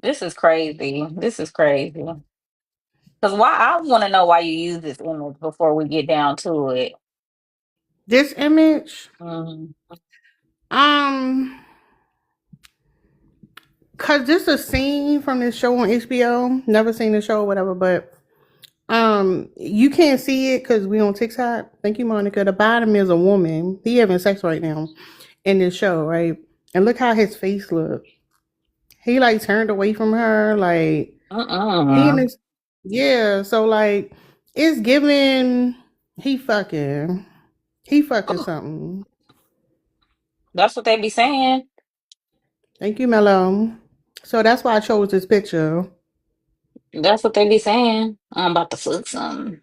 This is crazy. This is crazy. Because why? I want to know why you use this image before we get down to it. This image, Mhm. um, cause this is a scene from this show on HBO. Never seen the show, or whatever, but you can't see it because we on TikTok. Thank you, Monica. The bottom is a woman. He having sex right now in this show, right? And look how his face look. He like turned away from her, like he in Mm-mm. this. Yeah, so like it's giving. He fucking. He fucking something. That's what they be saying. Thank you, Mello. So that's why I chose this picture. That's what they be saying. I'm about to fuck something.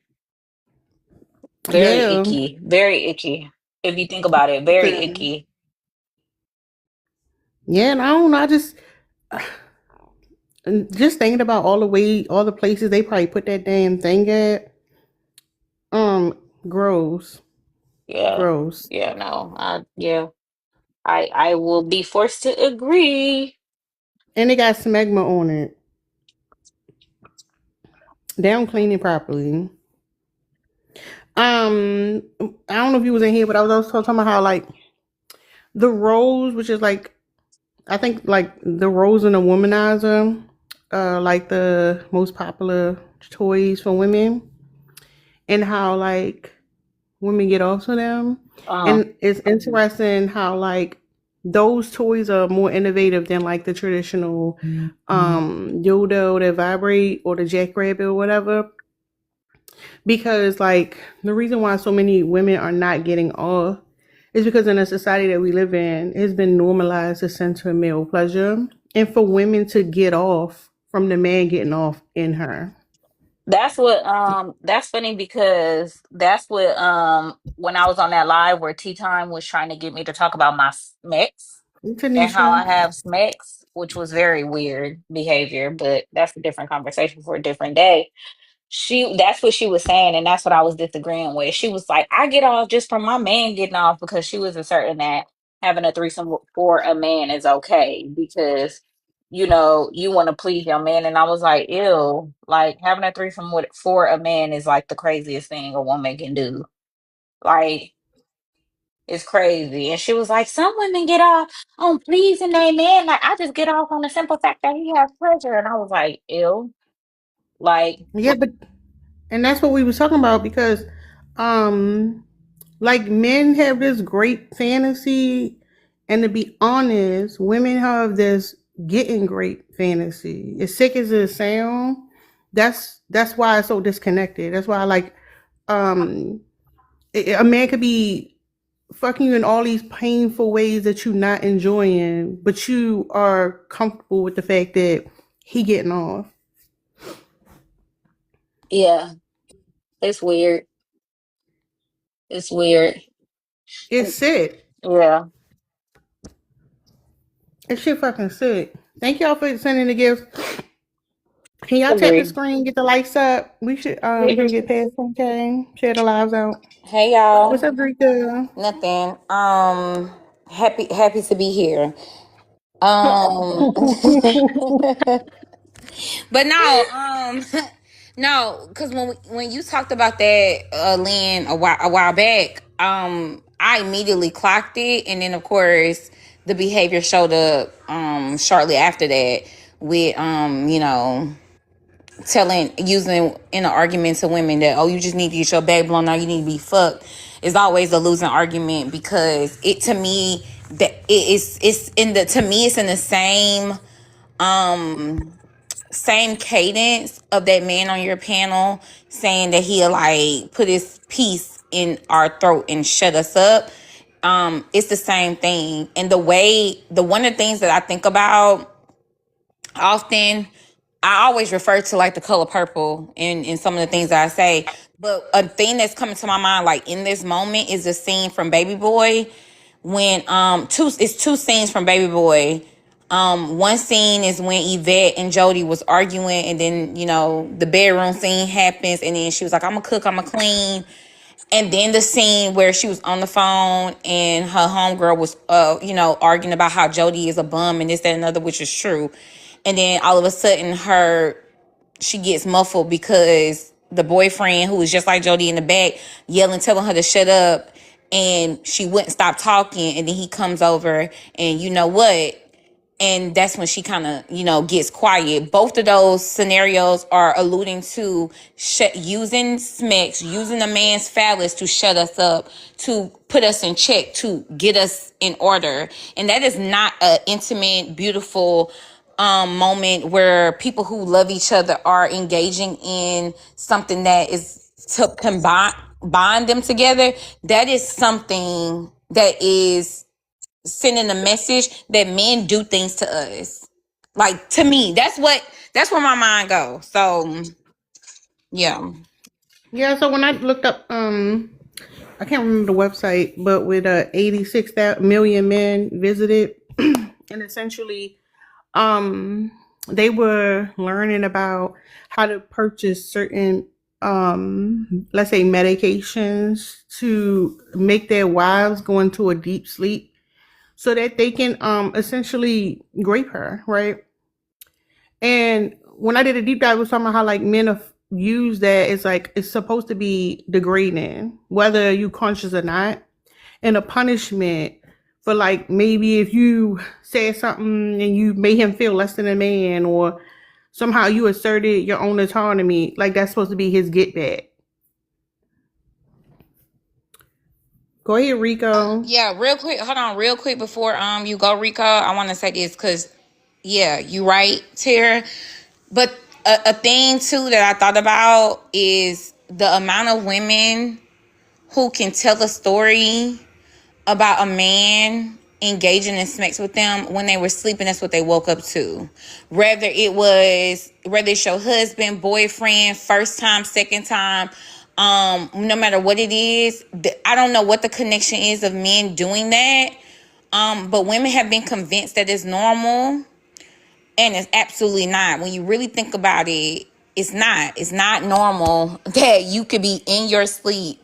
Very Yeah. icky. Very icky. If you think about it, very Okay. icky. Yeah, and I don't know. I just thinking about all the places they probably put that damn thing at. Gross, Yeah. gross. Yeah, no. Yeah. I will be forced to agree. And they got smegma on it. They don't clean it properly. I don't know if you was in here, but I was also talking about how like the rose, which is like I think like the rose and the womanizer, like the most popular toys for women, and how like women get off to them. Uh, And it's interesting how like those toys are more innovative than like the traditional dildo that vibrate or the jackrabbit or whatever. Because like the reason why so many women are not getting off is because in the society that we live in, it's been normalized to center male pleasure and for women to get off from the man getting off in her. that's funny because that's what when I was on that live where Tea Time was trying to get me to talk about my SMEX and how Tanisha. I have SMEX, which was very weird behavior, but that's a different conversation for a different day. That's what she was saying, and that's what I was disagreeing with. She was like, I get off just from my man getting off because she was asserting that having a threesome for a man is okay because you want to please your man. And I was like, ew, like having a threesome for a man is like the craziest thing a woman can do. Like it's crazy. And she was like, some women get off on pleasing their man. Like I just get off on the simple fact that he has pleasure. And I was like, ew. Like, Yeah, but and that's what we was talking about because um like men have this great fantasy and to be honest, women have this getting great fantasy. As sick as it sounds, that's why it's so disconnected. That's why I like um a man could be fucking you in all these painful ways that you're not enjoying, but you are comfortable with the fact that he getting off. yeah, it's weird. It's weird. It's And sick. yeah, It's shit fucking sick. Thank y'all for sending the gifts. Can y'all tap the agree. screen, get the lights up? We should bring it past 10K. Share the lives out. Hey What's y'all. up, Drika? Nothing. Happy to be here. Um but no, no, because when you talked about that, Lynn, a while back, I immediately clocked it, and then of course the behavior showed up shortly after that with telling using in an argument to women that, oh, you just need to get your back blown out, you need to be fucked, is always a losing argument because it to me that it's in the to me it's in the same cadence of that man on your panel saying that he'll like put his piece in our throat and shut us up. It's the same thing. And the one of the things that I think about often, I always refer to like the color purple in some of the things that I say. But a thing that's coming to my mind, like in this moment, is a scene from Baby Boy when two scenes from Baby Boy. One scene is when Yvette and Jody was arguing, and then the bedroom scene happens, and then she was like, "I'm gonna cook, I'm gonna clean." And then the scene where she was on the phone and her homegirl was arguing about how Jody is a bum and this, that, and other, which is true. and then all of a sudden she gets muffled because the boyfriend, who was just like Jody in the back, yelling, telling her to shut up, and she wouldn't stop talking, and then he comes over, and you know what? And that's when she kind of, gets quiet. Both of those scenarios are alluding to using Smex, using a man's phallus to shut us up, to put us in check, to get us in order. And that is not an intimate, beautiful moment where people who love each other are engaging in something that is to bond them together. That is something that is sending a message that men do things to us. Like, to me, that's where my mind goes. So yeah. Yeah, so when I looked up, I can't remember the website, but with 86 million men visited, and essentially, they were learning about how to purchase certain, let's say, medications to make their wives go into a deep sleep, so that they can essentially grape her, right? And when I did a deep dive, I was talking about how like men have used that. It's like it's supposed to be degrading, whether you conscious or not, and a punishment for like maybe if you said something and you made him feel less than a man, or somehow you asserted your own autonomy, like that's supposed to be his get back. Go ahead, Rico. Yeah, real quick. Hold on, real quick before you go, Rico. I want to say this because, yeah, you right, Tara. But a thing too that I thought about is the amount of women who can tell a story about a man engaging in sex with them when they were sleeping. That's what they woke up to. Whether it's your husband, boyfriend, first time, second time, no matter what it is, I don't know what the connection is of men doing that. But women have been convinced that it's normal, and it's absolutely not. When you really think about it, it's not. It's not normal that you could be in your sleep,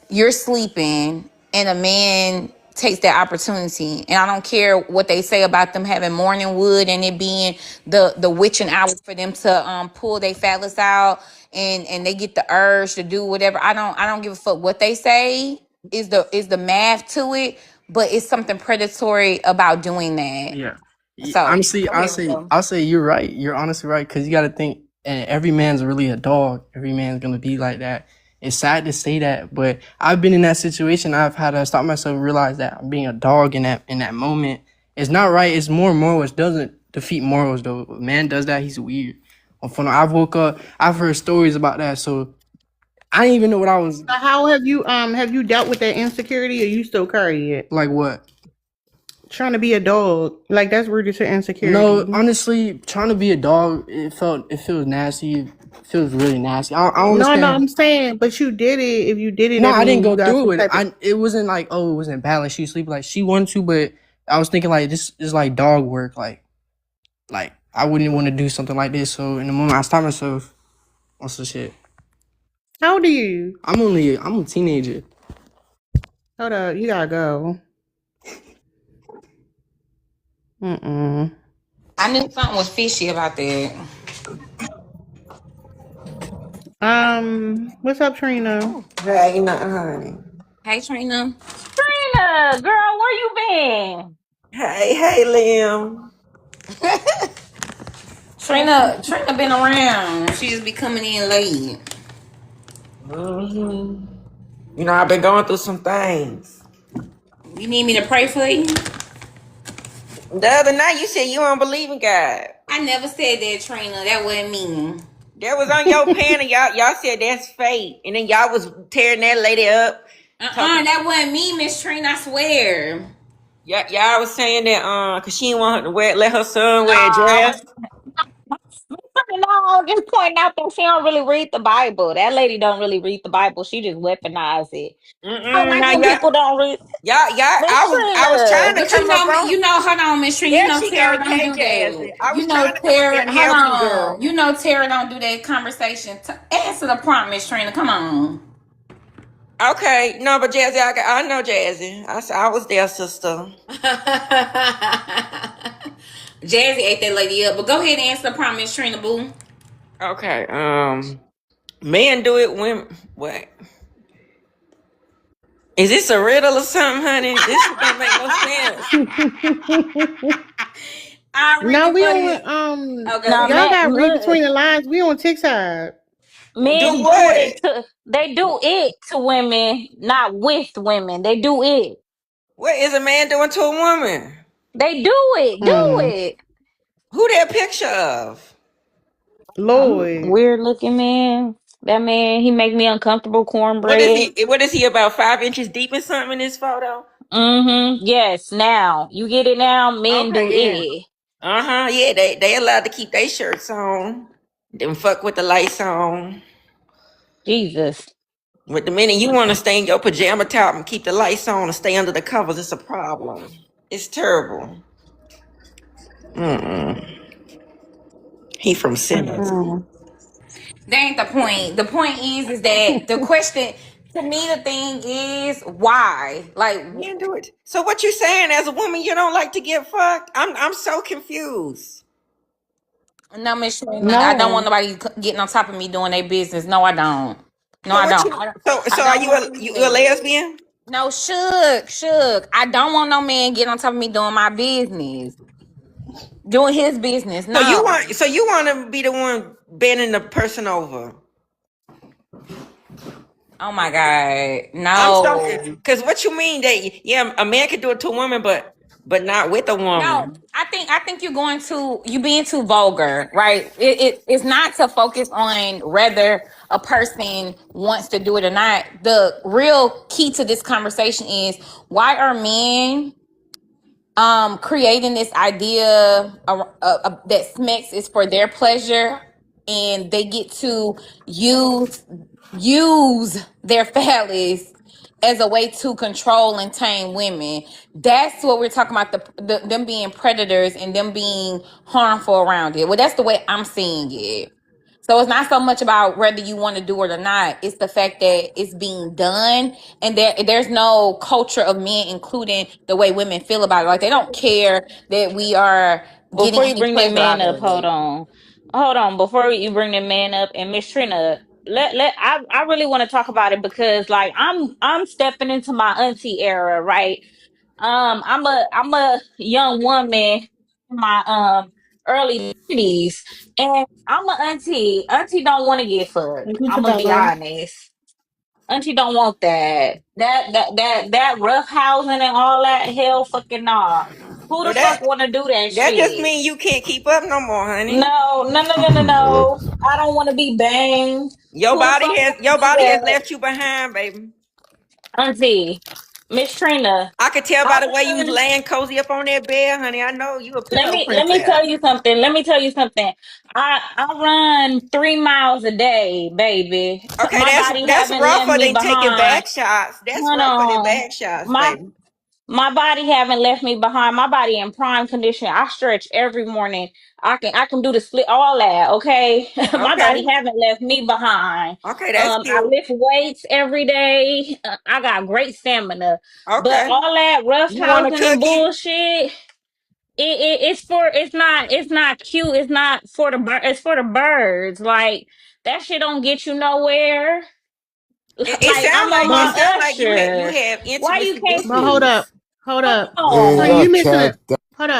you're sleeping, and a man takes that opportunity. And I don't care what they say about them having morning wood and it being the witching hour for them to pull their phallus out, and they get the urge to do whatever. I don't give a fuck what they say is the math to it, but it's something predatory about doing that. Yeah. So Honestly, I'll say you're right. You're honestly right, because you got to think, and every man's really a dog. Every man's gonna be like that. It's sad to say that, but I've been in that situation. I've had to stop myself and realize that I'm being a dog in that moment. It's not right. It's more morals. It doesn't defeat morals though. If a man does that, he's weird. I've woke up. I've heard stories about that, so I didn't even know what I was. How have you dealt with that insecurity, or you still carry it? Like what? Trying to be a dog, like that's rooted to insecurity. No, honestly, trying to be a dog, it feels nasty. It feels really nasty. I don't understand. No, I'm saying, but you did it. If you did it, No, that I didn't means go you got through some it. type of- It wasn't like, oh, it wasn't bad. Like she was sleeping, like she wanted to, but I was thinking like this is like dog work. Like I wouldn't want to do something like this. So in the moment, I stopped myself on some shit. How old are you? I'm a teenager. Hold up, you gotta go. I knew something was fishy about that. What's up, Trina? Hey, nothing, honey. Hey, Trina. Trina, girl, where you been? Hey, Liam. Trina been around. She just be coming in late. Mm-hmm. You know, I've been going through some things. You need me to pray for you? The other night, you said you don't believe in God. I never said that, Trina. That wasn't me. That was on your panel. Y'all said that's fake. And then y'all was tearing that lady up. That wasn't me, Miss Trina, I swear. Y'all was saying that because she didn't want her to let her son wear a dress. No, just pointing out that she don't really read the Bible. That lady don't really read the Bible. She just weaponized it. I like when people don't read. I was trying to But come up on. hold on, Miss Trina. You know Tara don't do that. I was trying to Tara, hold on. You know Tara don't do that conversation. Answer the prompt, Miss Trina. Come on. Okay, no, but Jazzy, I know Jazzy. I was there, sister. Jazzy ate that lady up. But go ahead and answer the prompt, Miss Trina Boo. Okay. Men do it. Women. What? Is this a riddle or something, honey? This don't make no sense. I read No, it we for on you. Okay, No, y'all man, gotta read look, between the lines. We on TikTok. Do men do it what? to they do it to women, not with women. They do it. What is a man doing to a woman? They do it. Do Hmm. it. Who that picture of? Lloyd. Weird looking man. That man, he make me uncomfortable. What is Cornbread. he? What is he about 5 inches deep in something in this photo? Mm-hmm. Yes. Now you get it. Now men do Okay, yeah. it. Yeah. They allowed to keep their shirts on. Then fuck with the lights on. Jesus. But the minute you want to stay in your pajama top and keep the lights on and stay under the covers, it's a problem. It's terrible. He from Simmons. Mm-mm. That ain't the point. The point is that the question to me, the thing is why? Like, Men do it. So what you saying? As a woman, you don't like to get fucked? I'm so confused. no, Miss Trina, I don't want No. nobody getting on top of me doing their business. No, I don't. No, So I what don't. you? I So are don't you want a that. lesbian? No, shook. I don't want no man getting on top of me doing my business, doing his business. No. So you want to be the one bending the person over? Oh my God, I'm so no. because what you mean that yeah, a man could do it to a woman, but not with a No, woman. I think you being too vulgar, right? It's not to focus on whether a person wants to do it or not. The real key to this conversation is why are men creating this idea that sex is for their pleasure and they get to use their phallus as a way to control and tame women. That's what we're talking about, them being predators and them being harmful around it. Well, that's the way I'm seeing it. So it's not so much about whether you want to do it or not. It's the fact that it's being done, and there's no culture of men, including the way women feel about it. Like they don't care that we are getting Before you any bring that pleasure man out up, of hold it. on. Hold on. Before you bring the man up and Miss Trina, I really want to talk about it because like I'm stepping into my auntie era, right? I'm a young woman in my early 30s, and I'm a auntie. Auntie don't want to get fucked. Who's I'm gonna about be love? honest. Auntie don't want that. That rough housing and all that hell fucking nah. Who So the fuck want to do that that just shit? means you can't keep up no more, honey. No, no, no, no, no, no. I don't want to be banged. Who the fuck want to Your do body has that? left you behind, baby. Auntie, Miss Trina, I could tell I by the way you was run. laying cozy up on that bed, honey. I know you a pillow Let me princess. tell you something. Let me tell you something. I run 3 miles a day, baby. Okay, My body that's haven't left rougher me than taking behind. back shots. That's Hold rougher than on. back shots, My baby. My body haven't left me behind. My body in prime condition. I stretch every morning. I can do the split, all that. Okay, my Okay. body haven't left me behind. Okay, that's I cute. lift weights every day. I got great stamina. But Okay. all that rough You want a housing and cookie? bullshit, it's not cute. It's not for the It's for the birds. Like that shit don't get you nowhere. It Like I'm sounds on like But my you Usher. have Why you intimacy can't? but hold up. issues. Hold up. Hold Hey, Trina, y'all on. you missing it. cap that. Hold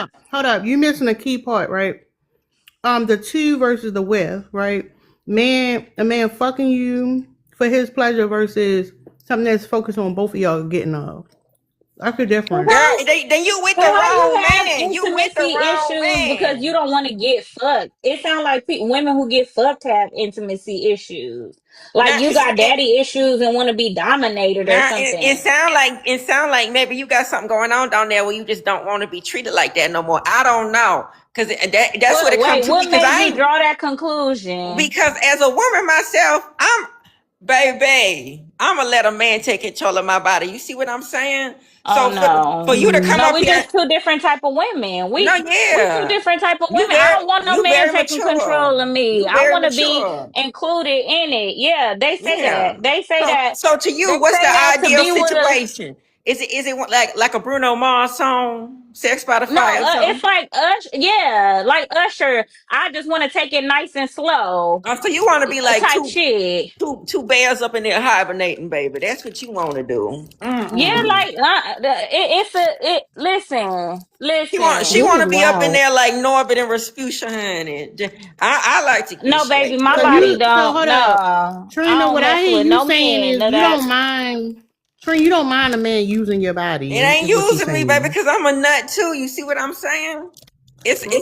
up. You missing a key part, right? The to versus the with, right? A man fucking you for his pleasure versus something that's focused on both of y'all getting off. That's the Well, difference. Girl, why? then you with So the how you wrong have man. You with the intimacy wrong issues because you man. don't want to get fucked? It sounds like women who get fucked have intimacy issues. Like Now, you got daddy issues and want to be dominated or it something. sound like maybe you got something going on down there where you just don't want to be treated like that no more. I don't know, cause that's what What? it come Wait, to me. what Cause made you draw that conclusion? because as a woman myself, I'm gonna let a man take control of my body. You see what I'm saying? Oh So for no, you to come Mm-hmm. no, up we here, just two different type of women. no, We two yeah, different type of women. I don't want no you man very taking mature. control of me. You I very want to be mature. included in it. Yeah, they say Yeah. that. They say So that. so to They you, what's the say that to ideal be with a situation? Is it like a Bruno Mars song, Sex by the No, Fire or it's something? like Usher. Yeah, like Usher. I just want to take it nice and slow. So you want to be like Type shit. two bears up in there hibernating, baby. That's what you want to do. Yeah, like listen, She This listen. want is to be up in wild. there like Norbert and Rasputia, honey. I like to get No, baby, shaky, my So body you, baby. so don't. hold up, No, I Trina. don't What I mess hear with you no saying men. is No, you that. don't mind, Trina. You don't mind a man using your It body, ain't is what you're using me, baby, saying. because I'm a nut too. You see what I'm saying?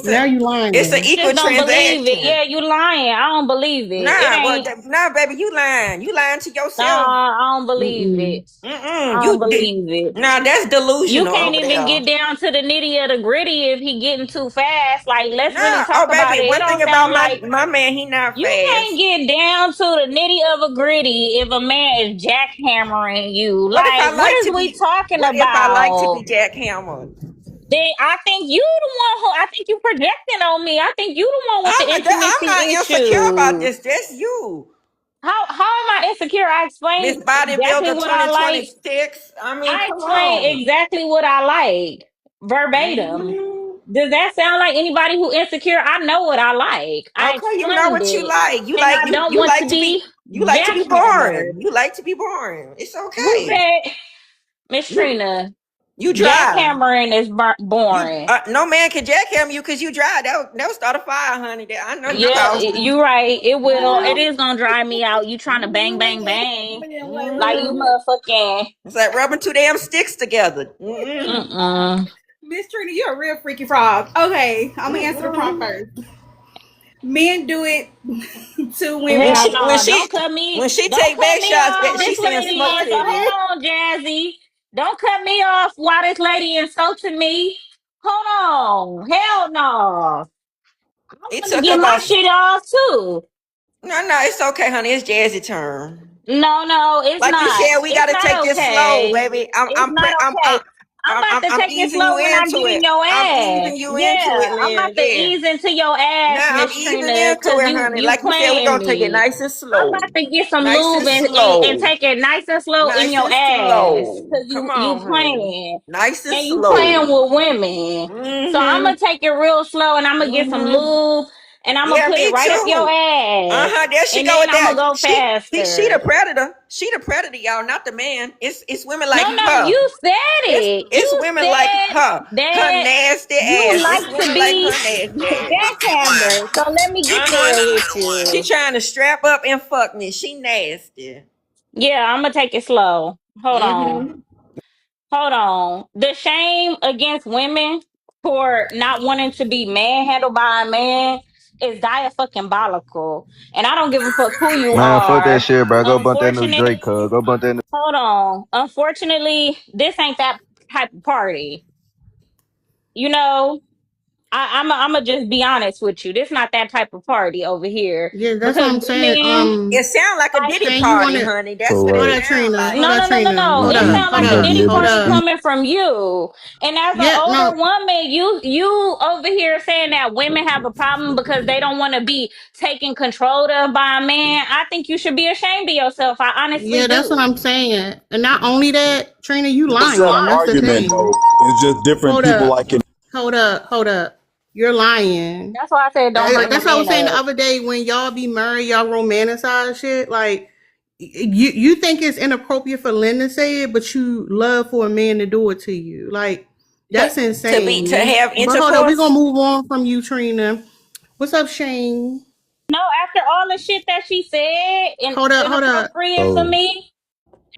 Now you It's an lying. equal Just don't believe it. transaction. Yeah, you lying. I don't believe it. It ain't. Nah, baby, you lying. You lying to yourself. Nah, I don't believe Mm-mm. it. I don't believe it. Nah, that's You delusional can't over even there. get down to the nitty of the gritty if he getting too fast. Like, let's really Nah, talk oh about baby, it. It one don't thing about sound like my man, he not you can't fast. get down to the nitty of a gritty if a man is jackhammering you. Like, what is we talking What if I like to about? be jackhammered? Then I think you the one who I think you projecting on me. I think you the one with the I'm intimacy not insecure about issues. this. That's you. How am I insecure? I Miss explained exactly Bodybuilder what I like. 2026. I mean, I come explained on. exactly what I like verbatim. Mhm. Does that sound like anybody who insecure? I know what I like. I Okay, you know explained what you it. like. And I don't want to be You like to be jackhammered. boring. You like to be boring. It's Who okay. said, Miss You Trina, you dry. jackhammering is boring? No man can jackhammer you because you dry. That'll start a fire, honey. I know you Yeah, lost. you right. It will. It is gonna drive me out. You trying to bang, bang, bang. Like you Mhm. motherfucking. It's like rubbing two damn sticks together. Mm-mm. Mm-mm. Miss Trina, you're a real freaky frog. Okay, I'm gonna answer the prompt Mm-mm. first. Men do it to women. Hell When no. she when she Don't take cut back me shots, off. she This saying lady smoke is. So titties. hold on, Jazzy. Don't cut me off while this lady insulting me. Hold on. Hell no. I It want to took get my about shit off too. no, it's okay, honey. It's Jazzy turn. No, it's Like you not. said, we It's gotta take not this slow, okay. baby. It's not okay. I'm about to I'm take it easing slow you when I into get in it. your I'm ass. easing you into Yeah, it, I'm about Lynn. to Yeah. ease into your ass, Now I'm Miss easing Trina, into cause it, you honey. you Like you said, we're playing gonna take it me. nice and I'm slow. about to get some Nice lube and and slow. take it nice and slow in Nice your and ass, slow. cause Come you on, honey. playing Nice and and you slow. playing with women. So I'm Mm-hmm. gonna take it real slow and I'm gonna get some Mm-hmm. lube and I'm gonna Yeah, put it me right up your too. ass, There she and go then with I'm gonna that. go She the faster. predator. She the predator, y'all, not the man. It's women like No, her. you said it. It's You women like said her that nasty you ass. It's like to women like be her nasty ass. jackhammer. So let me get Uh-huh. there with She you. trying to strap up and fuck me. She nasty. Yeah, I'm gonna take it slow. Hold on. Mm-hmm. Hold on. The shame against women for not wanting to be manhandled by a man is diabolical. And I don't give a fuck who you Man, fuck that are. shit, bro. Go bump that new Unfortunate. Drake, cuz. Go bump that new. Hold on. Unfortunately, this ain't that type of party. You know, I'm gonna just be honest with you. This not that type of party over here Yeah, that's what because I'm saying. women It sound like a like. Diddy Shane, you party, wanna honey. That's what So, it hold right. up, sound Trina. Hold like. up, Trina. No. Hold It up, sounds hold like You a gonna up, be Diddy able hold to party up. speak? coming from you. And as an Yeah, older no. woman, you over here saying that women have a problem because they don't want to be taken control of by a man. I think you should be ashamed of yourself. I honestly Yeah, that's what do. I'm saying. And not only that, Trina, you It's an lying. That's the argument, thing. though. It's just different Hold people up, like it. hold up, hold up. You're lying. That's why I said don't bring the That's what I was men saying the up. other day when y'all be married, y'all romanticize shit. Like you think it's inappropriate for Lynn to say it, but you love for a man to do it to you. Like that's To insane. have But hold up, we're intercourse. gonna move on from you, Trina. What's up, Shane? No, after all the shit that she said and Hold up. inappropriate for So, me,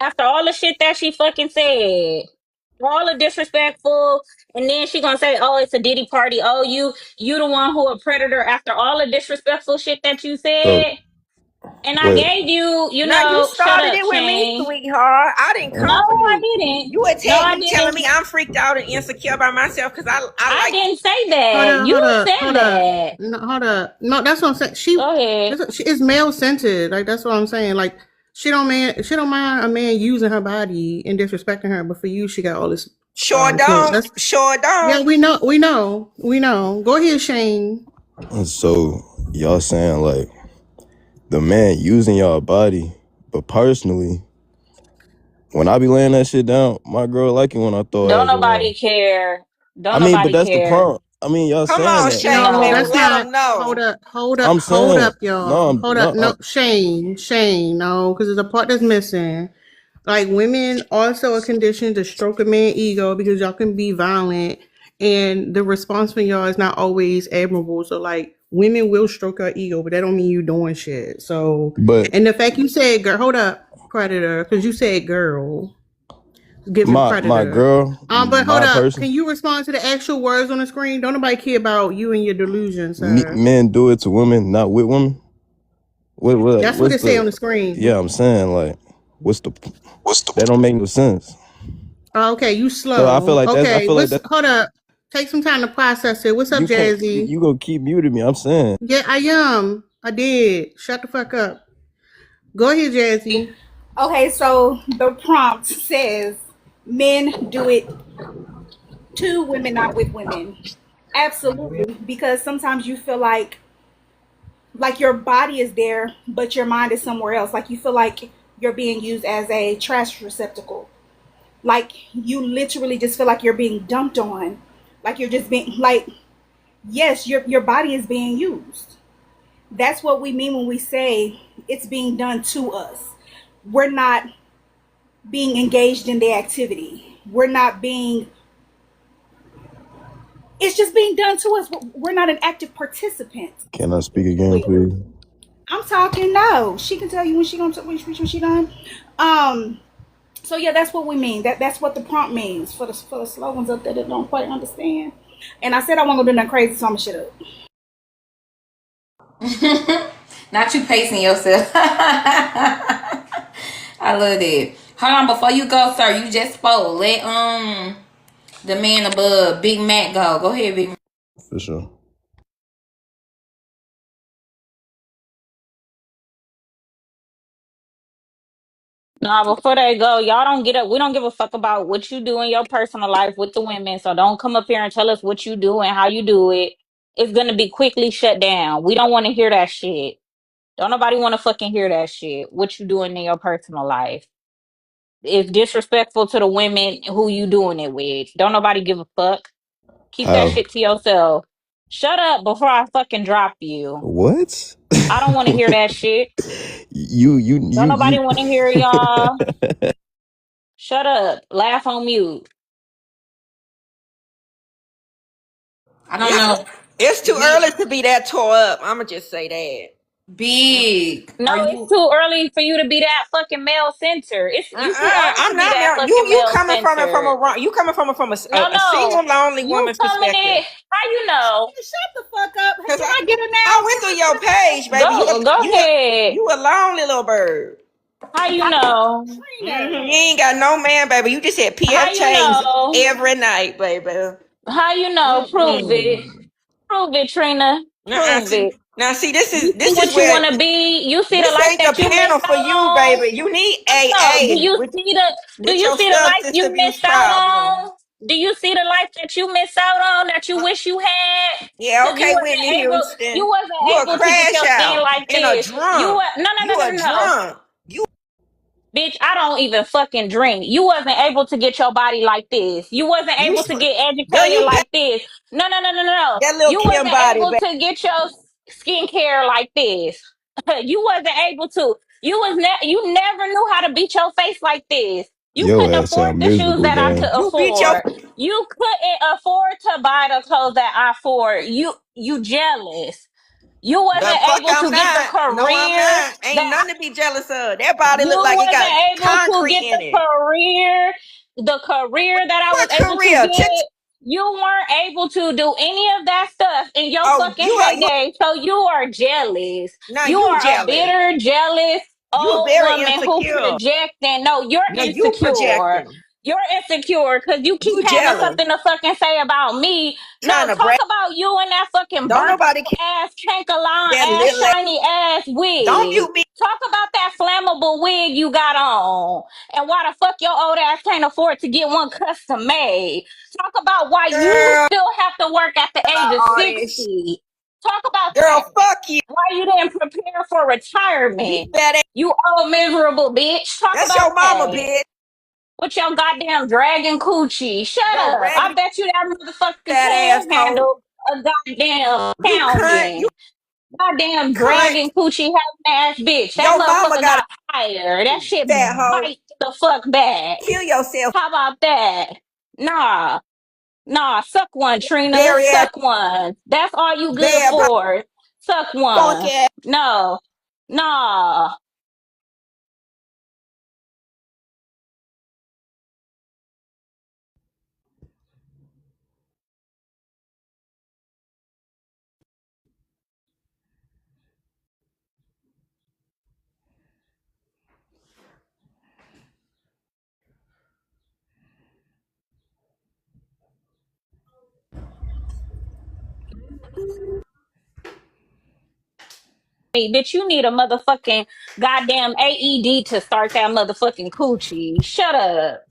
after all the shit that she fucking said, all the disrespectful, and then she gonna say, "Oh, it's a Diddy party." Oh, you the one who a predator. After all the disrespectful shit that you so, said, and I wait. gave you, Now you shut started up, it with me, Shane. sweetheart. I didn't No, come for I you. didn't. You No, attacked I me, telling didn't. me I'm freaked out and insecure by myself because I I like. didn't say Hold that. up, You hold up, said hold up. that. No, hold up. No, that's what I'm saying. Go ahead. She is male centered. Like that's what I'm saying. Like she don't mind a man using her body and disrespecting her, but for you, she got all this Sure clearance. don't. That's Sure yeah, don't. we know. Go ahead, Shane. So, y'all saying, like, the man using y'all body, but personally, when I be laying that shit down, my girl like it when I throw Don't ass nobody around. care. I Don't mean, but nobody that's the care. problem. I mean, y'all Come saying on, that. Shane, No, baby, that's No. let them not. Hold know. up, hold up, I'm hold saying up, y'all. no. Hold up. No, Shane, no, because there's a part that's missing. Like women also are conditioned to stroke a man ego because y'all can be violent and the response from y'all is not always admirable. So like women will stroke our ego, but that don't mean you doing shit. So but and the fact you said girl, hold up, predator, because you said girl, giving my predator. girl, But hold my up, person, can you respond to the actual words on the screen? Don't nobody care about you and your delusions, sir. men do it to women, not with women. That's what What's it say the? on the screen. Yeah, I'm saying like, what's the? What's the That don't make no sense. Okay, you So I feel slow. like that's. I Okay, feel like what's that. hold up? Take some time to process it. What's up, You can't. Jazzy? You gonna keep muting me? I'm saying. Yeah, I am. I did. Shut the fuck up. Go ahead, Jazzy. Okay, so the prompt says men do it to women, not with women. Absolutely, because sometimes you feel like your body is there, but your mind is somewhere else. Like you feel like you're being used as a trash receptacle. Like you literally just feel like you're being dumped on. Like you're just being like, yes, your body is being used. That's what we mean when we say it's being done to us. We're not being engaged in the activity. We're not being, it's just being done to us. We're not an active participant. Can I speak again, please? I'm talking. No, she can tell you when she gonna when she done. Um. So yeah, that's what we mean. That's what the prompt means for the slow ones up there that don't quite understand. And I said I wasn't gonna do nothing crazy, so I'm gonna shut up. Not you pacing yourself. I love it. Hold on, before you go, sir, you just spoke. Let the man above, Big Mac, go. Go ahead, Big Mac. For sure. Nah, before they go, y'all don't get up. We don't give a fuck about what you do in your personal life with the women. So don't come up here and tell us what you do and how you do it. It's gonna be quickly shut down. We don't want to hear that shit. Don't nobody want to fucking hear that shit. What you doing in your personal life? It's disrespectful to the women who you doing it with. Don't nobody give a fuck. Keep that How? shit to yourself. Shut up before I fucking drop you. What? I don't want to hear that shit. Don't nobody You. want to hear y'all. Shut up. Laugh on mute. I don't It's know. it's too Big, early to be that tore up. I'ma just say that. big. No, Are it's you? too early for you to be that fucking male center. It's you too old to I'm be not that now. fucking You male coming from it from center. a wrong. You coming from it from No, a no. single lonely You woman's coming perspective. in. How you know? Shut the fuck up. Cause Can I get her I now? went Can through I your get her now? page, baby. Go ahead. You a lonely little bird. How you know? Trina. You ain't got no man, baby. You just had How PF you Chang's know? every night, baby. How you know? Prove it. Mm-mm. Prove it, Trina. Nuh-uh. Prove See, it. now, see, You see this is what you where want to be. You see the this life ain't the that you panel missed for out you, on. baby. You need No. AA Do with you your see the life substance you abuse missed out problem. on? Do you see the life that you missed out on that you Uh, wish you had? yeah, Because okay, Whitney you Houston. wasn't You a able to get crash your skin out like and a this. drunk. No, You no, a no, no. drunk. Bitch, I don't even fucking drink. You wasn't able to get your body like this. You wasn't You able to get girl, educated you got like this. No, no, no, no, no, no. that little You Kim wasn't body, able baby. to get your skincare like this. You wasn't able to. You never knew how to beat your face like this. You Your couldn't ass afford sound the shoes miserable, that I gang. could You beat your afford. You couldn't afford to buy the clothes that I afford. You jealous. You the wasn't fuck able I'm to get the not. No, I'm career not. Ain't that nothing to be jealous of. That body you look like it got wasn't able to concrete get in it. the career that I was What able to career? get. You weren't able to do any of that stuff in your Oh, fucking heyday, so you are jealous. now You you are a jealous. bitter, jealous You are old very woman who insecure. projecting. No, you're Now you insecure. projecting. You're insecure because you keep You having jealous. something to fucking say about me. Trying No, to talk brag. about you and that fucking Don't burnt nobody care ass, cankalon that ass, little ass. shiny ass Don't wig. mute me, Talk about that flammable wig you got on and why the fuck your old ass can't afford to get one custom made. Talk about why you girl. still have to work at the age of All this 60. Talk about girl, that. fuck you. Why you didn't prepare for You retirement. fat ass. You old miserable bitch. Talk That's about your mama, that. bitch. With your goddamn dragon coochie. Shut Yo, up. I raggedy bet you that motherfucker fat can asshole. handle a goddamn You cunt. You pounding. Goddamn cunt. dragon coochie having ass bitch. That Your mama motherfucker got got fire. That a shit fat hoe. bite the fuck back. Kill yourself, How about that? Nah. Nah, suck one, Trina. berry ass, Suck one. That's all you good bad for. Suck punk one. ass. No. Nah. Hey, bitch, you need a motherfucking goddamn AED to start that motherfucking coochie. Shut up.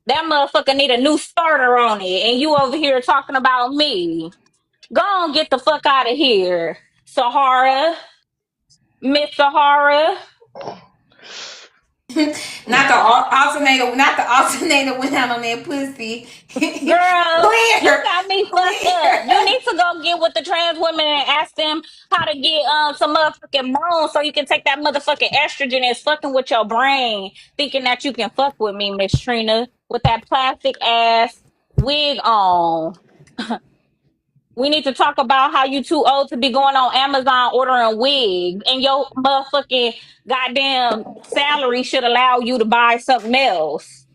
That motherfucker need a new starter on it. And you over here talking about me. Go on, get the fuck out of here. Sahara. Miss Sahara. Not the alternator went out on that pussy. Girl, you Clear. got me fucked up. You Clear. need to go get with the trans women and ask them how to get some motherfucking bones so you can take that motherfucking estrogen and fucking with your brain, thinking that you can fuck with me, Miss Trina, with that plastic ass wig on. We need to talk about how you too old to be going on Amazon ordering wigs, and your motherfucking goddamn salary should allow you to buy something else.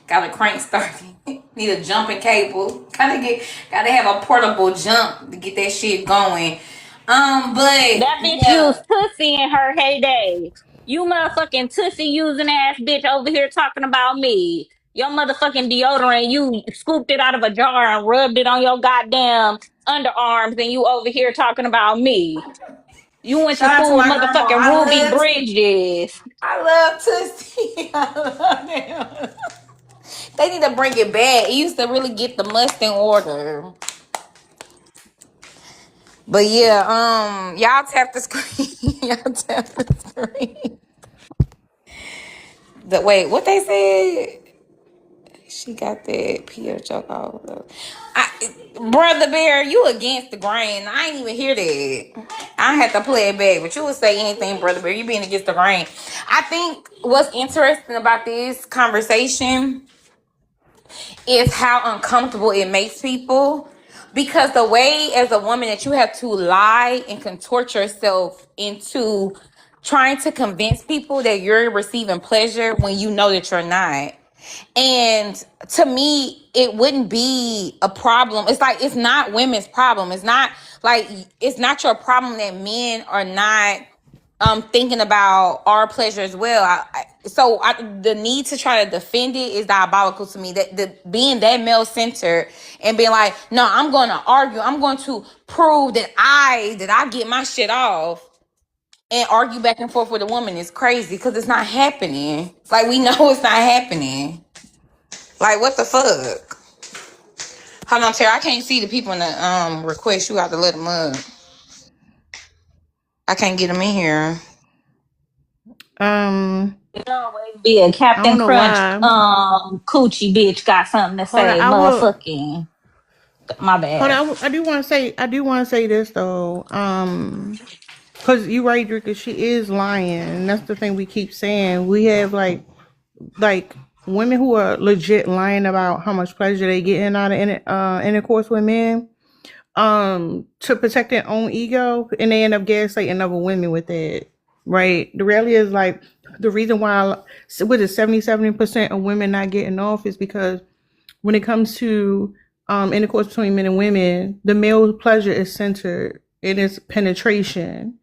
Got a crank starting. Need a jumping cable. Gotta have a portable jump to get that shit going. But That bitch yeah. used Tussy in her heyday. You motherfucking Tussy using ass bitch over here talking about me. Your motherfucking deodorant, you scooped it out of a jar and rubbed it on your goddamn underarms, and you over here talking about me. You went to Shout out to school with my grandma. motherfucking Ruby Bridges. I love Tootsie. I love them. They need to bring it back. It used to really get the must in order. But yeah, y'all tap the screen. Y'all tap the screen. Wait, what they said? She got that PF joke all over. Brother Bear, you against the grain. I ain't even hear that. I had to play it back, but you would say anything, Brother Bear. You being against the grain. I think what's interesting about this conversation is how uncomfortable it makes people, because the way as a woman that you have to lie and contort yourself into trying to convince people that you're receiving pleasure when you know that you're not. And to me, it wouldn't be a problem. It's like, it's not women's problem. It's not like, it's not your problem that men are not thinking about our pleasure as well. The need to try to defend it is diabolical to me. That the being that male centered and being like, no, I'm going to argue. I'm going to prove that I get my shit off and argue back and forth with a woman is crazy, because it's not happening. Like, we know it's not happening. Like, what the fuck? Hold on, Tara. I can't see the people in the request. You have to let them up. I can't get them in here. It always be a I don't Captain know Crunch why. coochie bitch got something to Hold on, say. I will. Motherfucking my Hold bad. on, I do want to say. I do want to say this though. Cause you right, Drika. She is lying. And that's the thing we keep saying. We have like women who are legit lying about how much pleasure they getting out of intercourse with men. To protect their own ego, and they end up gaslighting other women with it. Right. The reality is like the reason why with the 77% of women not getting off is because when it comes to intercourse between men and women, the male pleasure is centered in its penetration.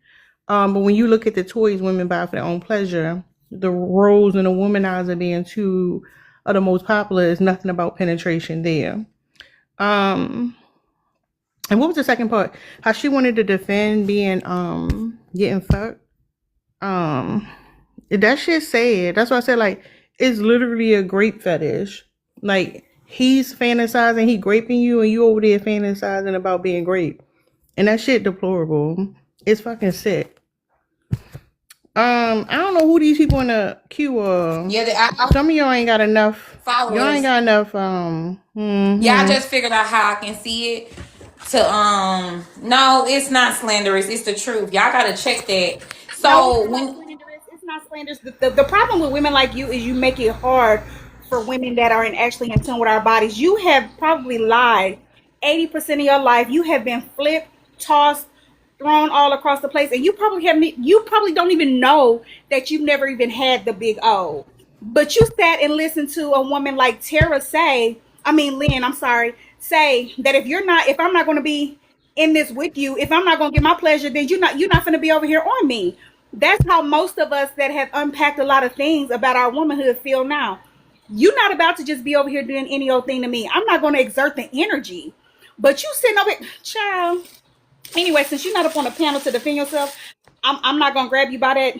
But when you look at the toys women buy for their own pleasure, the rose and the womanizer being two of the most popular, is nothing about penetration there. And what was the second part? How she wanted to defend being getting fucked. That shit sad. That's why I said like it's literally a grape fetish. Like he's fantasizing, he graping you, and you over there fantasizing about being grape. And that shit deplorable. It's fucking sick. I don't know who these people in the queue are. Yeah, Some of y'all ain't got enough. Y'all ain't followers. got enough. Yeah, I just figured out how I can see it. No, it's not slanderous. It's the truth. Y'all gotta check that. No, it's So not when slanderous. It's not slanderous. The problem with women like you is you make it hard for women that are actually in tune with our bodies. You have probably lied 80% of your life. You have been flipped, tossed, thrown all across the place, and you probably don't even know that you've never even had the big O. But you sat and listened to a woman like Tara say, I mean Lynn, I'm sorry, say that if I'm not going to be in this with you, if I'm not going to get my pleasure, then you're not going to be over here on me. That's how most of us that have unpacked a lot of things about our womanhood feel now. You're not about to just be over here doing any old thing to me. I'm not going to exert the energy. But you sitting over here, child. Anyway, since you're not up on a panel to defend yourself, I'm not going to grab you by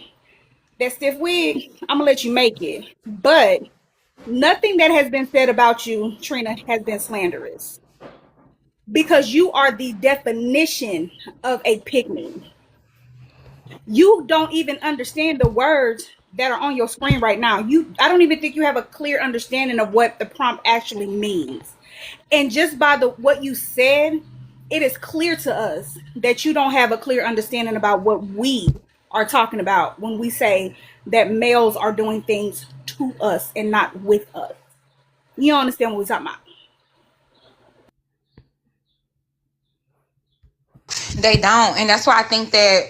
that stiff wig. I'm going to let you make it. But nothing that has been said about you, Trina, has been slanderous. Because you are the definition of a pygmy. You don't even understand the words that are on your screen right now. I don't even think you have a clear understanding of what the prompt actually means. And just by what you said, it is clear to us that you don't have a clear understanding about what we are talking about when we say that males are doing things to us and not with us. You don't understand what we're talking about. they don't, and that's why I think that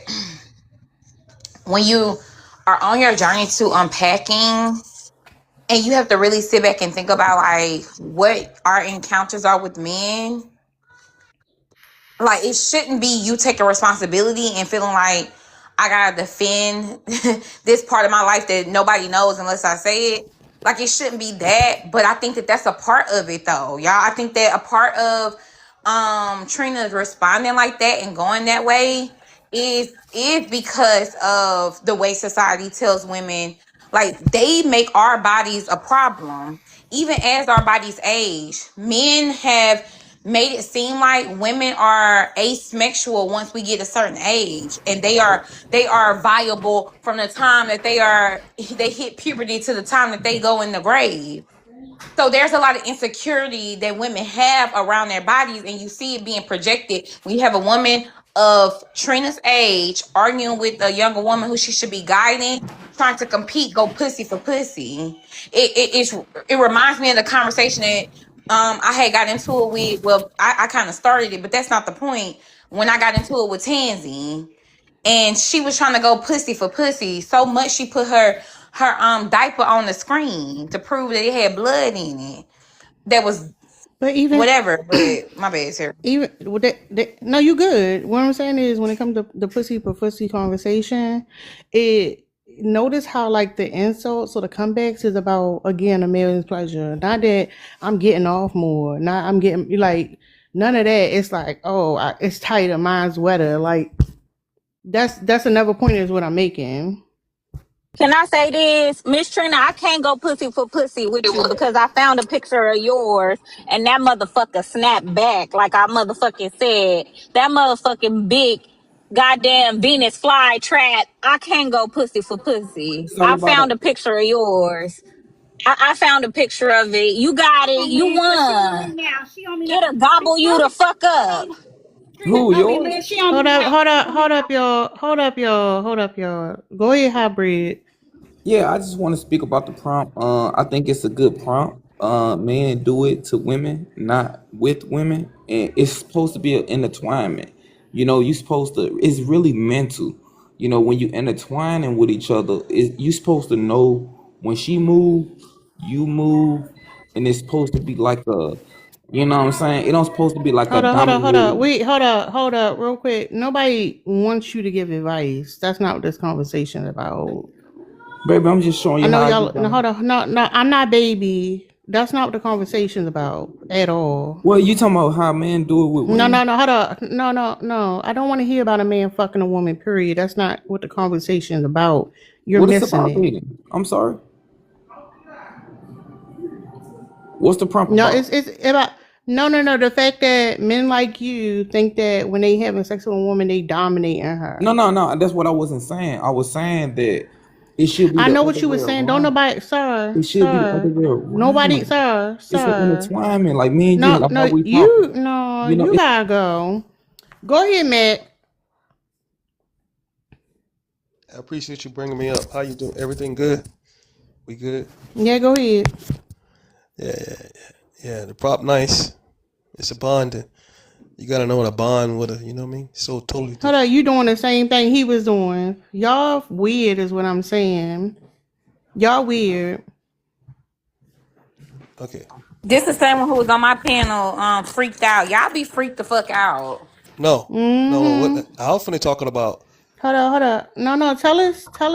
when you are on your journey to unpacking, and you have to really sit back and think about like what our encounters are with men, like it shouldn't be you taking responsibility and feeling like I gotta defend this part of my life that nobody knows unless I say it. Like it shouldn't be that, but I think that that's a part of it though, y'all. I think that a part of Trina responding like that and going that way is because of the way society tells women, like they make our bodies a problem. Even as our bodies age, men have made it seem like women are asexual once we get a certain age, and they are viable from the time that they hit puberty to the time that they go in the grave. So there's a lot of insecurity that women have around their bodies, and you see it being projected when you have a woman of Trina's age arguing with a younger woman who she should be guiding, trying to compete, go pussy for pussy. It reminds me of the conversation that I had got into it with. Well, I kind of started it, but that's not the point. When I got into it with Tansy, and she was trying to go pussy for pussy so much she put her diaper on the screen to prove that it had blood in it. That was But even whatever, but my bad, sir. even no, you good. What I'm saying is, when it comes to the pussy for pussy conversation, it notice how like the insults or the comebacks is about again a male's pleasure. Not that I'm getting off more. Not I'm getting like none of that. It's like it's tighter, mine's wetter. Like that's another point is what I'm making. Can I say this? Miss Trina, I can't go pussy for pussy with you because I found a picture of yours and that motherfucker snapped back like I motherfucking said. That motherfucking big goddamn Venus fly trap. I can't go pussy for pussy. Something I about found it. a picture of yours. I found a picture of it. You got it. Oh You man, cause she on won. me now. She on me now. It'll gobble you the fuck up. Trina, Who, I mean, yours? Liz, she on Hold me up, now. hold up, hold up, y'all. Hold up, y'all. Hold up, y'all. Go ahead, hybrid. Yeah, I just want to speak about the prompt. I think it's a good prompt. Men do it to women, not with women, and it's supposed to be an intertwinement. You supposed to. It's really mental. When you intertwining with each other, you supposed to know when she move, you move, and it's supposed to be like a. You know what I'm saying? It don't supposed to be like a Hold up. dominating. Wait, hold up, real quick. Nobody wants you to give advice. That's not what this conversation is about. Baby, I'm just showing I you know how I y'all. get No, down. hold on. No, I'm not baby. That's not what the conversation's about at all. Well, you talking about how men do it with women? No. Hold up. No. I don't want to hear about a man fucking a woman. Period. That's not what the conversation's about. You're What it's missing about it. then? I'm sorry. What's the prompt No, about? it's about No, no, no. The fact that men like you think that when they having sex with a woman, they dominating her. No, no, no. That's what I wasn't saying. I was saying that it should be I the know other what you way were saying. Don't around. nobody, sir, It should be the other sir. way Nobody, around. sir, It's an sir. intertwinement. Like me and you, No, like how no, we you, talking. no, You know, you it's gotta go. Go ahead, Matt. I appreciate you bringing me up. How you doing? Everything good? We good? Yeah, go ahead. Yeah, yeah, yeah. Yeah, the prop nice. It's a bonding. You gotta know what a bond with a, you know what I mean? So totally Hold different. on, you doing the same thing he was doing. Y'all weird is what I'm saying. Y'all weird. Okay. This the same one who was on my panel, freaked out. Y'all be freaked the fuck out. No, no, no. What Mm-hmm. I often talking about? Hold on, hold on. No, no, tell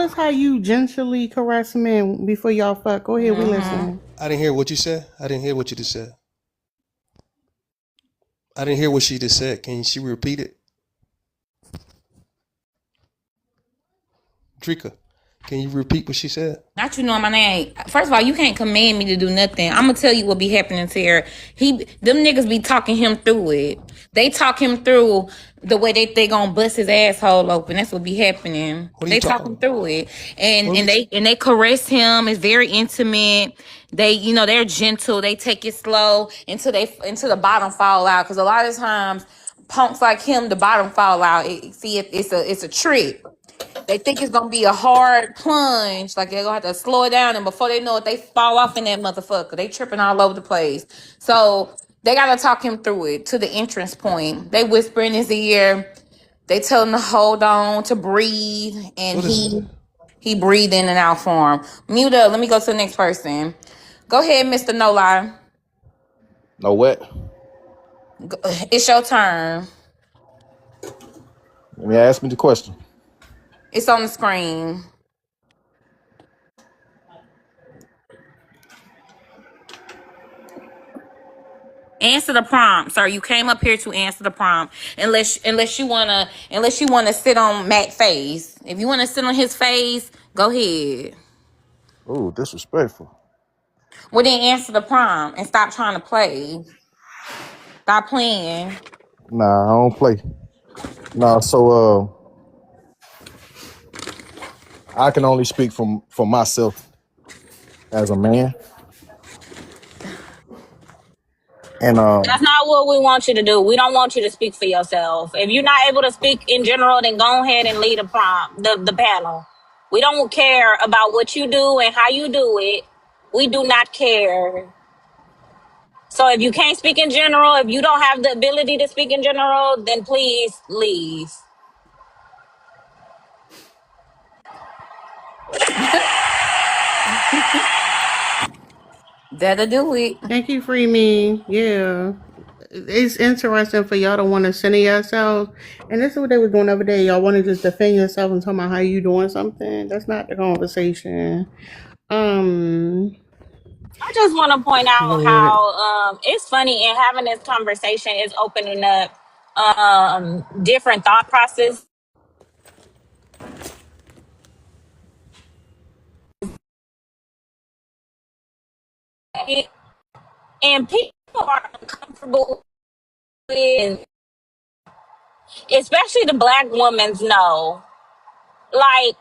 us how you gently caress men before y'all fuck. Go ahead, we Mm-hmm. listen. I didn't hear what you said. I didn't hear what you just said. I didn't hear what she just said. Can she repeat it? Drika, can you repeat what she said? Not you knowing my name. First of all, you can't command me to do nothing. I'm gonna tell you what be happening to her. Them niggas be talking him through it. They talk him through the way they gonna bust his asshole open. That's what be happening. What are you They talk talking him about? through it, What are we? and they caress him. It's very intimate. They, they're gentle. They take it slow until the bottom fall out. Because a lot of times, punks like him, the bottom fall out. It's a trick. They think it's gonna be a hard plunge, like they're gonna have to slow it down, and before they know it, they fall off in that motherfucker. They tripping all over the place. So they gotta talk him through it to the entrance point. They whisper in his ear. They tell him to hold on, to breathe, and What is? he breathe in and out for him. Mute up. Let me go to the next person. Go ahead, Mr. No Lie. No what? It's your turn. Let me ask me the question. It's on the screen. Answer the prompt, sir. You came up here to answer the prompt. Unless you wanna sit on Matt's face. If you wanna sit on his face, go ahead. Ooh, disrespectful. Well, then answer the prompt and stop trying to play. Stop playing. Nah, I don't play. Nah, so I can only speak for myself as a man. And That's not what we want you to do. We don't want you to speak for yourself. If you're not able to speak in general, then go ahead and lead the prompt, the panel. We don't care about what you do and how you do it. We do not care. So if you can't speak in general, if you don't have the ability to speak in general, then please leave. That'll do it. Thank you, Free Me. Yeah. It's interesting for y'all to want to center yourselves. And this is what they was doing the other day. Y'all want to just defend yourself and talk about how you doing something. That's not the conversation. Um, I just want to point out but how it's funny and having this conversation is opening up different thought process. And people are uncomfortable with, especially the black women's no. Like,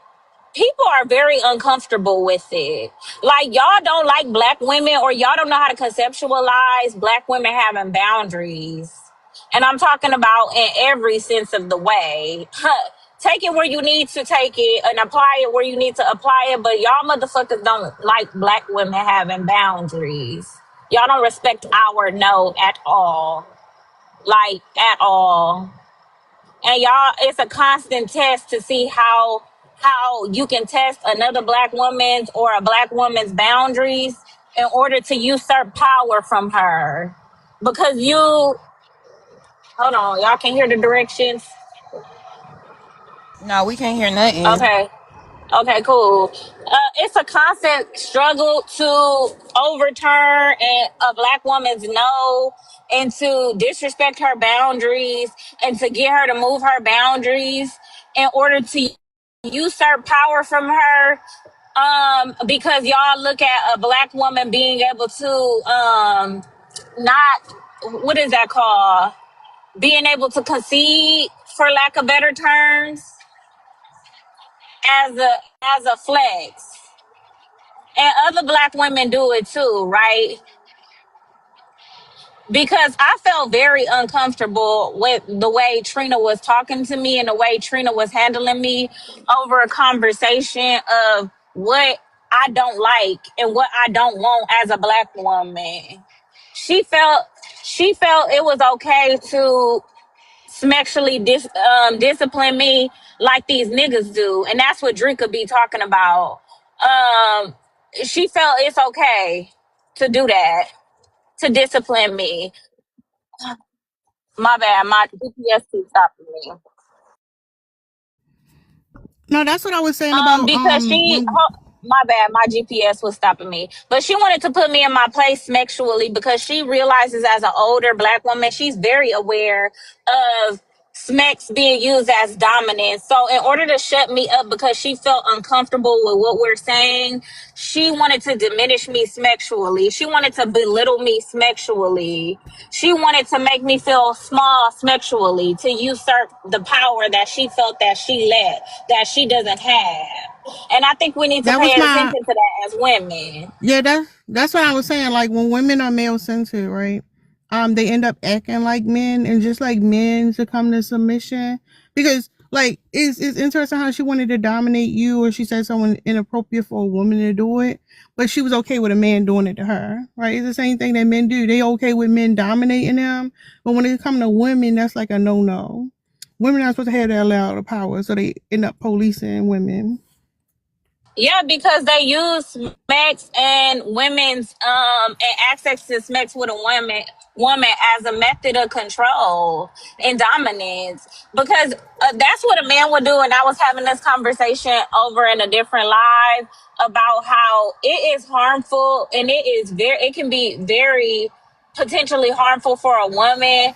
people are very uncomfortable with it. Like, y'all don't like black women, or y'all don't know how to conceptualize black women having boundaries. And I'm talking about in every sense of the way. Take it where you need to take it and apply it where you need to apply it. But y'all motherfuckers don't like black women having boundaries. Y'all don't respect our no at all. Like, at all. And y'all, it's a constant test to see how you can test another black woman's or a black woman's boundaries in order to usurp power from her. Because hold on, y'all can hear the directions. No, we can't hear nothing. Okay. Okay, cool. It's a constant struggle to overturn a black woman's no, and to disrespect her boundaries, and to get her to move her boundaries in order to usurp power from her. Because y'all look at a black woman being able to not what is that called? Being able to concede, for lack of better terms, as a flex. And other black women do it too, right? Because I felt very uncomfortable with the way Trina was talking to me and the way Trina was handling me over a conversation of what I don't like and what I don't want as a black woman. She felt it was okay to sexually discipline me like these niggas do, and that's what Drake could be talking about. She felt it's okay to do that, to discipline me. My bad, my GPS keeps stopping me. No, that's what I was saying about Because when my bad, my GPS was stopping me. But she wanted to put me in my place sexually because she realizes as an older black woman, she's very aware of smacks being used as dominance. So in order to shut me up because she felt uncomfortable with what we're saying, she wanted to diminish me sexually. She wanted to belittle me sexually. She wanted to make me feel small sexually, to usurp the power that she felt that that she doesn't have. And I think we need to that pay was my attention to that as women. yeah, that's what I was saying. Like when women are male centered, right? They end up acting like men and just like men succumb to submission. Because like it's interesting how she wanted to dominate you, or she said someone inappropriate for a woman to do it, but she was okay with a man doing it to her, right? It's the same thing that men do. They okay with men dominating them, but when it comes to women, that's like a no. Women are supposed to have that level of power, so they end up policing women. Yeah, because they use sex and women's and access to sex with a woman as a method of control and dominance. Because that's what a man would do. And I was having this conversation over in a different live about how it is harmful and it can be very potentially harmful for a woman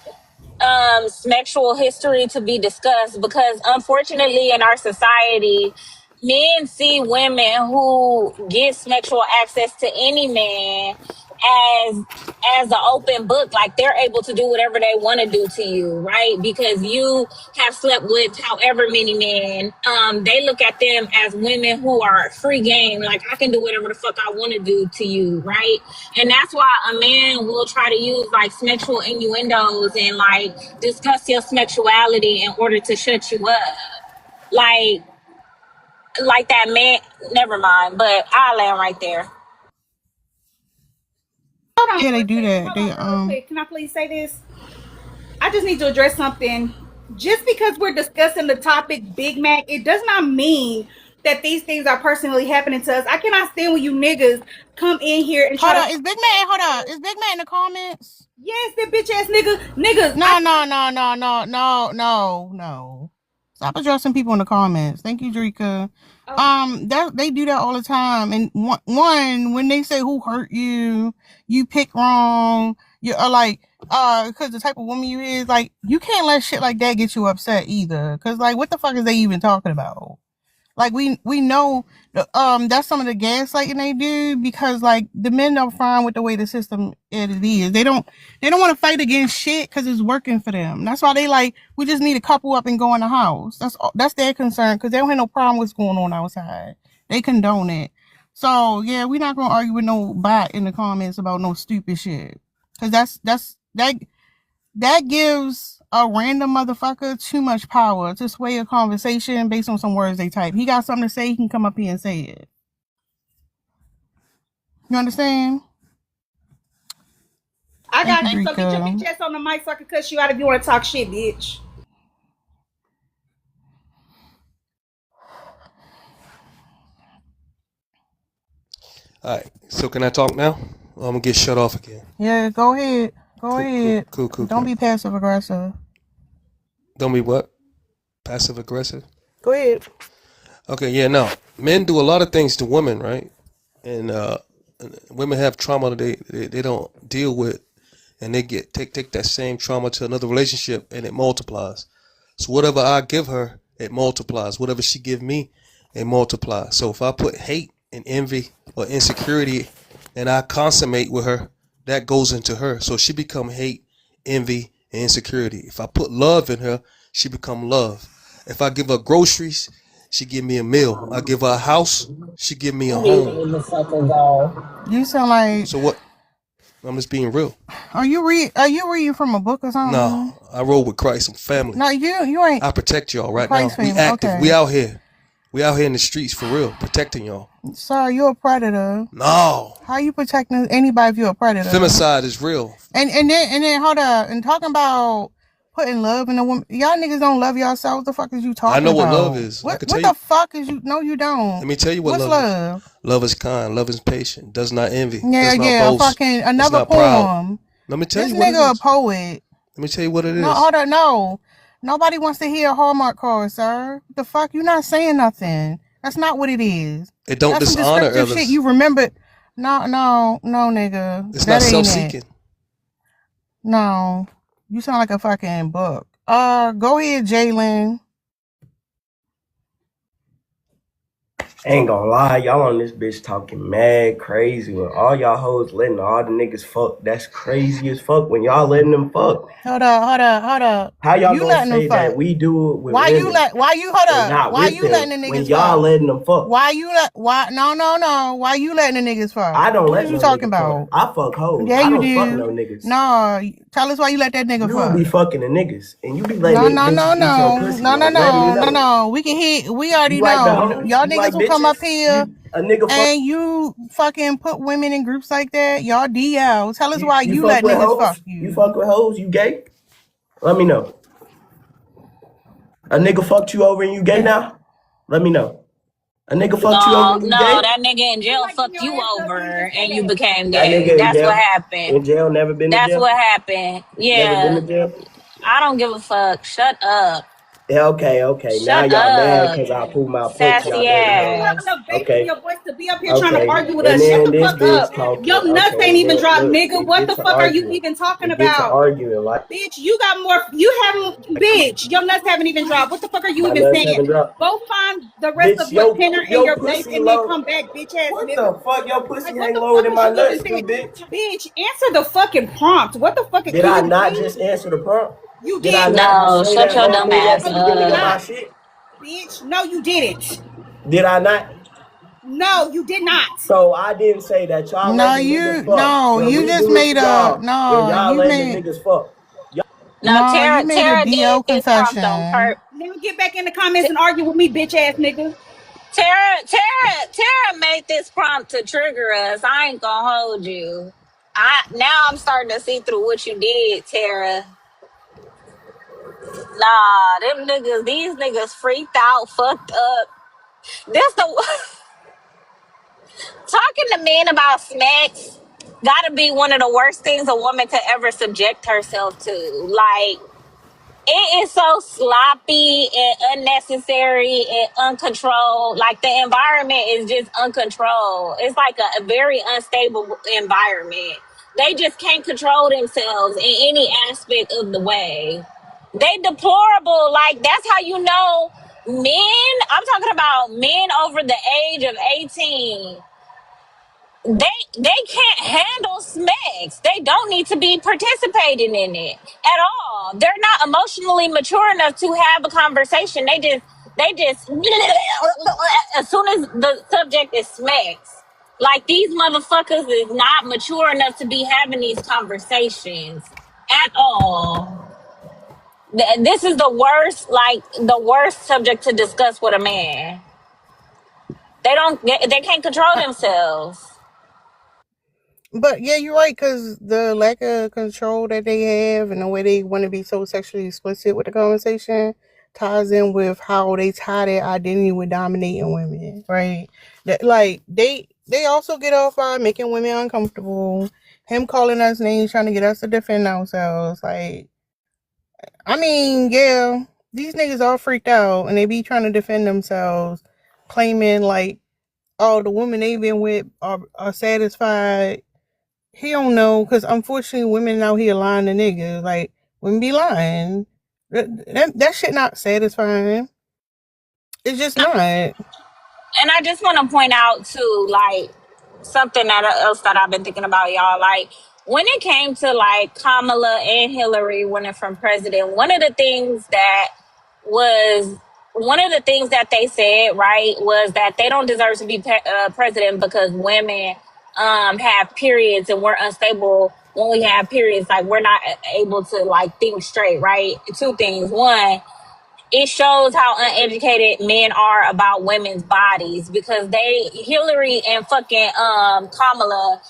sexual history to be discussed, because unfortunately in our society men see women who get sexual access to any man as an open book, like they're able to do whatever they want to do to you, right? Because you have slept with however many men. They look at them as women who are free game, like I can do whatever the fuck I want to do to you, right? And that's why a man will try to use like sexual innuendos and like discuss your sexuality in order to shut you up, like that man. Never mind, but I'll land right there. Hold on Yeah, for they a do second. that. Hold on real quick. Can I please say this? I just need to address something. Just because we're discussing the topic Big Mac, it does not mean that these things are personally happening to us. I cannot stand when you niggas come in here and try Is Big Mac is Big Mac in the comments? Yes, that bitch ass niggas. No. Stop addressing people in the comments. Thank you, Drika. They do that all the time. And one, when they say who hurt you, you pick wrong. You are like, because the type of woman you is, like, you can't let shit like that get you upset either. Because like, what the fuck is they even talking about? Like we know that's some of the gaslighting they do, because like the men are fine with the way the system it is. They don't want to fight against shit because it's working for them. That's why they like, we just need a couple up and go in the house. That's their concern, because they don't have no problem with what's going on outside. They condone it. So yeah, we're not gonna argue with no bot in the comments about no stupid shit, because that gives a random motherfucker too much power to sway a conversation based on some words they type. He got something to say, he can come up here and say it. You understand? I got you. So get your bitch ass on the mic so I can cuss you out if you want to talk shit, bitch. All right. So can I talk now? Or I'm gonna get shut off again. Yeah, go ahead. Go ahead. Cool. Don't be passive aggressive. Don't be what? Passive aggressive? Go ahead. Okay, yeah, no. Men do a lot of things to women, right? And women have trauma that they don't deal with, and they take that same trauma to another relationship, and it multiplies. So whatever I give her, it multiplies. Whatever she give me, it multiplies. So if I put hate and envy or insecurity and I consummate with her, that goes into her. So she become hate envy, and insecurity. If I put love in her, she become love. If I give her groceries, she give me a meal. I give her a house, she give me a home. You sound like. So what? I'm just being real. Are you reading from a book or something? No, I roll with Christ. I'm family. No, you ain't. I protect y'all right Christ now. We family, active. okay. We out here. We out here in the streets for real, protecting y'all. Sir, you're a predator. No. How you protecting anybody if you're a predator? Femicide is real. And then hold up, and talking about putting love in a woman. Y'all niggas don't love yourself. What the fuck is you talking about? I know what love is. What tell the you. fuck is you? No, you don't. Let me tell you what What's love is. Love is kind. Love is patient. Does not envy. Yeah, does not yeah. boast, Fucking another not proud. poem. Let me tell This you what it nigga is. a poet. Let me tell you what it is. No, hold up, no. Nobody wants to hear a Hallmark card, sir. The fuck? You not saying nothing. That's not what it is. It don't That's some dishonor descriptive others. shit. You remember? No, nigga. It's that not ain't self-seeking. it. No, you sound like a fucking book. Go ahead, Jalen. Ain't gonna lie, y'all on this bitch talking mad crazy when all y'all hoes letting all the niggas fuck. That's crazy as fuck when y'all letting them fuck. Hold up. How y'all You gonna letting them say that fuck? we do it with Why women you hold and up? not Why with you them letting the when niggas y'all fuck? letting them fuck? No. Why you letting the niggas fuck? I don't What let is you no talking nigga about? fuck. I fuck hoes. Yeah, I you don't fuck do. no niggas. No, tell us why you let that nigga You fuck. be fucking the niggas and you be letting No. bitches eat your pussy. Like, let me know. No. We can hear. We already You like the know. hoes? Y'all You like niggas will come up bitches? here A nigga fuck. and you fucking put women in groups like that. Y'all DL. Tell us why you fuck let with niggas hoes? fuck you. You fuck with hoes? You gay? Let me know. A nigga fucked you over and you gay now? Let me know. A nigga fucked you over No, and you gay? that nigga in You jail like getting fucked your you ass up when you over just say and you that. became That gay. nigga in That's what jail? happened. In jail? Never been to That's jail? what happened. Never been to Yeah. jail? I don't give a fuck. Shut up. Yeah, okay. Now Shut y'all mad up. because I pulled my punch Sassy y'all Bitch, dirty you don't hoes. have ass. enough bass in Okay. your voice to be up here trying to Okay. argue with And us. Shut then the this fuck bitch up. talking. Your nuts Okay, ain't even look, dropped, look. nigga. It What get the to fuck are you arguing. even talking It get to about? arguing. Like, Bitch, you got more. You haven't. Bitch, your nuts haven't even dropped. What the fuck are you my even nuts saying? haven't dropped. Go find the rest Bitch, of your tenor and your your bass pussy and then low. come back, bitch ass What nigga. the fuck? Your pussy Like, what hang the lower fuck than is my you even nuts do, saying? bitch. Bitch, answer the fucking prompt. What the fuck? Did Can I you not breathe? just answer the prompt? You Did I did not not. just No, say shut that your whole dumb thing at ass the No, you beginning did of up. my not. shit? Bitch, no, you didn't. Did I not? No, you did not. So I didn't say that y'all No, letting the niggas fuck when you we just do it made to a y'all, and y'all letting the niggas fuck. No, you made a Tara DL did this prompt on confession. purpose. Now get back in the comments and argue with me, bitch ass nigga. Tara made this prompt to trigger us. I ain't gonna hold you. I'm starting to see through what you did, Tara. Nah, these niggas freaked out, fucked up. This the talking to men about smacks gotta be one of the worst things a woman could ever subject herself to. Like, it is so sloppy and unnecessary and uncontrolled. Like, the environment is just uncontrolled. It's like a very unstable environment. They just can't control themselves in any aspect of the way. They deplorable. Like, that's how you know men. I'm talking about men over the age of 18. They can't handle smacks. They don't need to be participating in it at all. They're not emotionally mature enough to have a conversation. They just as soon as the subject is smacks. Like, these motherfuckers is not mature enough to be having these conversations at all. This is the worst subject to discuss with a man. They can't control themselves. But yeah, you're right, because the lack of control that they have and the way they want to be so sexually explicit with the conversation ties in with how they tie their identity with dominating women, right? That, like, they also get off by making women uncomfortable, him calling us names, trying to get us to defend ourselves. Like, I mean, yeah, these niggas all freaked out and they be trying to defend themselves, claiming like, oh, the women they been with are satisfied. He don't know, because unfortunately women out here lying to niggas. Like, women be lying. That shit not satisfying. It's just not. And I just want to point out too, like, something else that I've been thinking about, y'all. Like, when it came to like Kamala and Hillary winning from president, was one of the things that they said, right, was that they don't deserve to be president because women have periods and we're unstable when we have periods. Like, we're not able to like think straight, right? Two things. One, it shows how uneducated men are about women's bodies because Hillary and fucking Kamala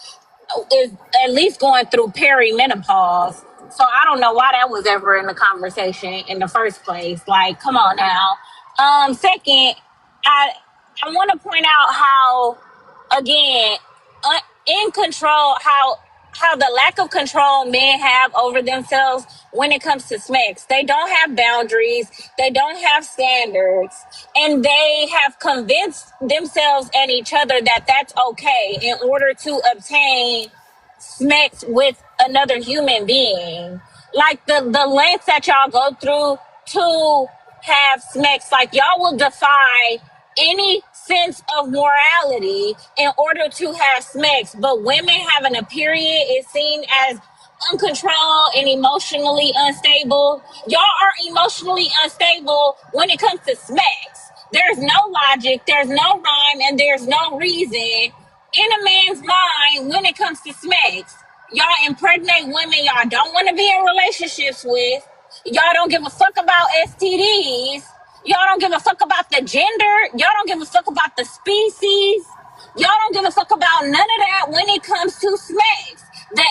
is at least going through perimenopause. So I don't know why that was ever in the conversation in the first place. Like, come on now. Second, I want to point out how, again, in control, how the lack of control men have over themselves when it comes to smacks. They don't have boundaries, they don't have standards, and they have convinced themselves and each other that that's okay in order to obtain smacks with another human being. Like the lengths that y'all go through to have smacks, like y'all will defy any sense of morality in order to have smacks. But women having a period is seen as uncontrolled and emotionally unstable. Y'all are emotionally unstable when it comes to smacks. There's no logic, there's no rhyme, and there's no reason in a man's mind when it comes to smacks. Y'all impregnate women y'all don't want to be in relationships with. Y'all don't give a fuck about STDs. Y'all don't give a fuck about the gender. Y'all don't give a fuck about the species. Y'all don't give a fuck about none of that when it comes to smacks. The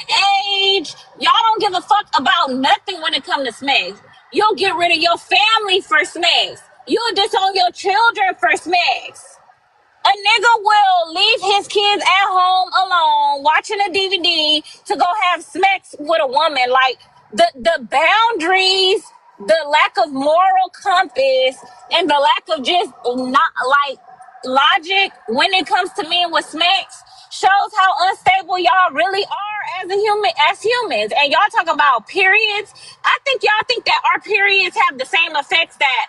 age. Y'all don't give a fuck about nothing when it comes to smacks. You'll get rid of your family for smacks. You'll disown your children for smacks. A nigga will leave his kids at home alone watching a DVD to go have sex with a woman. Like, the boundaries, the lack of moral compass, and the lack of just not like logic when it comes to men with smacks shows how unstable y'all really are as humans. And y'all talk about periods. I think y'all think that our periods have the same effects that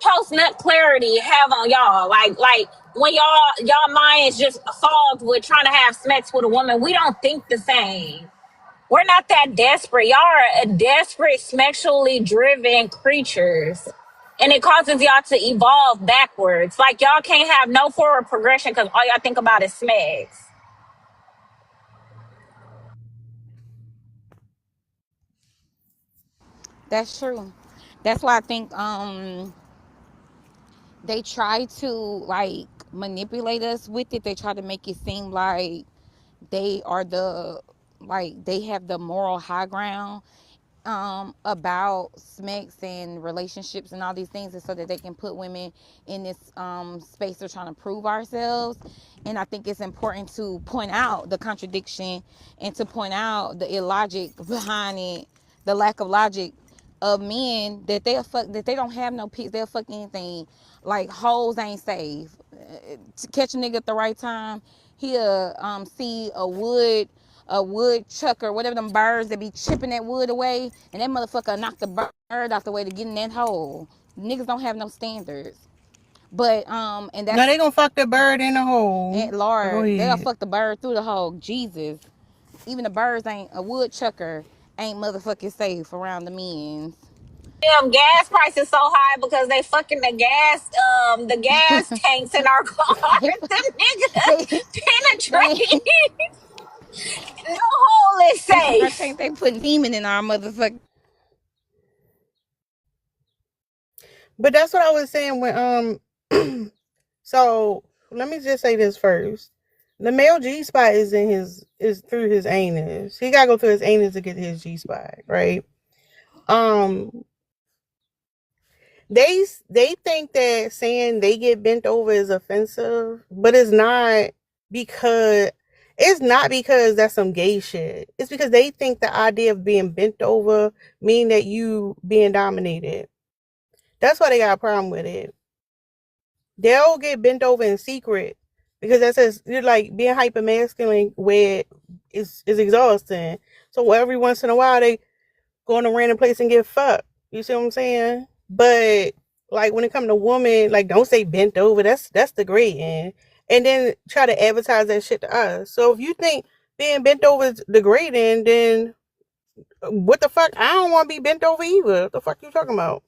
post nut clarity have on y'all. Like when y'all mind is just fogged with trying to have sex with a woman, we don't think the same. We're not that desperate. Y'all are a desperate, sexually driven creatures. And it causes y'all to evolve backwards. Like, y'all can't have no forward progression because all y'all think about is smegs. That's true. That's why I think they try to like manipulate us with it. They try to make it seem like they are they have the moral high ground about sex and relationships and all these things, and so that they can put women in this space of trying to prove ourselves. And I think it's important to point out the contradiction and to point out the illogic behind it, the lack of logic of men, that that they don't have no peace. They'll fuck anything. Like, hoes ain't safe. To catch a nigga at the right time, he'll see a woodchucker, whatever them birds that be chipping that wood away, and that motherfucker knock the bird out the way to get in that hole. Niggas don't have no standards. But and No, that's they gonna fuck the bird in the hole. and Go Lord, they'll ahead. fuck the bird through the hole. Jesus. Even the birds ain't, a woodchucker ain't motherfucking safe around the men's. Damn, gas prices so high because they fucking the gas tanks in our cars. they, The they, nigga they, penetrate. No hole is I safe. think they put demon in our motherfucker. But that's what I was saying when so let me just say this first. The male G spot is through his anus. He gotta go through his anus to get to his G spot, right? They think that saying they get bent over is offensive, but it's not because that's some gay shit. It's because they think the idea of being bent over mean that you being dominated. That's why they got a problem with it. They'll get bent over in secret because that says you're like being hyper masculine where it's exhausting. So every once in a while they go in a random place and get fucked. You see what I'm saying? But like when it comes to women, like don't say bent over. That's degrading. And then try to advertise that shit to us. So if you think being bent over is degrading, then what the fuck? I don't want to be bent over either. What the fuck you talking about?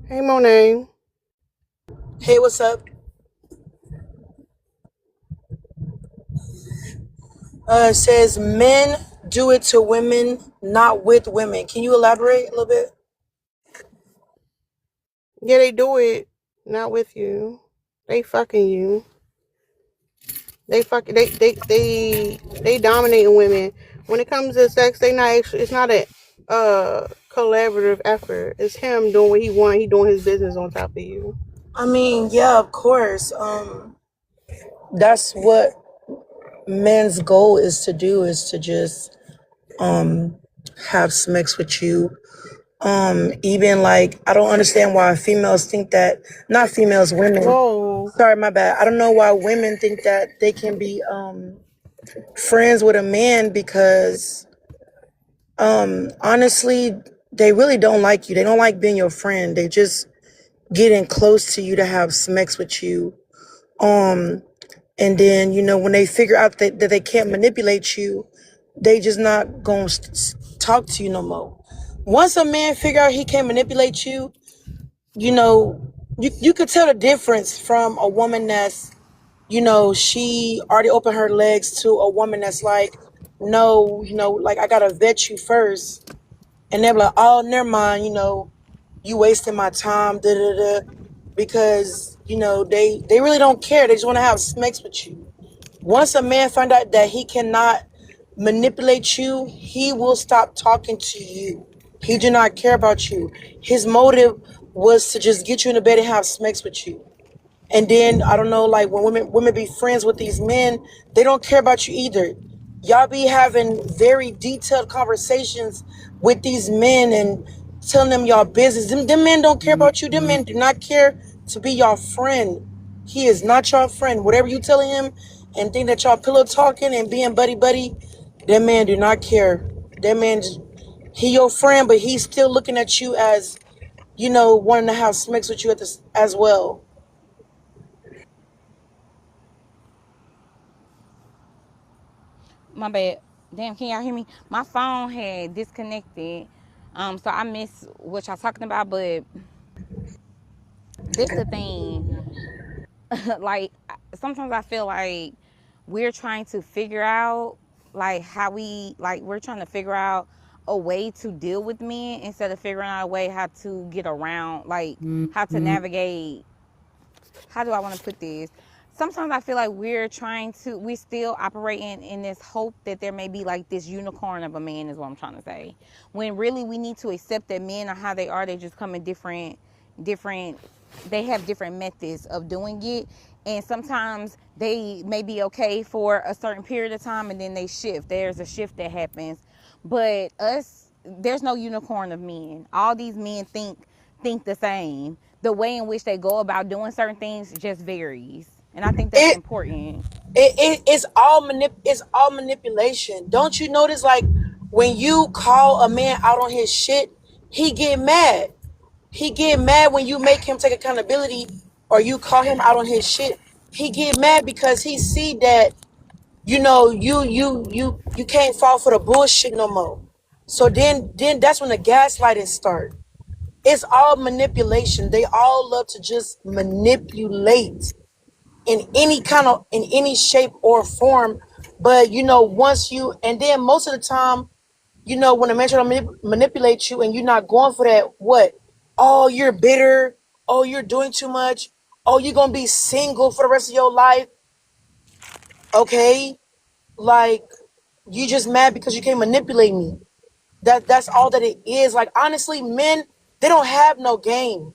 Hey, Monet. Hey, what's up? It says men do it to women, not with women. Can you elaborate a little bit? Yeah, they do it. Not with you. They fucking you. They dominating women. When it comes to sex, they not actually. It's not a collaborative effort. It's him doing what he want. He doing his business on top of you. I mean, yeah, of course. That's what men's goal is to do, is to just have sex with you. Even like, I don't understand why females think that, not females, women. Whoa. Sorry, my bad. I don't know why women think that they can be friends with a man, because honestly, they really don't like you. They don't like being your friend. They just getting close to you to have sex with you. And then, you know, when they figure out that they can't manipulate you, they just not gonna talk to you no more. Once a man figure out he can't manipulate you, you know, you could tell the difference from a woman that's, you know, she already opened her legs, to a woman that's like, no, you know, like, I gotta vet you first. And they're like, oh, never mind, you know, you wasting my time, da da da. Because, you know, they really don't care. They just want to have sex with you. Once a man find out that he cannot manipulate you, he will stop talking to you. He do not care about you. His motive was to just get you in the bed and have sex with you. And then, I don't know, like, when women be friends with these men, they don't care about you either. Y'all be having very detailed conversations with these men and telling them y'all business. Them men don't care about you. Them men do not care to be your friend. He is not your friend. Whatever you telling him and think that y'all pillow talking and being buddy, that man do not care. That man, he your friend, but he's still looking at you as, you know, wanting to have sex with you as well. My bad. Damn, can y'all hear me? My phone had disconnected. So I missed what y'all talking about, but this the thing. Like, sometimes I feel like we're trying to figure out, like, how we're trying to figure out a way to deal with men instead of figuring out a way how to get around, like, how to navigate. How do I want to put this? Sometimes I feel like we still operating in this hope that there may be like this unicorn of a man, is what I'm trying to say. When really we need to accept that men are how they are. They just come in different, they have different methods of doing it. And sometimes they may be okay for a certain period of time and then they shift. There's a shift that happens. But there's no unicorn of men. All these men think the same. The way in which they go about doing certain things just varies, and I think that's important. It's all manipulation. Don't you notice, like, when you call a man out on his shit, he get mad. He get mad when you make him take accountability, or you call him out on his shit. He get mad because he see that, you know, you can't fall for the bullshit no more. So then that's when the gaslighting start. It's all manipulation. They all love to just manipulate in any shape or form. But, you know, and then most of the time, you know, when a man try to manipulate you and you're not going for that, what? Oh, you're bitter. Oh, you're doing too much. Oh, you're going to be single for the rest of your life. Okay. Like, you just mad because you can't manipulate me. That's all that it is. Like, honestly, men, they don't have no game.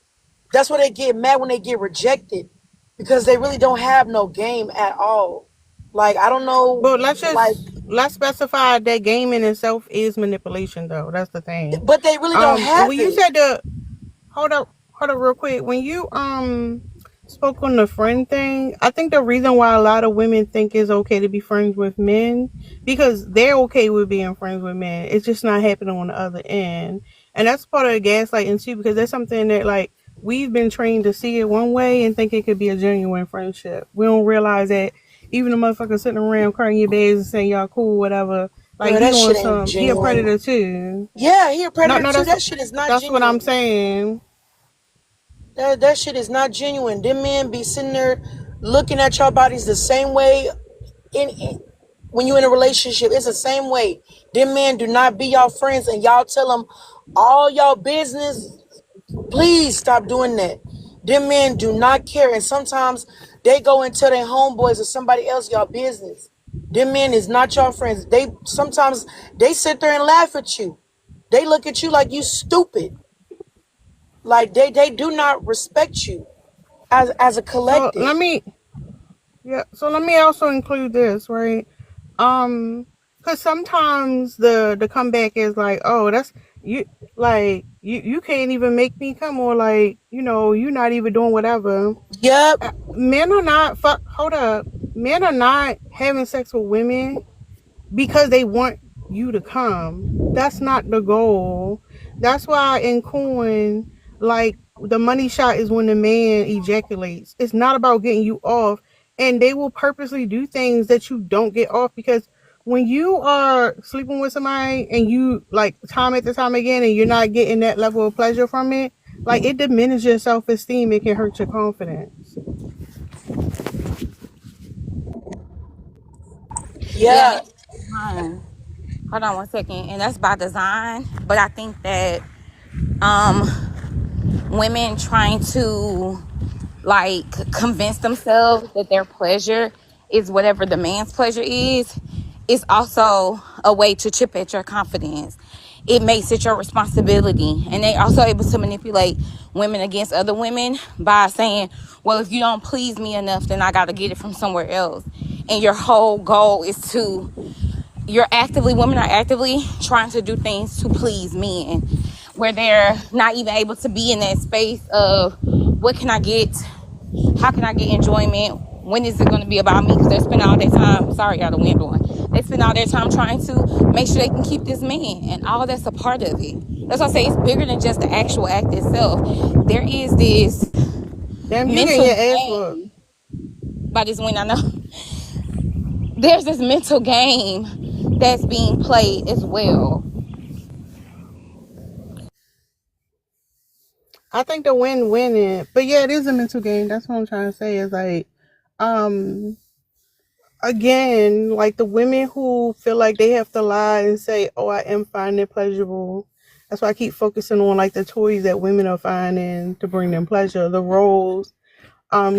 That's why they get mad when they get rejected, because they really don't have no game at all. Like, I don't know. But let's specify that game in itself is manipulation, though. That's the thing. But they really don't have when it. You said hold up real quick. When you spoke on the friend thing, I think the reason why a lot of women think it's okay to be friends with men, because they're okay with being friends with men, it's just not happening on the other end. And that's part of the gaslighting too, because that's something that like we've been trained to see it one way and think it could be a genuine friendship. We don't realize that even the motherfucker sitting around crying your bags and saying y'all cool, whatever, like Bro, he that on shit ain't some, he a genuine. predator too. Yeah, he a No, predator no, too. That shit is not that's what I'm genuine. saying. That shit is not genuine. Them men be sitting there looking at your bodies the same way when you in a relationship. It's the same way. Them men do not be y'all friends, and y'all tell them all y'all business. Please stop doing that. Them men do not care, and sometimes they go and tell their homeboys or somebody else y'all business. Them men is not your friends. They sometimes they sit there and laugh at you. They look at you like you stupid. Like they do not respect you as a So collective. let me also include this, right? Because sometimes the comeback is like, oh, that's you, like you can't even make me come, or like, you know, you're not even doing whatever. Yep. Men are not hold up. Men are not having sex with women because they want you to come. That's not the goal. That's why in corn, like the money shot is when the man ejaculates. It's not about getting you off. And they will purposely do things that you don't get off, because when you are sleeping with somebody and you like time after time again and you're not getting that level of pleasure from it, like it diminishes your self-esteem. It can hurt your confidence. Yeah, and Yeah. that's design. Hold on one second. And that's by design. But I think that um women trying to like convince themselves that their pleasure is whatever the man's pleasure is also a way to chip at your confidence. It makes it your responsibility, and they also able to manipulate women against other women by saying, well, if you don't please me enough, then I got to get it from somewhere else. And your whole goal is to, women are actively trying to do things to please men, where they're not even able to be in that space of what can I get, how can I get enjoyment, when is it going to be about me, because they're spending all their time, sorry y'all, the wind blowing, they spend all their time trying to make sure they can keep this man, and all that's a part of it. That's why I say it's bigger than just the actual act itself. There is this Damn, you getting mental your ass whooped. game by this wind, I know. There's this mental game that's being played as well. I think the win-win it. But yeah, it is a mental game. That's what I'm trying to say is like, um, again, like the women who feel like they have to lie and say, oh, I am finding it pleasurable. That's why I keep focusing on like the toys that women are finding to bring them pleasure, the roles.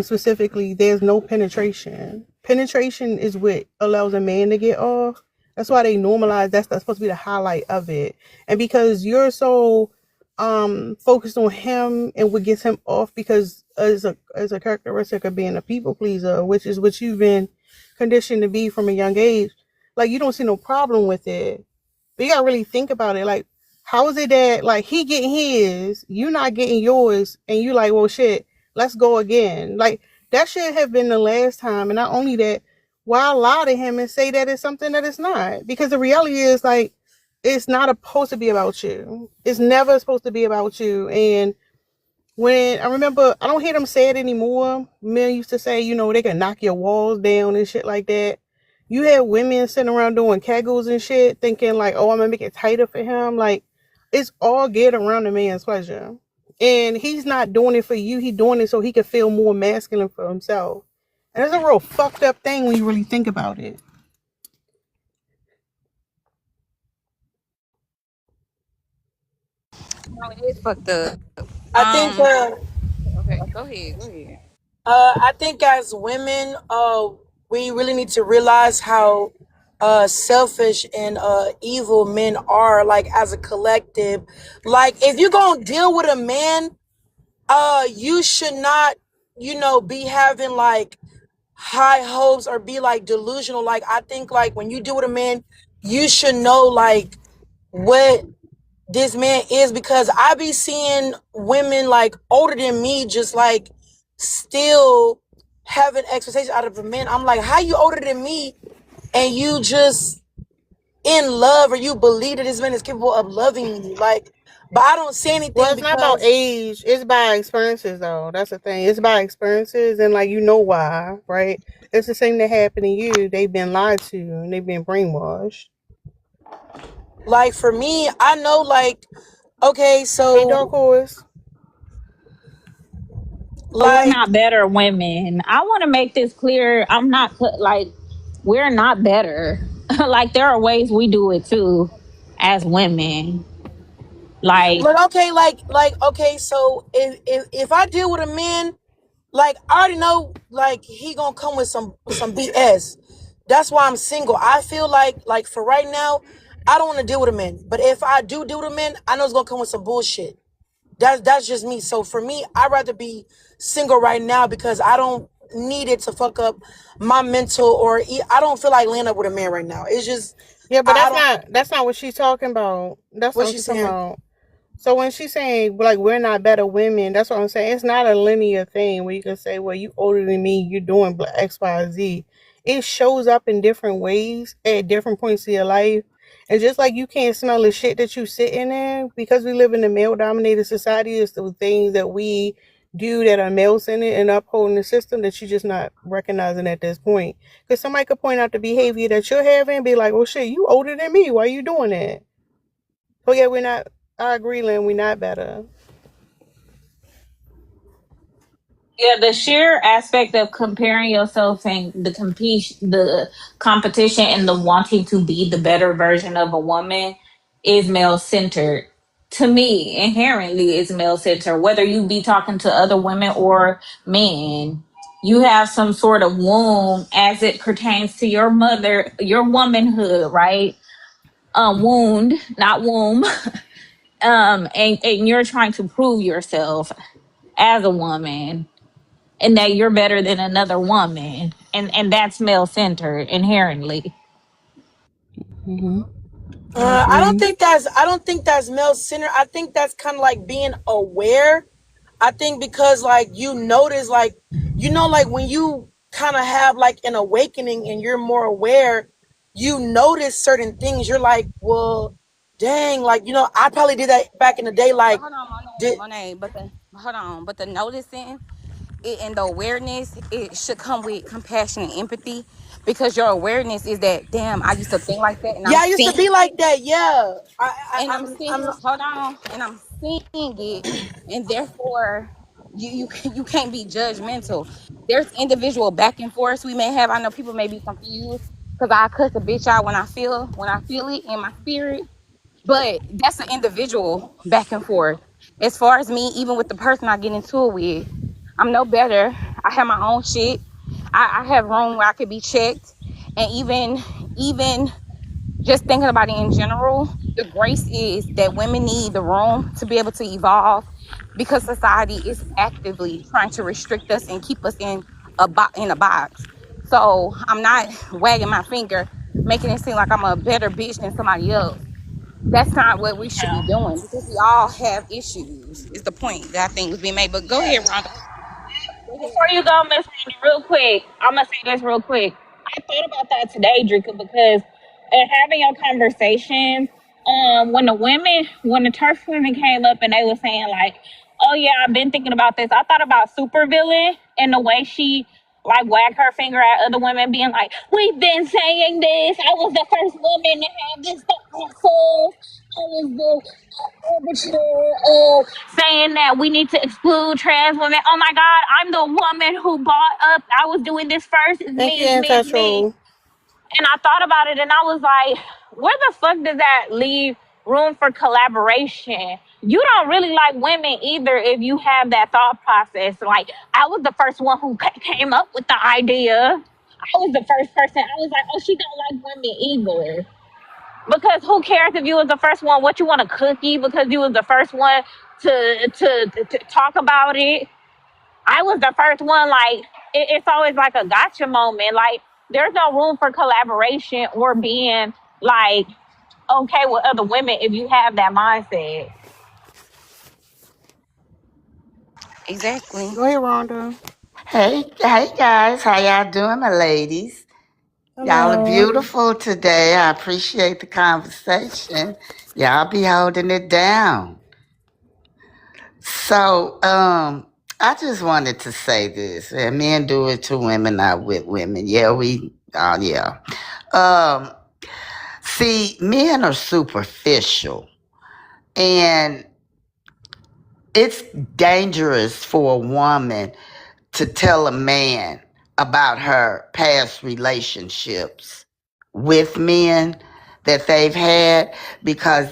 Specifically, there's no penetration. Penetration is what allows a man to get off. That's why they normalize that's supposed to be the highlight of it. And because you're so focused on him and what gets him off, because as a characteristic of being a people pleaser, which is what you've been conditioned to be from a young age, like you don't see no problem with it. But you gotta really think about it. Like, how is it that like he getting his, you not getting yours, and you like, well, shit, let's go again. Like that should have been the last time. And not only that, why lie to him and say that it's something that it's not? Because the reality is like it's not supposed to be about you. It's never supposed to be about you. And when I remember, I don't hear them say it anymore. Men used to say, you know, they can knock your walls down and shit like that. You had women sitting around doing kegels and shit, thinking like, oh, I'm gonna make it tighter for him. Like, it's all geared around the man's pleasure. And he's not doing it for you. He's doing it so he can feel more masculine for himself. And it's a real fucked up thing when you really think about it. No, it is fucked up. I think Okay, go ahead. I think as women, we really need to realize how selfish and evil men are, like as a collective. Like if you're gonna deal with a man, you should not, you know, be having like high hopes or be like delusional. Like I think like when you deal with a man, you should know like what this man is, because I be seeing women like older than me just like still having expectations out of a man. I'm like, how you older than me and you just in love, or you believe that this man is capable of loving you? Like But I don't say Well, anything it's not about because age. It's by experiences, though. That's the thing. It's by experiences, and like you know why, right? It's the same that happened to you. They've been lied to and they've been brainwashed. like for me, I know like okay, Hey, Dark so Horse. But we're like not better women. I want to make this clear. I'm not like we're not better. Like there are ways we do it too as women. Like okay, like okay, so if I deal with a man, like I already know like he gonna come with some BS. That's why I'm single. I feel like for right now, I don't want to deal with a man. But if I do deal with a man, I know it's gonna come with some bullshit. That's just me. So for me, I'd rather be single right now because I don't need it to fuck up my mental or I don't feel like laying up with a man right now. It's just Yeah, but I don't. that's not what she's talking about. That's not What what she she's talking saying? about. So when she's saying like we're not better women, that's what I'm saying. It's not a linear thing where you can say, well, you older than me, you're doing X, Y, Z. It shows up in different ways at different points of your life. And just like you can't smell the shit that you sitting in, because we live in a male dominated society, it's the things that we do that are male centered and upholding the system that you're just not recognizing at this point. Because somebody could point out the behavior that you're having and be like, oh shit, you older than me. Why are you doing that? So yeah, we're not. I agree, Lynn. We're not better. yeah, the sheer aspect of comparing yourself and the competition and the wanting to be the better version of a woman is male centered. To me, inherently is male centered. Whether you be talking to other women or men, you have some sort of wound as it pertains to your mother, your womanhood, right? Wound, not womb. And you're trying to prove yourself as a woman and that you're better than another woman, and that's male centered inherently. Mm-hmm. I I agree. don't think that's male centered. I think that's kind of like being aware. I think because like you notice like like when you kind of have like an awakening and you're more aware, you notice certain things. You're like, well, dang, like I probably did that back in the day. But Like, hold on, did Monet. But the noticing it and the awareness, it should come with compassion and empathy, because your awareness is that damn, I used to think like that, and yeah, I'm I used to seeing be like it, that. Yeah, and I'm seeing. I'm Hold on, and I'm seeing it, and therefore, you can't be judgmental. There's individual back and forth we may have. I know people may be confused because I cuss a bitch out when I feel it in my spirit. But that's an individual back and forth. As far as me, even with the person I get into it with, I'm no better. I have my own shit. I have room where I could be checked. And even just thinking about it in general, the grace is that women need the room to be able to evolve, because society is actively trying to restrict us and keep us in a box. So I'm not wagging my finger, making it seem like I'm a better bitch than somebody else. That's not what we should be doing, because we all have issues. Is the point that I think was being made. But go ahead, Rhonda. Go ahead. Before you go, Miss Randy, real quick, I'm gonna say this real quick. I thought about that today, Drika, because having your conversations, when the turf women came up and they were saying like, "Oh yeah, I've been thinking about this." I thought about Supervillain and the way she like wagged her finger at other women, being like, "We've been saying this. I was the first woman to have this successful. I was the saying that we need to exclude trans women. Oh my God, I'm the woman who bought up. I was doing this first. It's Thank me, you, it's me, it's me." Anti-Troll. And I thought about it and I was like, where the fuck does that leave room for collaboration? You don't really like women either if you have that thought process. Like, I was the first one who came up with the idea. I was the first person. I was like, oh, she don't like women either. Because who cares if you was the first one? What, you want a cookie because you was the first one to talk about it? I was the first one. Like it's always like a gotcha moment. Like there's no room for collaboration or being like okay with other women if you have that mindset. Exactly. Go ahead, Rhonda. Hey guys, how y'all doing, my ladies? Y'all are Hello. beautiful today. I appreciate the conversation. Y'all be holding it down. So, I just wanted to say this. Men do it to women, not with women. Yeah. Um, See, men are superficial, and it's dangerous for a woman to tell a man about her past relationships with men that they've had, because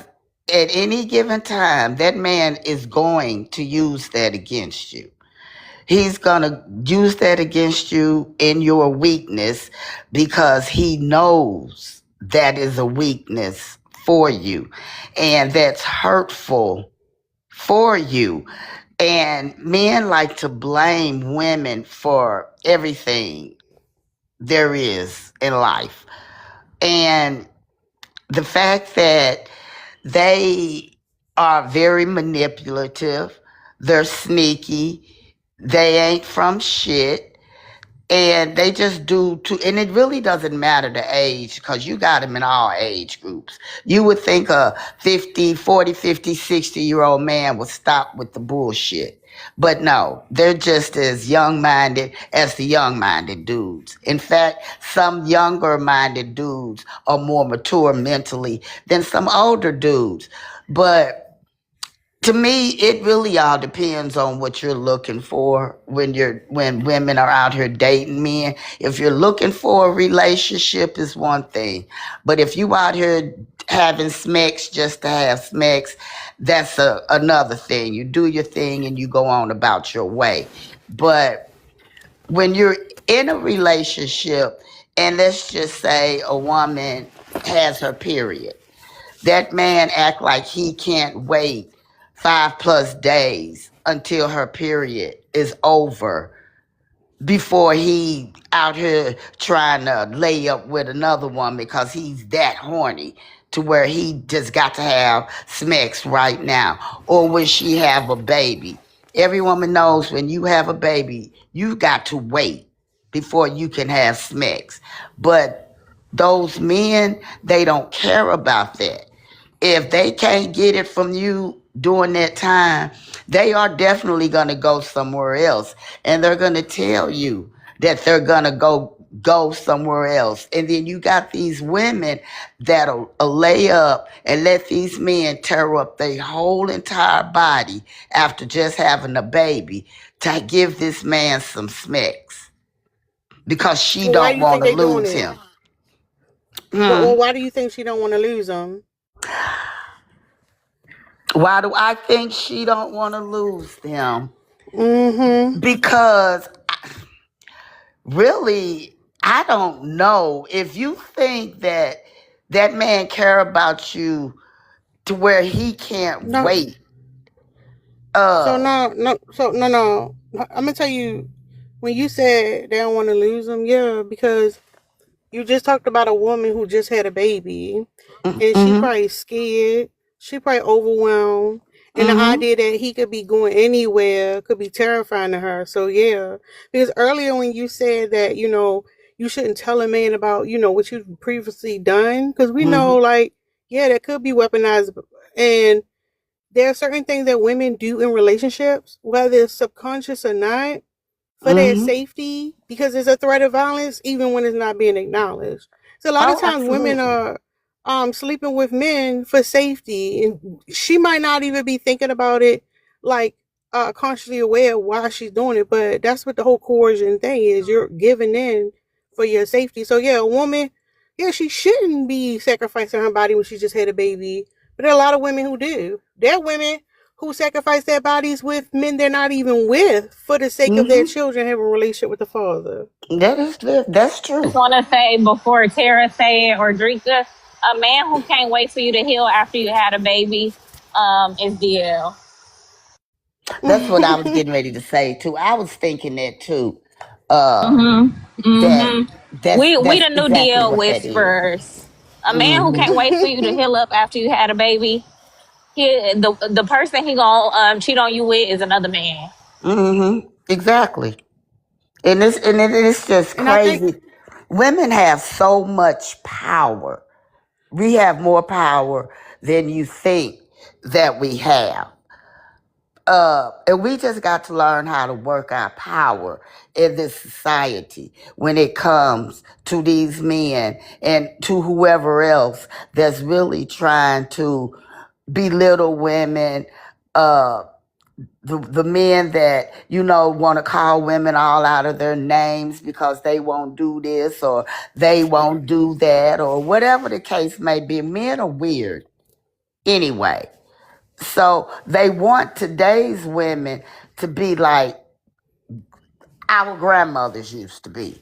at any given time, that man is going to use that against you. He's going to use that against you in your weakness, because he knows that is a weakness for you, and that's hurtful for you. And men like to blame women for everything there is in life. And the fact that they are very manipulative, they're sneaky, they ain't from shit, and they just do too. And it really doesn't matter the age, because you got them in all age groups. You would think a 60-year-old man would stop with the bullshit. But no, they're just as young-minded as the young-minded dudes. In fact, some younger-minded dudes are more mature mentally than some older dudes. But to me, it really all depends on what you're looking for when women are out here dating men. If you're looking for a relationship, is one thing, but if you out here having smacks just to have smacks, that's another thing. You do your thing and you go on about your way. But when you're in a relationship, and let's just say a woman has her period, that man act like he can't wait 5+ days until her period is over before he out here trying to lay up with another woman, because he's that horny to where he just got to have sex right now. Or when she have a baby. Every woman knows when you have a baby, you got to wait before you can have sex. But those men, they don't care about that. If they can't get it from you during that time, they are definitely going to go somewhere else. And they're going to tell you that they're going to go somewhere else. And then you got these women that'll lay up and let these men tear up their whole entire body after just having a baby to give this man some smacks, because she Well, why don't do you want think to they doing lose it? him. Well, why do you think she don't want to lose him? Why do I think she don't want to lose him? Mm-hmm. Because really, I don't know. If you think that that man care about you to where he can't No. wait. So no. I'm gonna tell you, when you said they don't want to lose him, yeah, because you just talked about a woman who just had a baby, and she probably scared, she probably overwhelmed, and the idea that he could be going anywhere could be terrifying to her. So yeah, because earlier when you said that, you shouldn't tell a man about, what you've previously done, because we know, like, yeah, that could be weaponized, and there are certain things that women do in relationships, whether it's subconscious or not, for their safety, because there's a threat of violence even when it's not being acknowledged. So a lot of times women are sleeping with men for safety, and she might not even be thinking about it, like consciously aware of why she's doing it, but that's what the whole coercion thing is. You're giving in for your safety. So yeah, a woman, yeah, she shouldn't be sacrificing her body when she just had a baby, but there are a lot of women who do. There are women who sacrifice their bodies with men they're not even with for the sake of their children having a relationship with the father. That's true. I just want to say before Tara say it or Drika, a man who can't wait for you to heal after you had a baby is DL. That's what I was getting ready to say too. I was thinking that too. We the new Exactly DL what that is. whisperers. A man who can't wait for you to heal up after you had a baby, the person he gonna cheat on you with is another man. Exactly. And it's just crazy. Women have so much power. We have more power than you think that we have. And we just got to learn how to work our power in this society when it comes to these men and to whoever else that's really trying to belittle women, the men that want to call women all out of their names because they won't do this or they won't do that or whatever the case may be. Men are weird anyway. So they want today's women to be like our grandmothers used to be.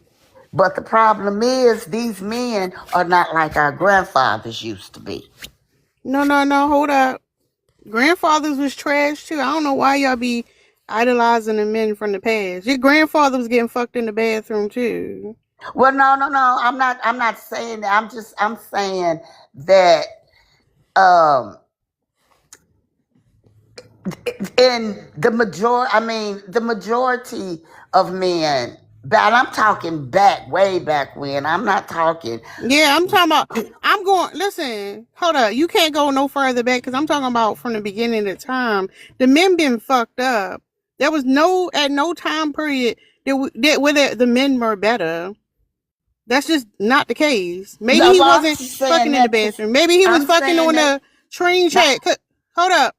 But the problem is these men are not like our grandfathers used to be. No, hold up. Grandfathers was trash too. I don't know why y'all be idolizing the men from the past. Your grandfather was getting fucked in the bathroom too. Well, no. I'm not saying that. I'm saying that in the majority of men, but I'm talking way back when. I'm not talking. Yeah, I'm talking about. Listen, hold up. You can't go no further back because I'm talking about from the beginning of time. The men been fucked up. There was at no time period where the men were better. That's just not the case. Maybe he wasn't fucking in the bathroom. Maybe he was fucking on the train track. Hold up.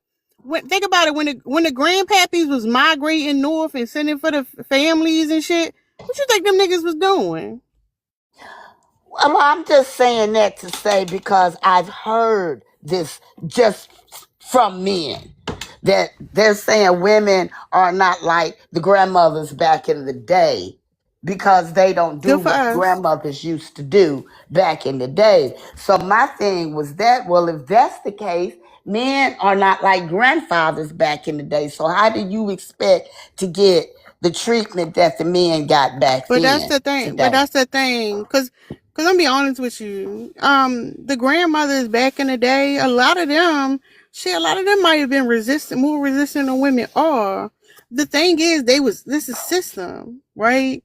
Think about it. When the grandpappies was migrating north and sending for the families and shit, what you think them niggas was doing? Well, I'm just saying that to say because I've heard this just from men that they're saying women are not like the grandmothers back in the day because they don't do what grandmothers used to do back in the day. So my thing was that, well, if that's the case, men are not like grandfathers back in the day. So how do you expect to get the treatment that the men got back then? That's the thing. But that's the thing. Because I'm gonna be honest with you. The grandmothers back in the day, a lot of them might have been more resistant than women are. The thing is, this is system, right?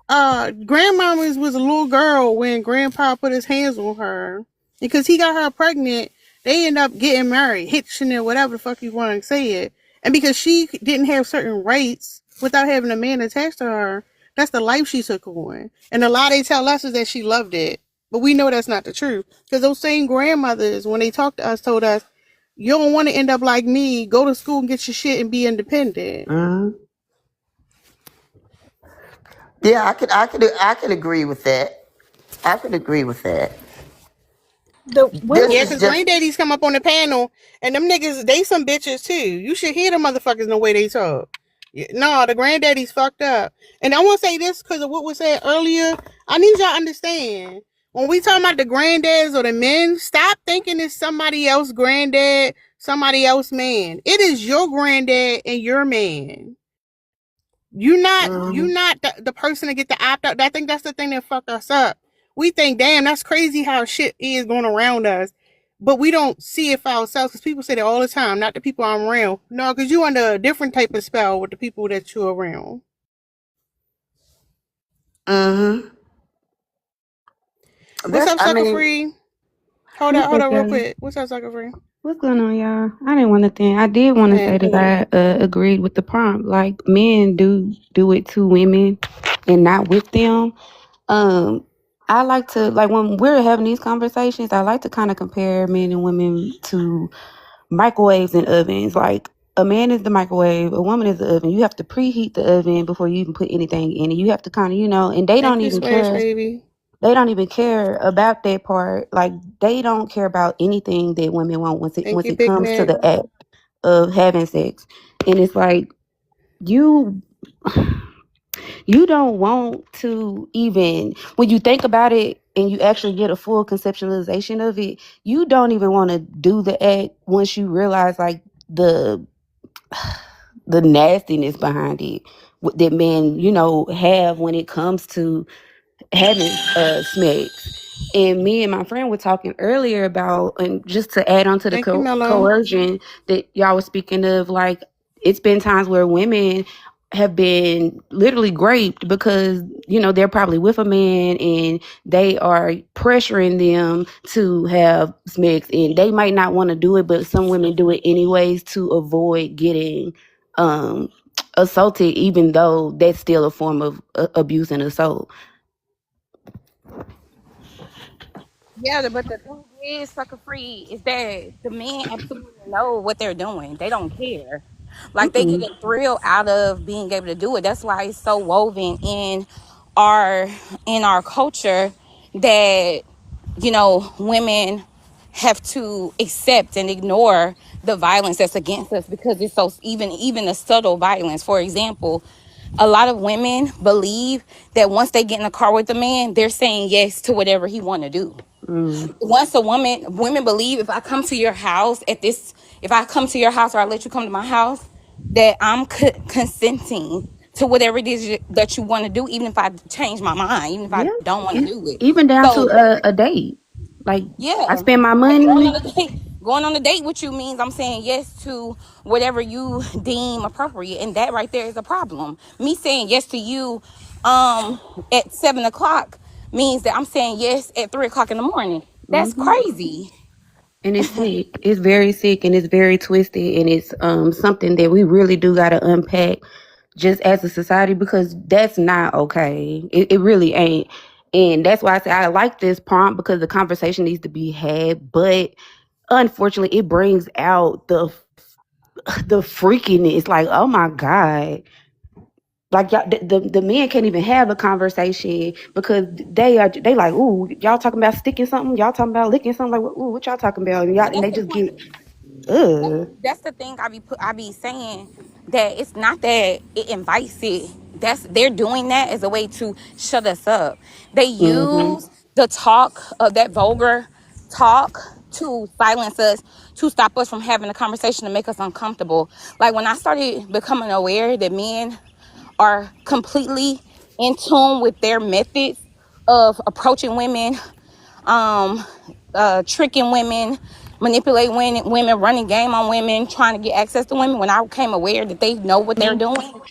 Grandmama's was a little girl when grandpa put his hands on her because he got her pregnant. They end up getting married, hitching it, whatever the fuck you want to say it. And because she didn't have certain rights without having a man attached to her, that's the life she took on. And a lot they tell us is that she loved it. But we know that's not the truth. Because those same grandmothers, when they talked to us, told us, you don't want to end up like me. Go to school and get your shit and be independent. Mm-hmm. Yeah, I could agree with that. I could agree with that. Yeah, because granddaddies come up on the panel, and them niggas, they some bitches too. You should hear the motherfuckers in the way they talk. No, the granddaddies fucked up. And I want to say this because of what was said earlier. I need y'all to understand. When we talking about the granddads or the men, stop thinking it's somebody else granddad, somebody else man. It is your granddad and your man. You're not the person to get the opt out. I think that's the thing that fucked us up. We think, damn, that's crazy how shit is going around us. But we don't see it for ourselves because people say that all the time, not the people I'm around. No, because you under a different type of spell with the people that you're around. Mm-hmm. What's up, Sucker Free? Hold up real quick. What's up, Sucker Free? What's going on, y'all? I didn't want to think. I did want to say that I agreed with the prompt. Like, men do it to women and not with them. I like to, like, when we're having these conversations, I like to kind of compare men and women to microwaves and ovens. Like, a man is the microwave, a woman is the oven. You have to preheat the oven before you even put anything in it. You have to kind of, and they don't even care. Baby. They don't even care about that part. Like, they don't care about anything that women want once it comes to the act of having sex. And it's like, you don't want to even, when you think about it and you actually get a full conceptualization of it, you don't even want to do the act once you realize, like, the nastiness behind it that men, have when it comes to having smacks. And me and my friend were talking earlier about, and just to add on to the coercion that y'all were speaking of, like, it's been times where women have been literally raped because, they're probably with a man and they are pressuring them to have smacks, and they might not want to do it, but some women do it anyways to avoid getting um assaulted, even though that's still a form of abuse and assault. Yeah, but the thing is, sucker free, is that the men absolutely know what they're doing. They don't care. Like they get Mm-mm. a thrill out of being able to do it. That's why it's so woven our in our culture that women have to accept and ignore the violence that's against us because it's so even the subtle violence. For example, a lot of women believe that once they get in the car with a man, they're saying yes to whatever he want to do. Mm. Once women believe if I come to your house or I let you come to my house, that I'm consenting to whatever it is that you want to do, even if I change my mind, even if I Yeah, don't want to do it. even down to So a date. Like, I yeah, spend my like money. going on a date with you means I'm saying yes to whatever you deem appropriate, and that right there is a problem. Me saying yes to you at 7 o'clock means that I'm saying yes at 3 o'clock in the morning. That's Hmm. crazy. And it's sick. It's very sick and it's very twisted, and it's something that we really do gotta unpack just as a society, because that's not okay. It really ain't. And that's why I say I like this prompt, because the conversation needs to be had, but unfortunately it brings out the freakiness. Like, oh my God. Like, y'all, the men can't even have a conversation because they like, ooh, y'all talking about sticking something, y'all talking about licking something, like, ooh, what y'all talking about? And That's they the just point. get, ugh. That's the thing I be saying, that it's not that it invites it. They're doing that as a way to shut us up. They Mm-hmm. use the talk of that vulgar talk to silence us, to stop us from having a conversation, to make us uncomfortable. Like when I started becoming aware that men are completely in tune with their methods of approaching women, um, tricking women, manipulating women, running game on women, trying to get access to women. When I became aware that they know what they're doing,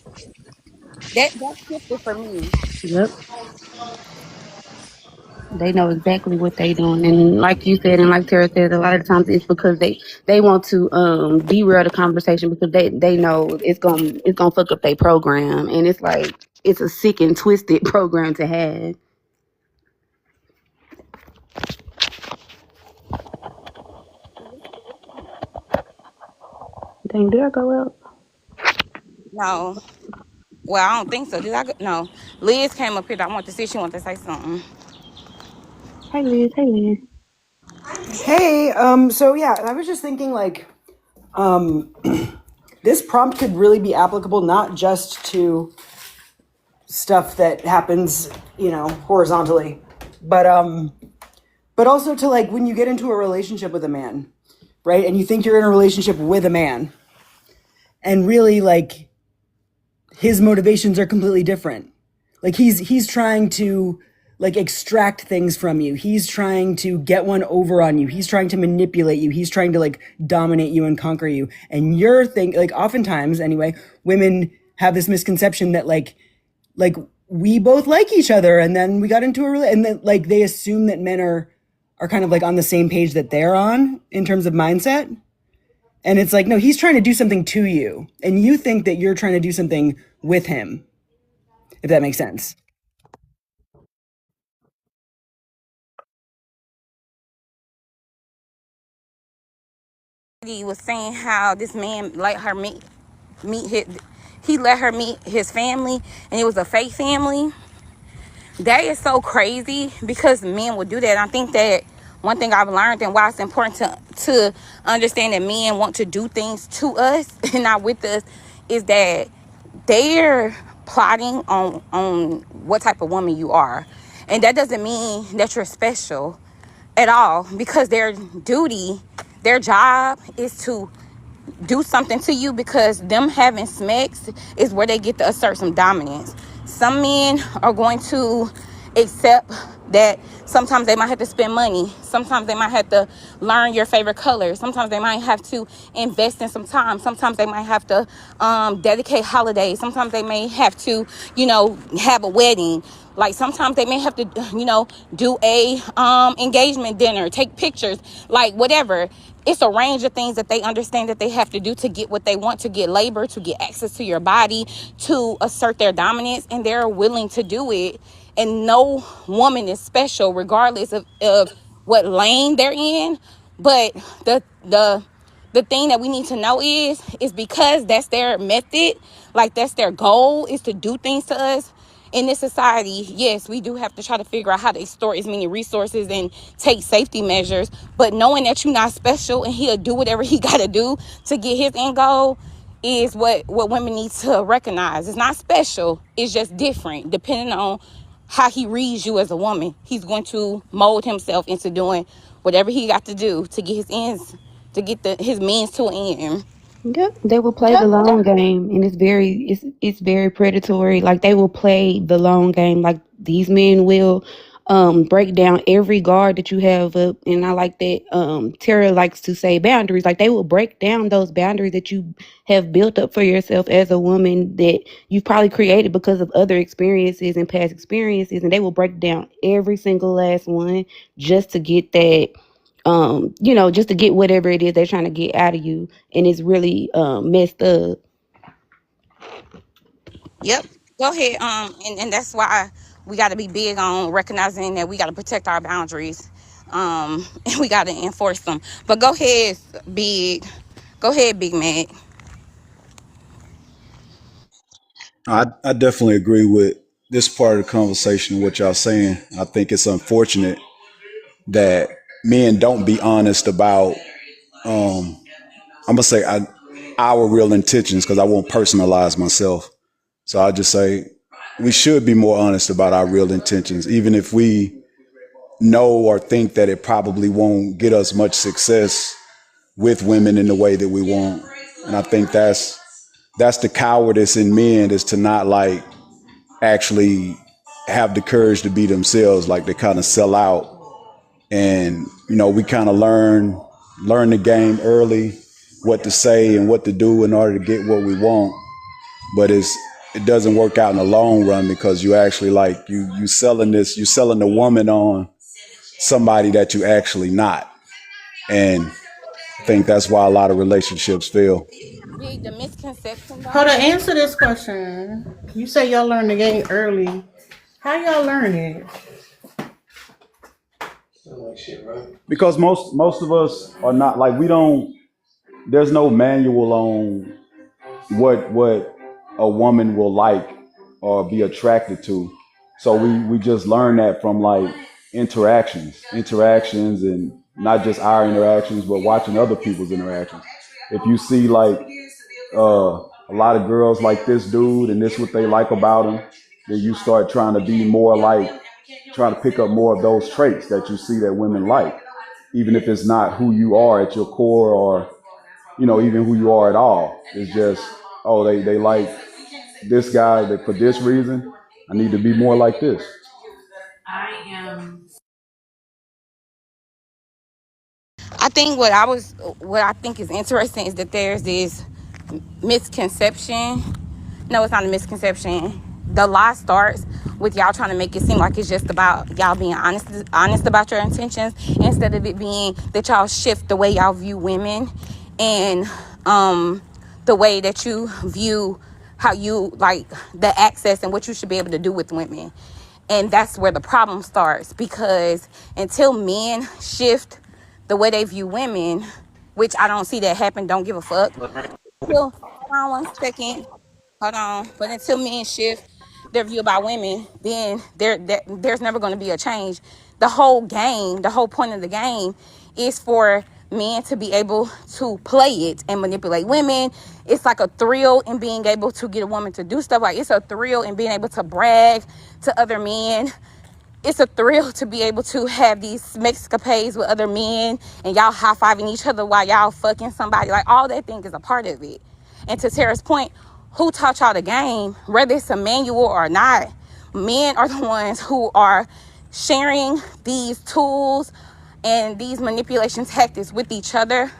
that shifted for me. Yep. They know exactly what they doing, and like you said, and like Tara said, a lot of times it's because they want to derail the conversation because they know it's gonna fuck up their program, and it's like it's a sick and twisted program to have. Dang, did I go out? No, well, I don't think so. Did I? No, Liz came up here. I want to see if she wanted to say something. Hey Liz, hey Liz. Hey, so yeah, I was just thinking like, um, this prompt could really be applicable not just to stuff that happens, horizontally, but also to like when you get into a relationship with a man, right? And you think you're in a relationship with a man, and really like his motivations are completely different. Like he's trying to like extract things from you. He's trying to get one over on you. He's trying to manipulate you. He's trying to like dominate you and conquer you. And you're like oftentimes anyway, women have this misconception that like we both like each other, and then we got into and then like they assume that men are kind of like on the same page that they're on in terms of mindset. And it's like, no, he's trying to do something to you, and you think that you're trying to do something with him, if that makes sense. He was saying how this man let her meet his. He let her meet his family, and it was a fake family. That is so crazy because men will do that. And I think that one thing I've learned and why it's important to understand that men want to do things to us and not with us is that they're plotting on what type of woman you are. And that doesn't mean that you're special at all, because their duty, their job is to do something to you, because them having smacks is where they get to assert some dominance. Some men are going to accept that sometimes they might have to spend money. Sometimes they might have to learn your favorite color. Sometimes they might have to invest in some time. Sometimes they might have to dedicate holidays. Sometimes they may have to, have a wedding. Like sometimes they may have to, do a engagement dinner, take pictures, like whatever. It's a range of things that they understand that they have to do to get what they want, to get labor, to get access to your body, to assert their dominance, and they're willing to do it. And no woman is special regardless of what lane they're in. But the thing that we need to know is because that's their method, like that's their goal, is to do things to us in this society. Yes, we do have to try to figure out how to store as many resources and take safety measures, but knowing that you're not special and he'll do whatever he got to do to get his end goal is what women need to recognize. It's not special, it's just different. Depending on how he reads you as a woman, he's going to mold himself into doing whatever he got to do to get his ends, to get his means to an end. Yep, they will play the long game, and it's very predatory. Like they will play the long game. Like these men will break down every guard that you have up, and I like that. Tara likes to say boundaries. Like they will break down those boundaries that you have built up for yourself as a woman that you've probably created because of other experiences and past experiences, and they will break down every single last one just to get that. Just to get whatever it is they're trying to get out of you. And it's really messed up. Yep. Go ahead. And that's why we got to be big on recognizing that we got to protect our boundaries. And we got to enforce them. But go ahead, Big. Go ahead, Big Mac. I definitely agree with this part of the conversation, what y'all saying. I think it's unfortunate that men don't be honest about, I'm gonna say our real intentions, because I won't personalize myself. So I just say we should be more honest about our real intentions, even if we know or think that it probably won't get us much success with women in the way that we want. And I think that's the cowardice in men, is to not like actually have the courage to be themselves. Like they kind of sell out. And, we kind of learn the game early, what to say and what to do in order to get what we want. But it doesn't work out in the long run, because you actually like you selling the woman on somebody that you actually not. And I think that's why a lot of relationships fail. Big, the misconception Hold though. on, answer this question. You say y'all learn the game early. How y'all learn it? Because most of us are not like, there's no manual on what a woman will like or be attracted to. So we just learn that from like interactions, and not just our interactions, but watching other people's interactions. If you see like a lot of girls like this dude and this what they like about him, then you start trying to be more like, trying to pick up more of those traits that you see that women like, even if it's not who you are at your core, or even who you are at all. It's just, oh, they like this guy that for this reason, I need to be more like this. I think what I think is interesting is that there's this misconception. No, it's not a misconception. The lie starts with y'all trying to make it seem like it's just about y'all being honest about your intentions, instead of it being that y'all shift the way y'all view women, and the way that you view how you like the access and what you should be able to do with women. And that's where the problem starts, because until men shift the way they view women, which I don't see that happen, don't give a fuck. Hold on 1 second. Hold on. But until men shift their view about women, then there's never going to be a change. The whole point of the game is for men to be able to play it and manipulate women. It's like a thrill in being able to get a woman to do stuff. Like it's a thrill in being able to brag to other men. It's a thrill to be able to have these escapades with other men and y'all high-fiving each other while y'all fucking somebody. Like all that thing is a part of it. And to Tara's point, who taught y'all the game, whether it's a manual or not, men are the ones who are sharing these tools and these manipulation tactics with each other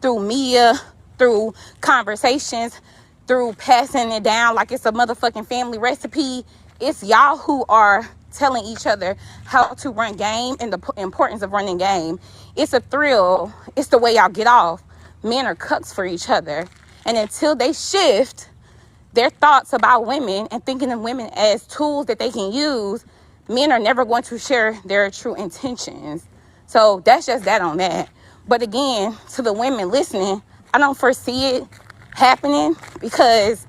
through media, through conversations, through passing it down like it's a motherfucking family recipe. It's y'all who are telling each other how to run game and the importance of running game. It's a thrill. It's the way y'all get off. Men are cucks for each other. And until they shift their thoughts about women and thinking of women as tools that they can use, men are never going to share their true intentions. So that's just that on that. But again, to the women listening, I don't foresee it happening because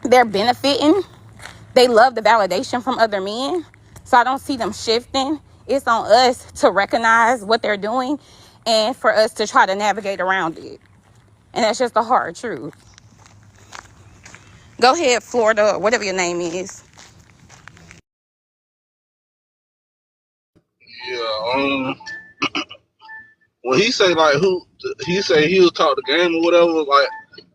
they're benefiting. They love the validation from other men. So I don't see them shifting. It's on us to recognize what they're doing and for us to try to navigate around it. And that's just the hard truth. Go ahead, Florida, or whatever your name is. Yeah, when he say like he say he'll talk the game or whatever, like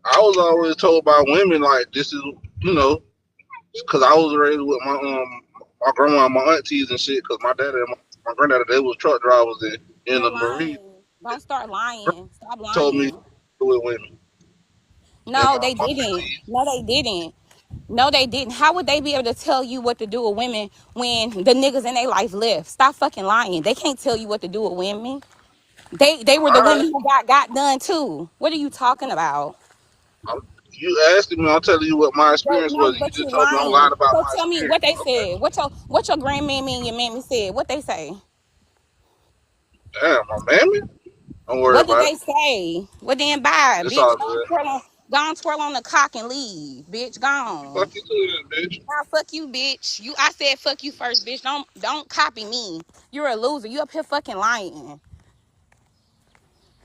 I was always told by women like this is because I was raised with my grandma and my aunties and shit. Because my dad and my granddad, they was truck drivers in the Marine. Don't start lying. Stop lying. Told me with women. No, they didn't. No, they didn't. No, they didn't. How would they be able to tell you what to do with women when the niggas in their life left? Stop fucking lying. They can't tell you what to do with women. They were the women who got done too. What are you talking about? You asking me, I'm telling you what my experience was. You just told me I'm lying about so my tell me what they said. What your grandmammy and your mammy said. What they say? Damn, my mammy? Don't worry What did about they it. say? Well then bye, It's bitch. all Go on twirl on the cock and leave. Bitch, gone. Fuck you too then, bitch. Nah, fuck you, bitch. I said fuck you first, bitch. Don't copy me. You're a loser. You up here fucking lying.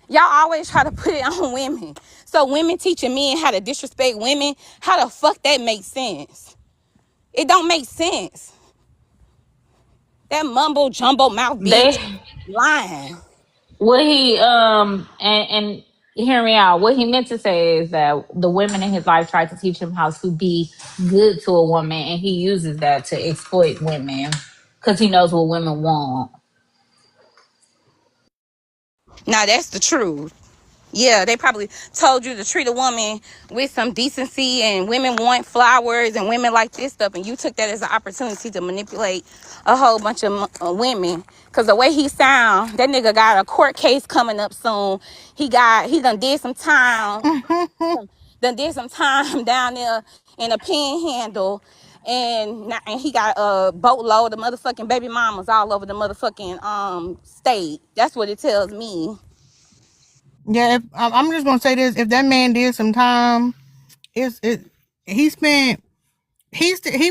Y'all always try to put it on women. So women teaching men how to disrespect women, how the fuck that makes sense? It don't make sense. That mumble jumbo mouth bitch lying. What he and hear me out. What he meant to say is that the women in his life tried to teach him how to be good to a woman, and he uses that to exploit women because he knows what women want. Now that's the truth. Yeah, they probably told you to treat a woman with some decency, and women want flowers and women like this stuff, and you took that as an opportunity to manipulate a whole bunch of women. Because the way he sound, that nigga got a court case coming up soon. He done did some time, down there in a panhandle, and he got a boatload of motherfucking baby mamas all over the motherfucking state. That's what it tells me. Yeah, I'm just gonna say this: if that man did some time, he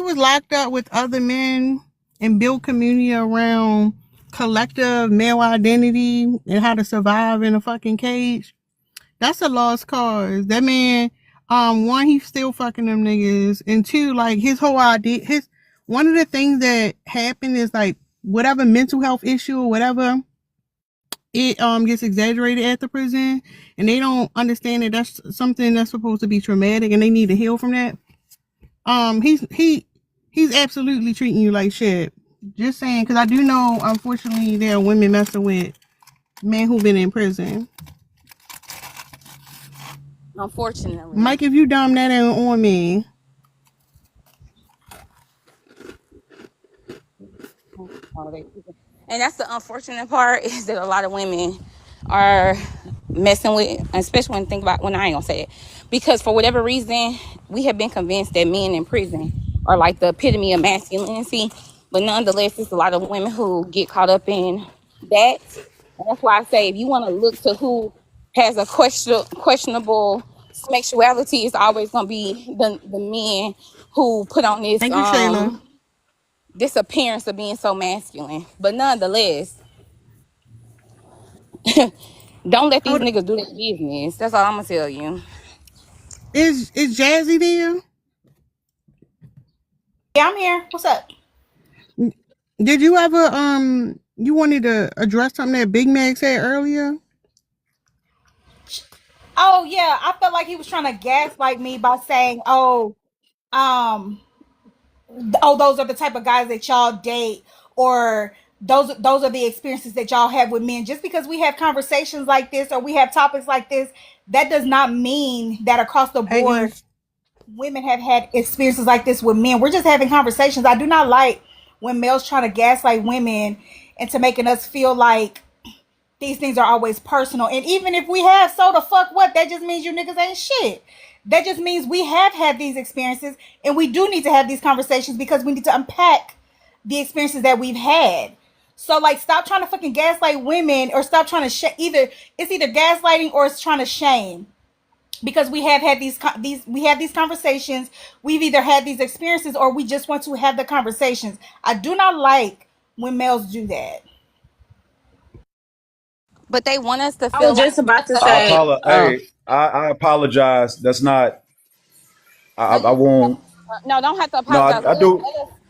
was locked up with other men and built community around collective male identity and how to survive in a fucking cage. That's a lost cause. That man, one, he's still fucking them niggas, and two, like his whole idea, one of the things that happened is like whatever mental health issue or whatever, it gets exaggerated at the prison, and they don't understand that that's something that's supposed to be traumatic, and they need to heal from that. He's absolutely treating you like shit. Just saying, because I do know, unfortunately, there are women messing with men who've been in prison. Unfortunately, Mike, if you dumb that ain't on me. And that's the unfortunate part, is that a lot of women are messing with, especially when I ain't gonna say it, because for whatever reason, we have been convinced that men in prison are like the epitome of masculinity, but nonetheless, there's a lot of women who get caught up in that. And that's why I say, if you want to look to who has a questionable sexuality, it's always gonna be the men who put on this Thank you, Shayla. this appearance of being so masculine. But nonetheless, don't let these niggas do their business. That's all I'm gonna tell you. Is Jazzy there? Yeah, I'm here. What's up? Did you ever you wanted to address something that Big Mac said earlier? Oh yeah, I felt like he was trying to gaslight me by saying, those are the type of guys that y'all date, or those are the experiences that y'all have with men. Just because we have conversations like this or we have topics like this, that does not mean that across the board women have had experiences like this with men. We're just having conversations. I do not like when males try to gaslight women into making us feel like these things are always personal. And even if we have, so the fuck what? That just means you niggas ain't shit. That just means we have had these experiences, and we do need to have these conversations because we need to unpack the experiences that we've had. So like, stop trying to fucking gaslight women, or stop trying to either it's either gaslighting or it's trying to shame. Because we have had these conversations, we've either had these experiences, or we just want to have the conversations. I do not like when males do that. But they want us to I feel was like just about to I say, apologize. Hey, I apologize. That's not. no, I won't. no, don't have to No, apologize. I do.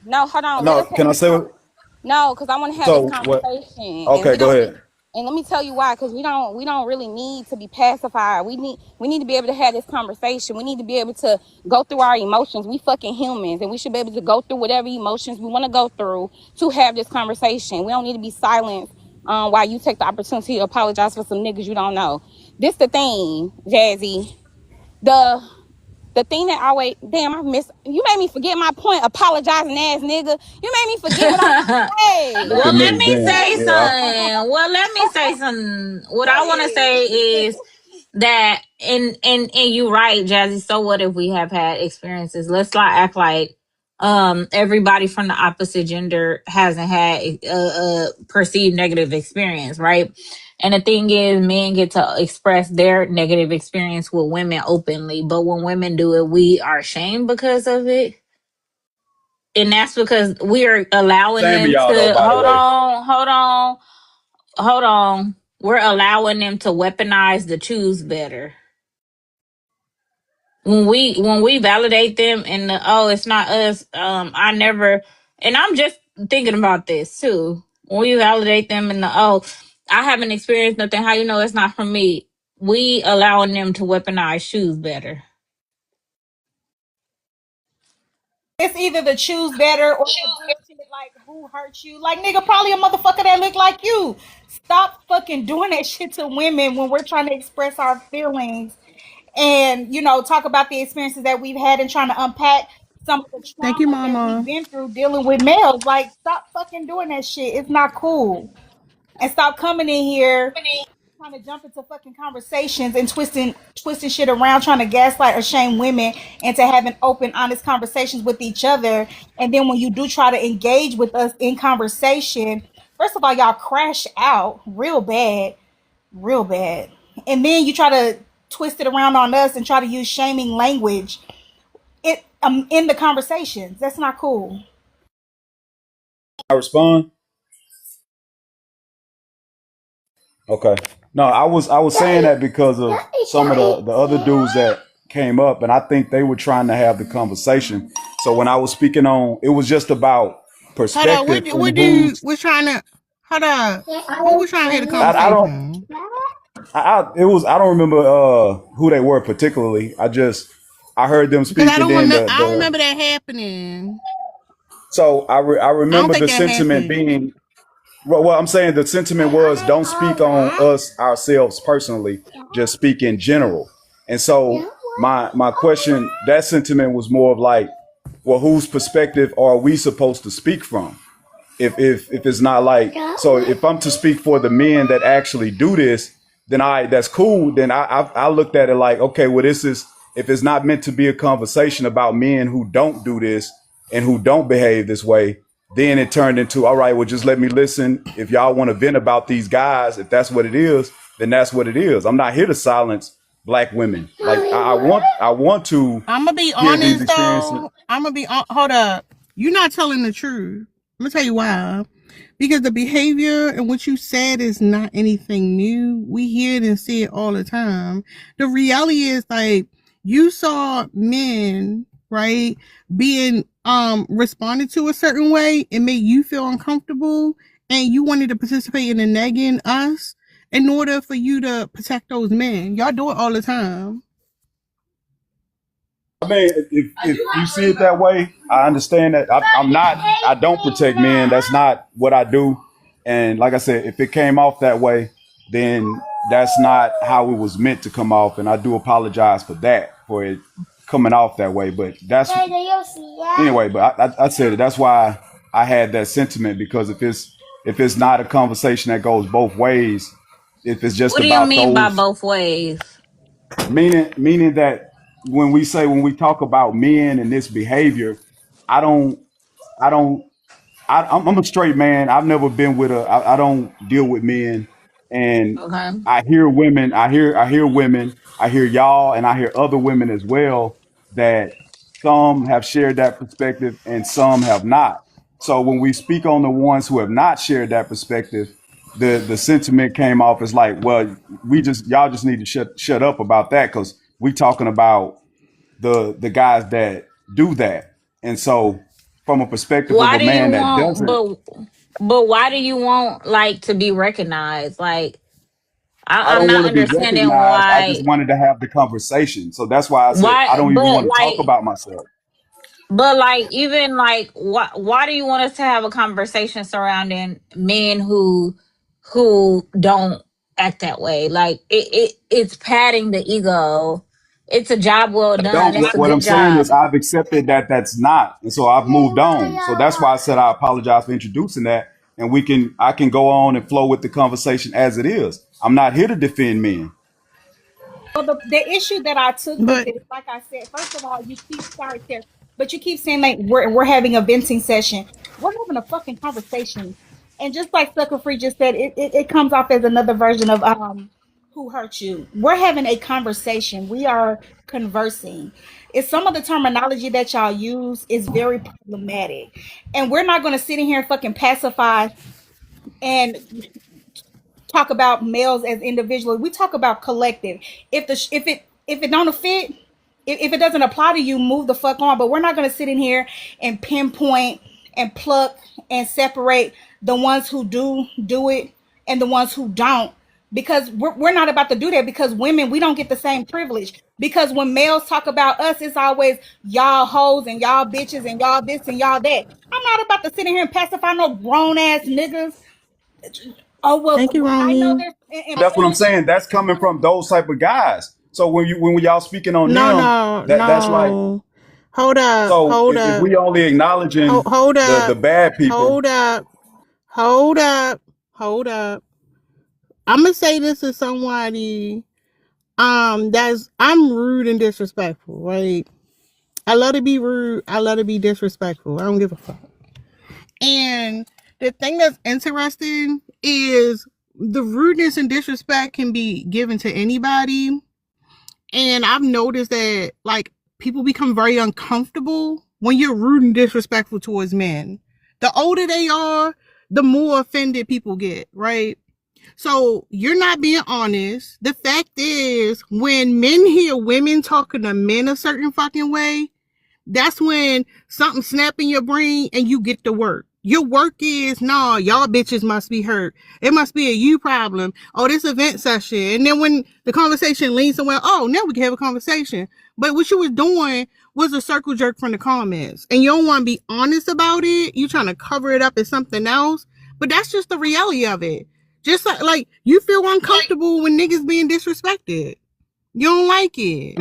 No, hold on. Let No, us have can I this say what? No, because I want to have this So what? conversation, and Okay, we go don't. ahead. And let me tell you why, because we don't really need to be pacified. We need to be able to have this conversation. We need to be able to go through our emotions. We fucking humans, and we should be able to go through whatever emotions we want to go through to have this conversation. We don't need to be silent while you take the opportunity to apologize for some niggas you don't know. This the thing, Jazzy. The thing that always, damn, you made me forget my point, apologizing ass nigga. You made me forget what I was gonna say. Look at well, let me, me damn. say Yeah. something. Well, let me say something. What I want to say is that, and you're right, Jazzy. So what if we have had experiences? Let's not act like everybody from the opposite gender hasn't had a perceived negative experience, right? And the thing is, men get to express their negative experience with women openly, but when women do it, we are ashamed because of it. And that's because we are allowing Same of them y'all though, to by the way. hold on. We're allowing them to weaponize the choose better. When we validate them and it's not us, I never, and I'm just thinking about this too. When we validate them and I haven't experienced nothing, how you know it's not from me? We allowing them to weaponize choose better. It's either the choose better or the bullshit like who hurt you. Like, nigga, probably a motherfucker that look like you. Stop fucking doing that shit to women when we're trying to express our feelings and, talk about the experiences that we've had and trying to unpack some of the Thank you, trauma that we've Mama. been through dealing with males. Like, stop fucking doing that shit. It's not cool. And stop coming in here trying to jump into fucking conversations and twisting shit around, trying to gaslight or shame women into having open, honest conversations with each other. And then when you do try to engage with us in conversation, first of all, y'all crash out real bad, real bad. And then you try to twist it around on us and try to use shaming language in the conversations. That's not cool. I respond. Okay. No, I was saying that because of some of the other dudes that came up, and I think they were trying to have the conversation. So when I was speaking on, it was just about Hold on. perspective from What do you dudes. was trying to? Hold on. Who was trying to have the I don't. conversation? It was. I don't remember who they were particularly. I heard them Because speak, and then I don't remember that happening. so I I don't remember think the that sentiment happened. being. Well, I'm saying the sentiment was don't speak on us ourselves personally, just speak in general. And so my question, that sentiment was more of like, well, whose perspective are we supposed to speak from? If it's not like, so if I'm to speak for the men that actually do this, then that's cool. Then I looked at it like, okay, well, this is, if it's not meant to be a conversation about men who don't do this and who don't behave this way, then it turned into, all right, well, just let me listen. If y'all want to vent about these guys, if that's what it is, then that's what it is. I'm not here to silence black women. Like I want to I'm gonna be hear these honest experiences. though. Hold up. You're not telling the truth. I'm gonna tell you why. Because the behavior and what you said is not anything new. We hear it and see it all the time. The reality is, like, you saw men, right, being responded to a certain way and made you feel uncomfortable, and you wanted to participate in the negging us in order for you to protect those men. Y'all do it all the time. I mean, if you see it that way, I understand that. I don't protect men. That's not what I do. And like I said, if it came off that way, then that's not how it was meant to come off. And I do apologize for that, for it coming off that way. But that's anyway. But I said it. That's why I had that sentiment, because if it's not a conversation that goes both ways, if it's just What do you about mean by those, both ways? meaning that when we talk about men and this behavior, I don't I don't I'm a straight man. I've never been with I don't deal with men, and Okay. I hear women. I hear women. I hear y'all, and I hear other women as well, that some have shared that perspective and some have not. So when we speak on the ones who have not shared that perspective, the sentiment came off as like, well, y'all just need to shut up about that, because we talking about the guys that do that. And so from a perspective of Why a do you man that want doesn't, but why do you want like to be recognized? Like I I'm don't not want to be understanding recognized. I just why wanted to have the conversation. So that's why I said I why don't even but want to talk like about myself. but like even like why do you want us to have a conversation surrounding men who don't act that way? Like it's padding the ego. It's a job well I done. don't. It's a What I'm good saying is job. I've accepted that that's not, and so I've moved on. So that's why I said I apologize for introducing that, and I can go on and flow with the conversation as it is. I'm not here to defend men. Well, the issue that I took with But it, like I said, first of all, you keep sorry, Terry, but you keep saying like we're having a venting session. We're having a fucking conversation, and just like Sucker Free just said, it comes off as another version of who hurt you. We're having a conversation. We are conversing. It's some of the terminology that y'all use is very problematic, and we're not going to sit in here and fucking pacify and talk about males as individuals. We talk about collective. If it don't fit, if it doesn't apply to you, move the fuck on. But we're not gonna sit in here and pinpoint and pluck and separate the ones who do it and the ones who don't. Because we're not about to do that, because women, we don't get the same privilege. Because when males talk about us, it's always y'all hoes and y'all bitches and y'all this and y'all that. I'm not about to sit in here and pacify no grown ass niggas. Oh well, thank you, I know Romy. there's That's what I'm saying. That's coming from those type of guys. So when y'all speaking on No, them, no, that's like. no. Hold up, So hold if up, we only acknowledging hold the up, bad people, hold up, hold up, hold up. I'm gonna say this to somebody I'm rude and disrespectful, right? I love to be rude, I love to be disrespectful. I don't give a fuck. And the thing that's interesting is the rudeness and disrespect can be given to anybody. And I've noticed that like people become very uncomfortable when you're rude and disrespectful towards men. The older they are, the more offended people get, right? So you're not being honest. The fact is, when men hear women talking to men a certain fucking way, that's when something snap in your brain and you get to work. Your work is, nah, y'all bitches must be hurt. It must be a you problem. Oh, this event session. And then when the conversation leans somewhere, oh, now we can have a conversation. But what you was doing was a circle jerk from the comments. And you don't want to be honest about it. You trying to cover it up as something else. But that's just the reality of it. Just like you feel uncomfortable when niggas being disrespected. You don't like it.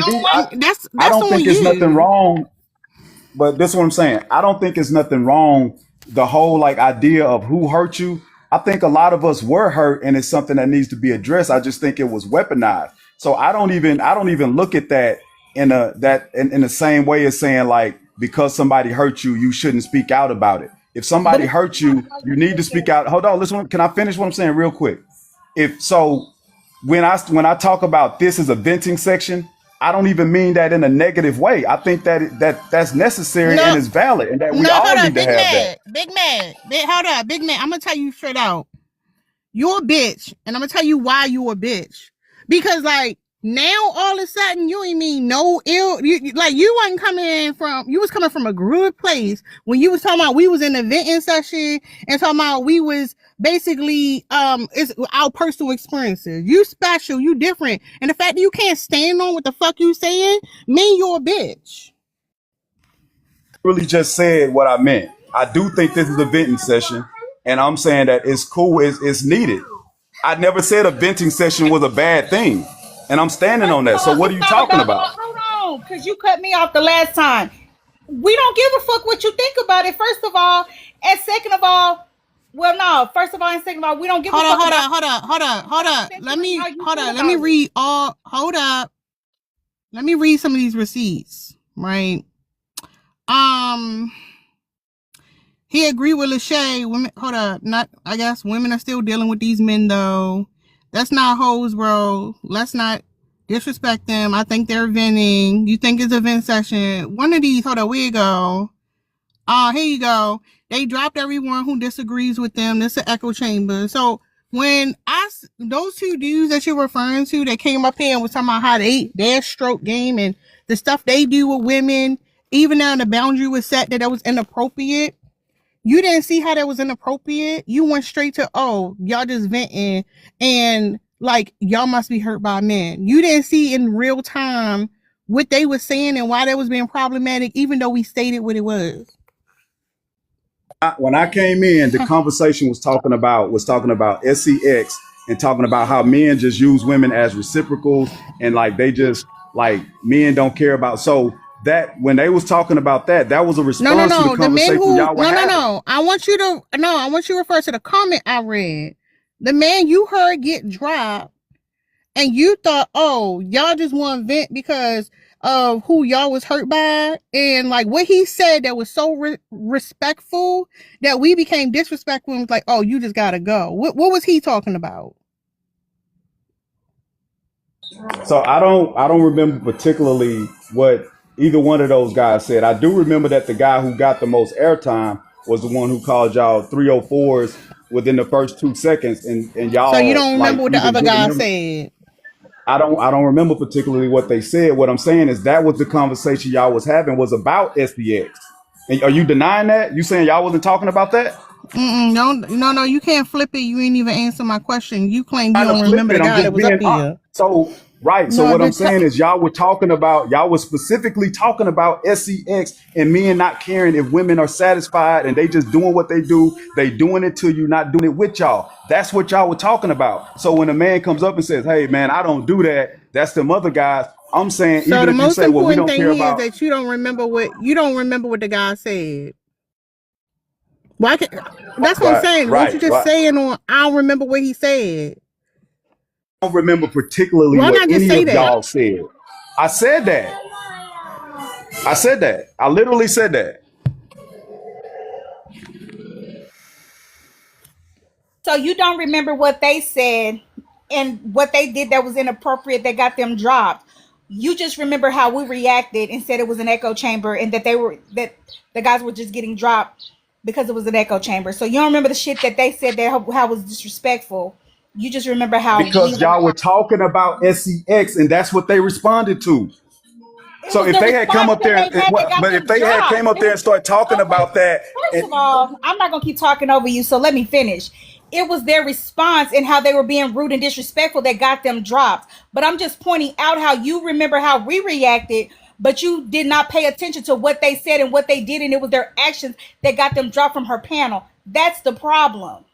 That's I don't on think it's nothing you. wrong. But this is what I'm saying. I don't think it's nothing wrong. The whole like idea of who hurt you. I think a lot of us were hurt, and it's something that needs to be addressed. I just think it was weaponized. So I don't even look at that in the same way as saying like, because somebody hurt you, you shouldn't speak out about it. If somebody hurt you, you need to speak out. Hold on, listen. Can I finish what I'm saying real quick? If so, when I talk about this as a venting section, I don't even mean that in a negative way. I think that's necessary and is valid, and that we all hold on, need to have that. Big man. Hold on, big man. I'm gonna tell you straight out. You're a bitch, and I'm gonna tell you why you a bitch. Because like now, all of a sudden, you ain't mean no ill. You wasn't coming from. You was coming from a good place when you was talking about we was in a venting session and talking about we was basically it's our personal experiences. You special, you different, and the fact that you can't stand on what the fuck you saying mean you're a bitch. Really just said what I meant. I do think this is a venting session, and I'm saying that it's cool, it's needed. I never said a venting session was a bad thing, and I'm standing on that. So what are you talking about? Hold on, because you cut me off the last time. We don't give a fuck what you think about it, first of all. And second of all, well, no, first of all and second of all, we don't give a fuck about Hold on. Let me read Let me read some of these receipts, right? He agreed with Lachey. I guess women are still dealing with these men though. That's not hoes, bro. Let's not disrespect them. I think they're venting. You think it's a vent session. One of these, where you go? Here you go. They dropped everyone who disagrees with them. This is an echo chamber. So when those two dudes that you're referring to that came up here and was talking about how their stroke game and the stuff they do with women, even now the boundary was set that was inappropriate. You didn't see how that was inappropriate. You went straight to, y'all just venting and like y'all must be hurt by men. You didn't see in real time what they were saying and why that was being problematic, even though we stated what it was. When I came in, the conversation was talking about SEX and talking about how men just use women as reciprocals and like they just like men don't care about. So that when they was talking about that was a response to the conversation y'all were having. I want you to refer to the comment I read. The man you heard get dropped and you thought, y'all just want to vent because of who y'all was hurt by, and like what he said that was so respectful that we became disrespectful and was like, you just gotta go. What was he talking about? So I don't remember particularly what either one of those guys said. I do remember that the guy who got the most airtime was the one who called y'all 304s within the first 2 seconds, and y'all. So you don't remember what the other guy said? I don't remember particularly what they said. What I'm saying is that was the conversation y'all was having was about SPX. And are you denying that? You saying y'all wasn't talking about that? No, you can't flip it. You ain't even answer my question. You claim you don't remember the guy that was up here. So what I'm saying is y'all were specifically talking about SEX and men not caring if women are satisfied and they just doing what they do. They doing it to you, not doing it with y'all. That's what y'all were talking about. So when a man comes up and says, hey man, I don't do that, that's them other guys. I'm saying, so even if you say, well, we don't care about, is that you don't remember what the guy said. Why? That's what I'm saying. What you just saying on? I don't remember what he said. I don't remember particularly what any of y'all said. I said that. I literally said that. So you don't remember what they said and what they did that was inappropriate that got them dropped. You just remember how we reacted and said it was an echo chamber and that the guys were just getting dropped because it was an echo chamber. So you don't remember the shit that they said that how it was disrespectful. You just remember how because y'all were talking about SEX and that's what they responded to. So if they had come up there, if they had came up there and started talking about that, first of all, I'm not gonna keep talking over you. So let me finish. It was their response and how they were being rude and disrespectful that got them dropped. But I'm just pointing out how you remember how we reacted, but you did not pay attention to what they said and what they did, and it was their actions that got them dropped from her panel. That's the problem.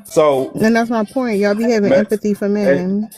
So, and that's my point. Y'all be having empathy for men.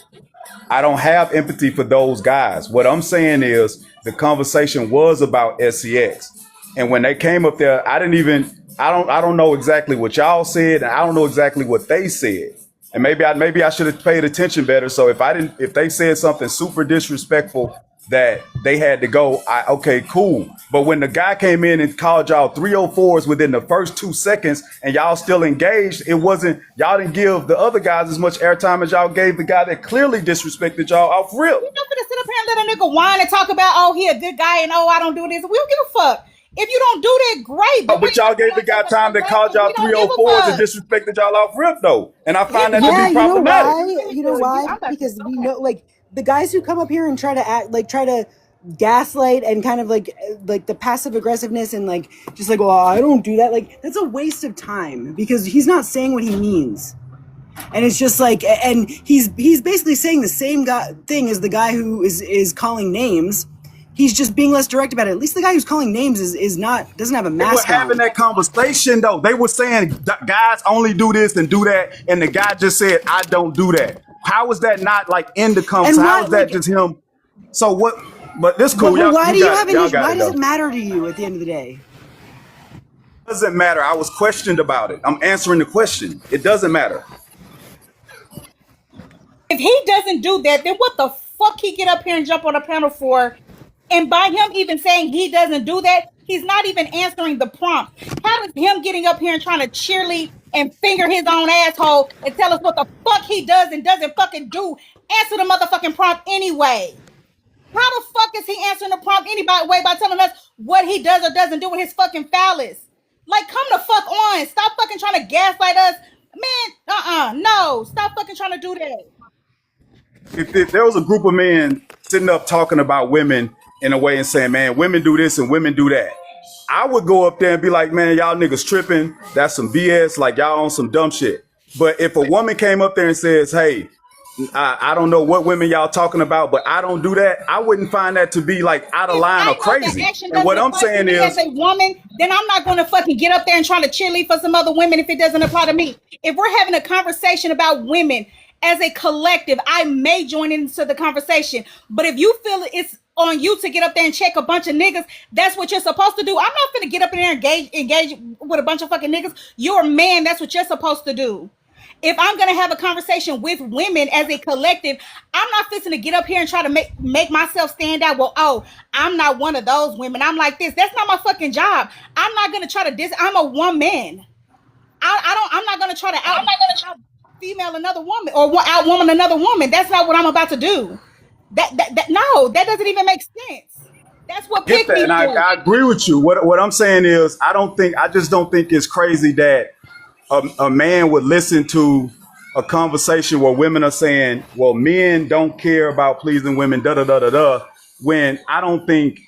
I don't have empathy for those guys. What I'm saying is the conversation was about SEX. And when they came up there, I don't know exactly what y'all said, and I don't know exactly what they said. And maybe I should have paid attention better. So if they said something super disrespectful that they had to go, okay, cool. But when the guy came in and called y'all 304s within the first 2 seconds and y'all still engaged, y'all didn't give the other guys as much airtime as y'all gave the guy that clearly disrespected y'all off rip. You're not gonna sit up here and let a nigga whine and talk about, he a good guy and I don't do this. We don't give a fuck. If you don't do that, great. But y'all gave the guy time that called y'all 304s and disrespected y'all off rip though. And I find that to be problematic. You know why? Because we know, like, the guys who come up here and try to gaslight and kind of like the passive aggressiveness and like just like, well, I don't do that. Like, that's a waste of time because he's not saying what he means. And it's just like, and he's basically saying the same thing as the guy who is calling names. he's just being less direct about it. At least the guy who's calling names doesn't have a They were mask having on. that conversation though. They were saying guys only do this and do that, and the guy just said, "I don't do that." How is that not like in the conversation? And How why, is that like, just him? So what? But this cool. but why do you got have it. Y'all any? got Why it does though. it matter to you at the end of the day? It doesn't matter. I was questioned about it. I'm answering the question. It doesn't matter. If he doesn't do that, then what the fuck he get up here and jump on a panel for? And by him even saying he doesn't do that, he's not even answering the prompt. How is him getting up here and trying to cheerlead and finger his own asshole and tell us what the fuck he does and doesn't fucking do? Answer the motherfucking prompt anyway. How the fuck is he answering the prompt anyway by telling us what he does or doesn't do with his fucking phallus? Like, come the fuck on. Stop fucking trying to gaslight us. Man, no. Stop fucking trying to do that. If there was a group of men sitting up talking about women in a way and saying, man, women do this and women do that, I would go up there and be like, man, y'all niggas tripping. That's some BS. Like, y'all on some dumb shit. But if a woman came up there and says, hey, I don't know what women y'all talking about, but I don't do that, I wouldn't find that to be like out of line or crazy. And what I'm saying is, as a woman, then I'm not going to fucking get up there and try to cheerlead for some other women if it doesn't apply to me. If we're having a conversation about women as a collective, I may join into the conversation. But if you feel it's on you to get up there and check a bunch of niggas, that's what you're supposed to do. I'm not going to get up in there and engage with a bunch of fucking niggas. You're a man. That's what you're supposed to do. If I'm going to have a conversation with women as a collective, I'm not fixing to get up here and try to make myself stand out. Well, oh, I'm not one of those women. I'm like this. That's not my fucking job. I'm not going to try to I'm a woman. I'm not going to try to out female another woman or out woman another woman. That's not what I'm about to do. No, that doesn't even make sense. That's what get that, and I agree with you. What I'm saying is, I just don't think it's crazy that a man would listen to a conversation where women are saying, well, men don't care about pleasing women, da da da da da, when I don't think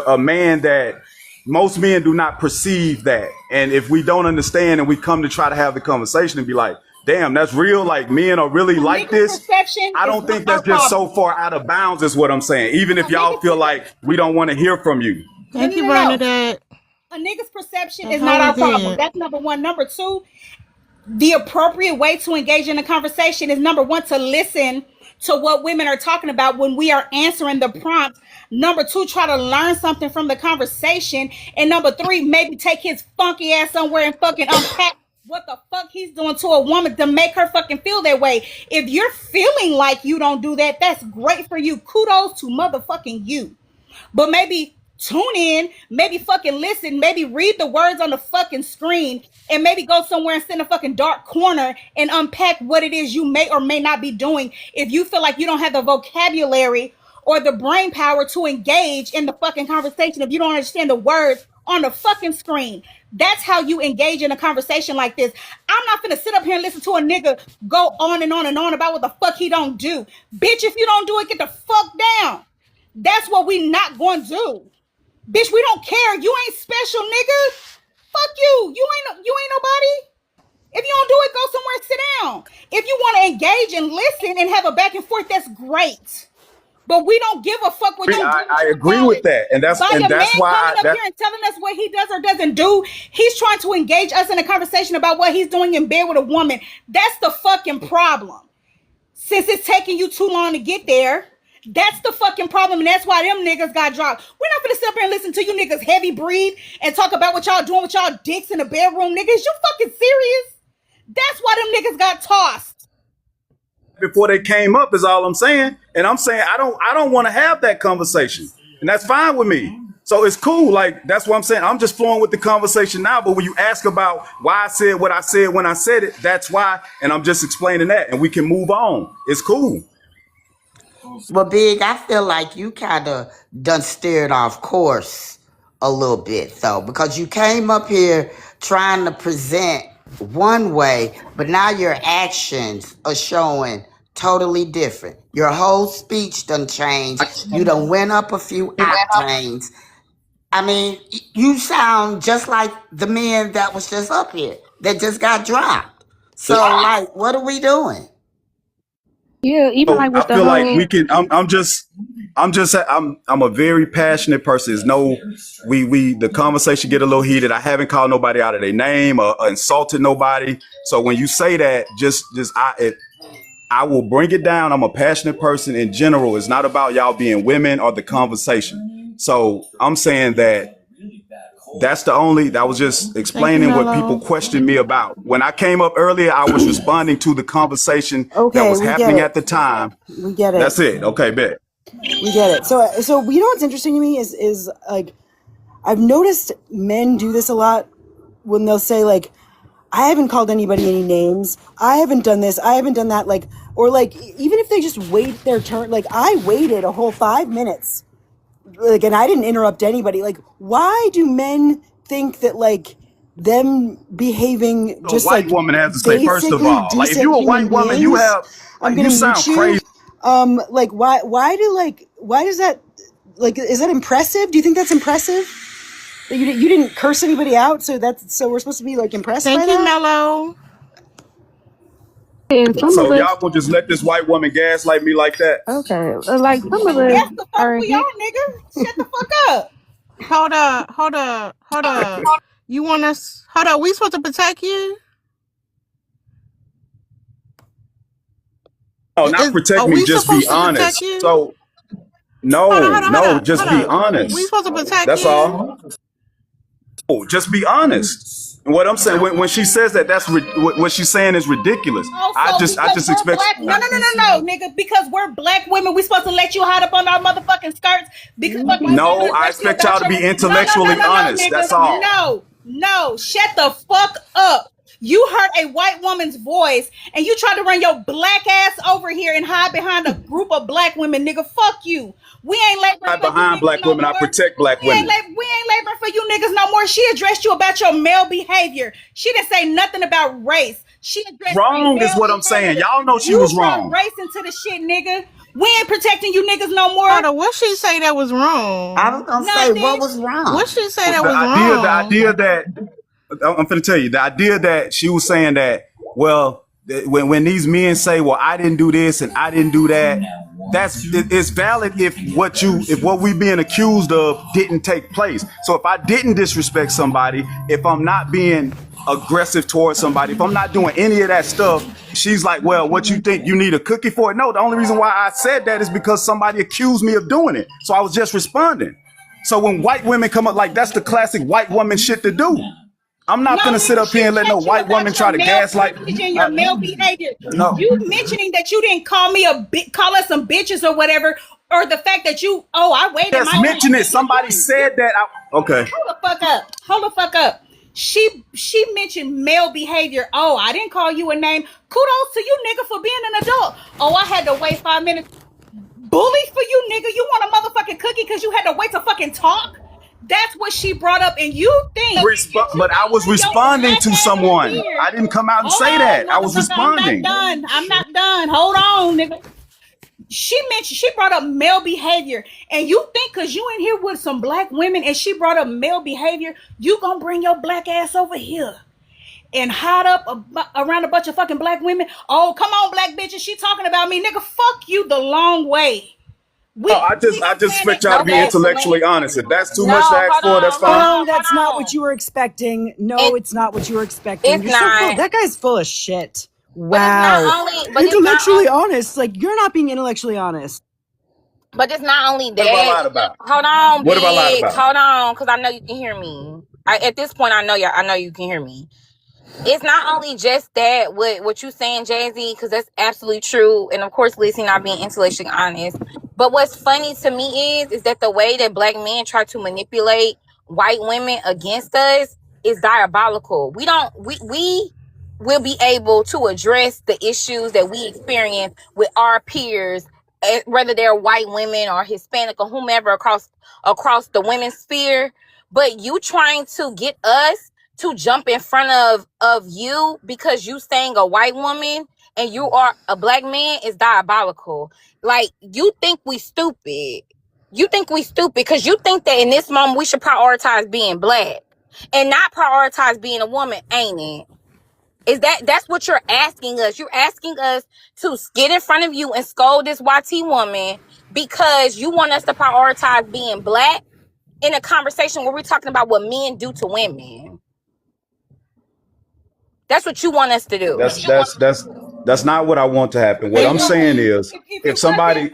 a man that most men do not perceive that. And if we don't understand and we come to try to have the conversation and be like, damn, that's real, like men are really like this, I don't think that's just so far out of bounds is what I'm saying, even if y'all feel like we don't want to hear from you. Thank you, Bernadette. A nigga's perception is not our problem. That's number one. Number two, the appropriate way to engage in a conversation is number one, to listen to what women are talking about when we are answering the prompt. Number two, try to learn something from the conversation. And number three, maybe take his funky ass somewhere and fucking unpack what the fuck he's doing to a woman to make her fucking feel that way. If you're feeling like you don't do that, that's great for you. Kudos to motherfucking you. But maybe tune in, maybe fucking listen, maybe read the words on the fucking screen, and maybe go somewhere and sit in a fucking dark corner and unpack what it is you may or may not be doing if you feel like you don't have the vocabulary or the brain power to engage in the fucking conversation, if you don't understand the words on the fucking screen. That's how you engage in a conversation like this. I'm not gonna sit up here and listen to a nigga go on and on and on about what the fuck he don't do. Bitch, if you don't do it, get the fuck down. That's what we not gonna do. Bitch, we don't care. You ain't special, nigga. Fuck you. You ain't nobody. If you don't do it, go somewhere and sit down. If you want to engage and listen and have a back and forth, that's great. But we don't give a fuck what you do. I agree with that, and that's why coming up here and telling us what he does or doesn't do. He's trying to engage us in a conversation about what he's doing in bed with a woman. That's the fucking problem. Since it's taking you too long to get there, that's the fucking problem, and that's why them niggas got dropped. We're not gonna sit up here and listen to you niggas heavy breathe and talk about what y'all doing with y'all dicks in the bedroom, niggas. You fucking serious? That's why them niggas got tossed. Before they came up is all I'm saying. And I'm saying I don't want to have that conversation. And that's fine with me. So it's cool. Like, that's what I'm saying. I'm just flowing with the conversation now. But when you ask about why I said what I said when I said it, that's why. And I'm just explaining that. And we can move on. It's cool. Well, Big, I feel like you kind of done steered off course a little bit, though, because you came up here trying to present one way, but now your actions are showing totally different. Your whole speech done changed. You done went up a few octanes. I mean, you sound just like the men that was just up here that just got dropped. So, like, what are we doing? Yeah, even So like I with the feel like we whole can. I'm a very passionate person. There's no, we the conversation get a little heated. I haven't called nobody out of their name or insulted nobody. So when you say that, I will bring it down. I'm a passionate person in general. It's not about y'all being women or the conversation. So I'm saying that that was just Thank you, explaining what people Mello. questioned me about. When I came up earlier, I was responding to the conversation that Okay, was we get happening it. at the time. We get it. That's it. Okay, bet. We get it. So you know what's interesting to me is like I've noticed men do this a lot when they'll say like, I haven't called anybody any names. I haven't done this. I haven't done that. Like, or like, even if they just wait their turn, like I waited a whole 5 minutes, like, and I didn't interrupt anybody. Like, why do men think that like them behaving A just white like woman has to say, first of basically all, like if decent you're a human white woman, you beings? have I'm like you gonna mute sound you. crazy. Like, why does that, like, is that impressive? Do you think that's impressive? That you didn't curse anybody out, so we're supposed to be like impressed by Thank you, that? Mello. and some of So us y'all gonna just let this white woman gaslight me like that? okay, like some of us Yes, the fuck are we here. are, nigga. Shut the fuck up. Hold up. You want us? Hold up. We supposed to protect you? No, not protect Are me. we Just be supposed to protect honest. you? So no, just be We honest. supposed to protect That's you? all. Oh, just be honest. And what I'm saying when she says that, what she's saying is ridiculous. I Also, just I because just we're expect. black. No, nigga. Because we're black women, we supposed to let you hide up on our motherfucking skirts because we're white women, No, I especially expect about y'all to your. be intellectually No, honest. nigga. That's all. No. Shut the fuck up. You heard a white woman's voice and you tried to run your black ass over here and hide behind a group of black women, nigga. Fuck you. We ain't laboring for you Behind niggas black no women, I more. protect black women. We ain't laboring for you niggas no more. She addressed you about your male behavior. She didn't say nothing about race. She addressed Wrong is male what I'm saying. behavior. Y'all know she You was brought wrong. race into the shit, nigga. We ain't protecting you niggas no more. Hold up. What she say that was wrong? I was gonna say, what was What wrong? she say that The was wrong? idea that I'm finna tell you, the idea that she was saying that, well, when these men say, well, I didn't do this and I didn't do that, it's valid if what we being accused of didn't take place. So if I didn't disrespect somebody, if I'm not being aggressive towards somebody, if I'm not doing any of that stuff, she's like, well, what you think, you need a cookie for it? No, the only reason why I said that is because somebody accused me of doing it. So I was just responding. So when white women come up, like that's the classic white woman shit to do. I'm not No, gonna sit nigga, up she here and let no checked you white woman about try your to male gaslight. privilege and your male behavior. No, You mentioning that you didn't call me call us some bitches or whatever, or the fact that I waited just my mention it. turn. Somebody said that. Okay. Hold the fuck up. She mentioned male behavior. Oh, I didn't call you a name. Kudos to you, nigga, for being an adult. Oh, I had to wait 5 minutes. Bully for you, nigga. You want a motherfucking cookie because you had to wait to fucking talk? That's what she brought up, and you think But I was responding to someone. I didn't come out and say that. I was responding. I'm not done. Hold on, nigga. She brought up male behavior, and you think because you in here with some black women and she brought up male behavior, you gonna bring your black ass over here and hide up around a bunch of fucking black women? Oh, come on, black bitches, she talking about me, nigga. Fuck you the long way. I just expect y'all to be intellectually honest. If that's too much to ask hold for, that's on, fine. No, that's not what you were expecting. No, it's not what you were expecting. It's You're so full. not. That guy's full of shit. But it's not Wow. only. But it's not. Intellectually honest. Like, you're not being intellectually honest. But it's not only What have I that. lied about? Hold on, What have I lied big. about? Hold on, because I know you can hear me. At this point, I know you can hear me. It's not only just that what you saying, Jay-Z, because that's absolutely true. And of course, Lizzie not being intellectually honest. But what's funny to me is that the way that black men try to manipulate white women against us is diabolical. We will be able to address the issues that we experience with our peers, whether they're white women or Hispanic or whomever across the women's sphere. But you trying to get us to jump in front of you because you saying a white woman and you are a black man is diabolical. Like, you think we stupid. You think we stupid because you think that in this moment we should prioritize being black and not prioritize being a woman, ain't it? That's what you're asking us? You're asking us to get in front of you and scold this YT woman because you want us to prioritize being black in a conversation where we're talking about what men do to women. That's what you want us to do. That's not what I want to happen. What I'm saying is, if somebody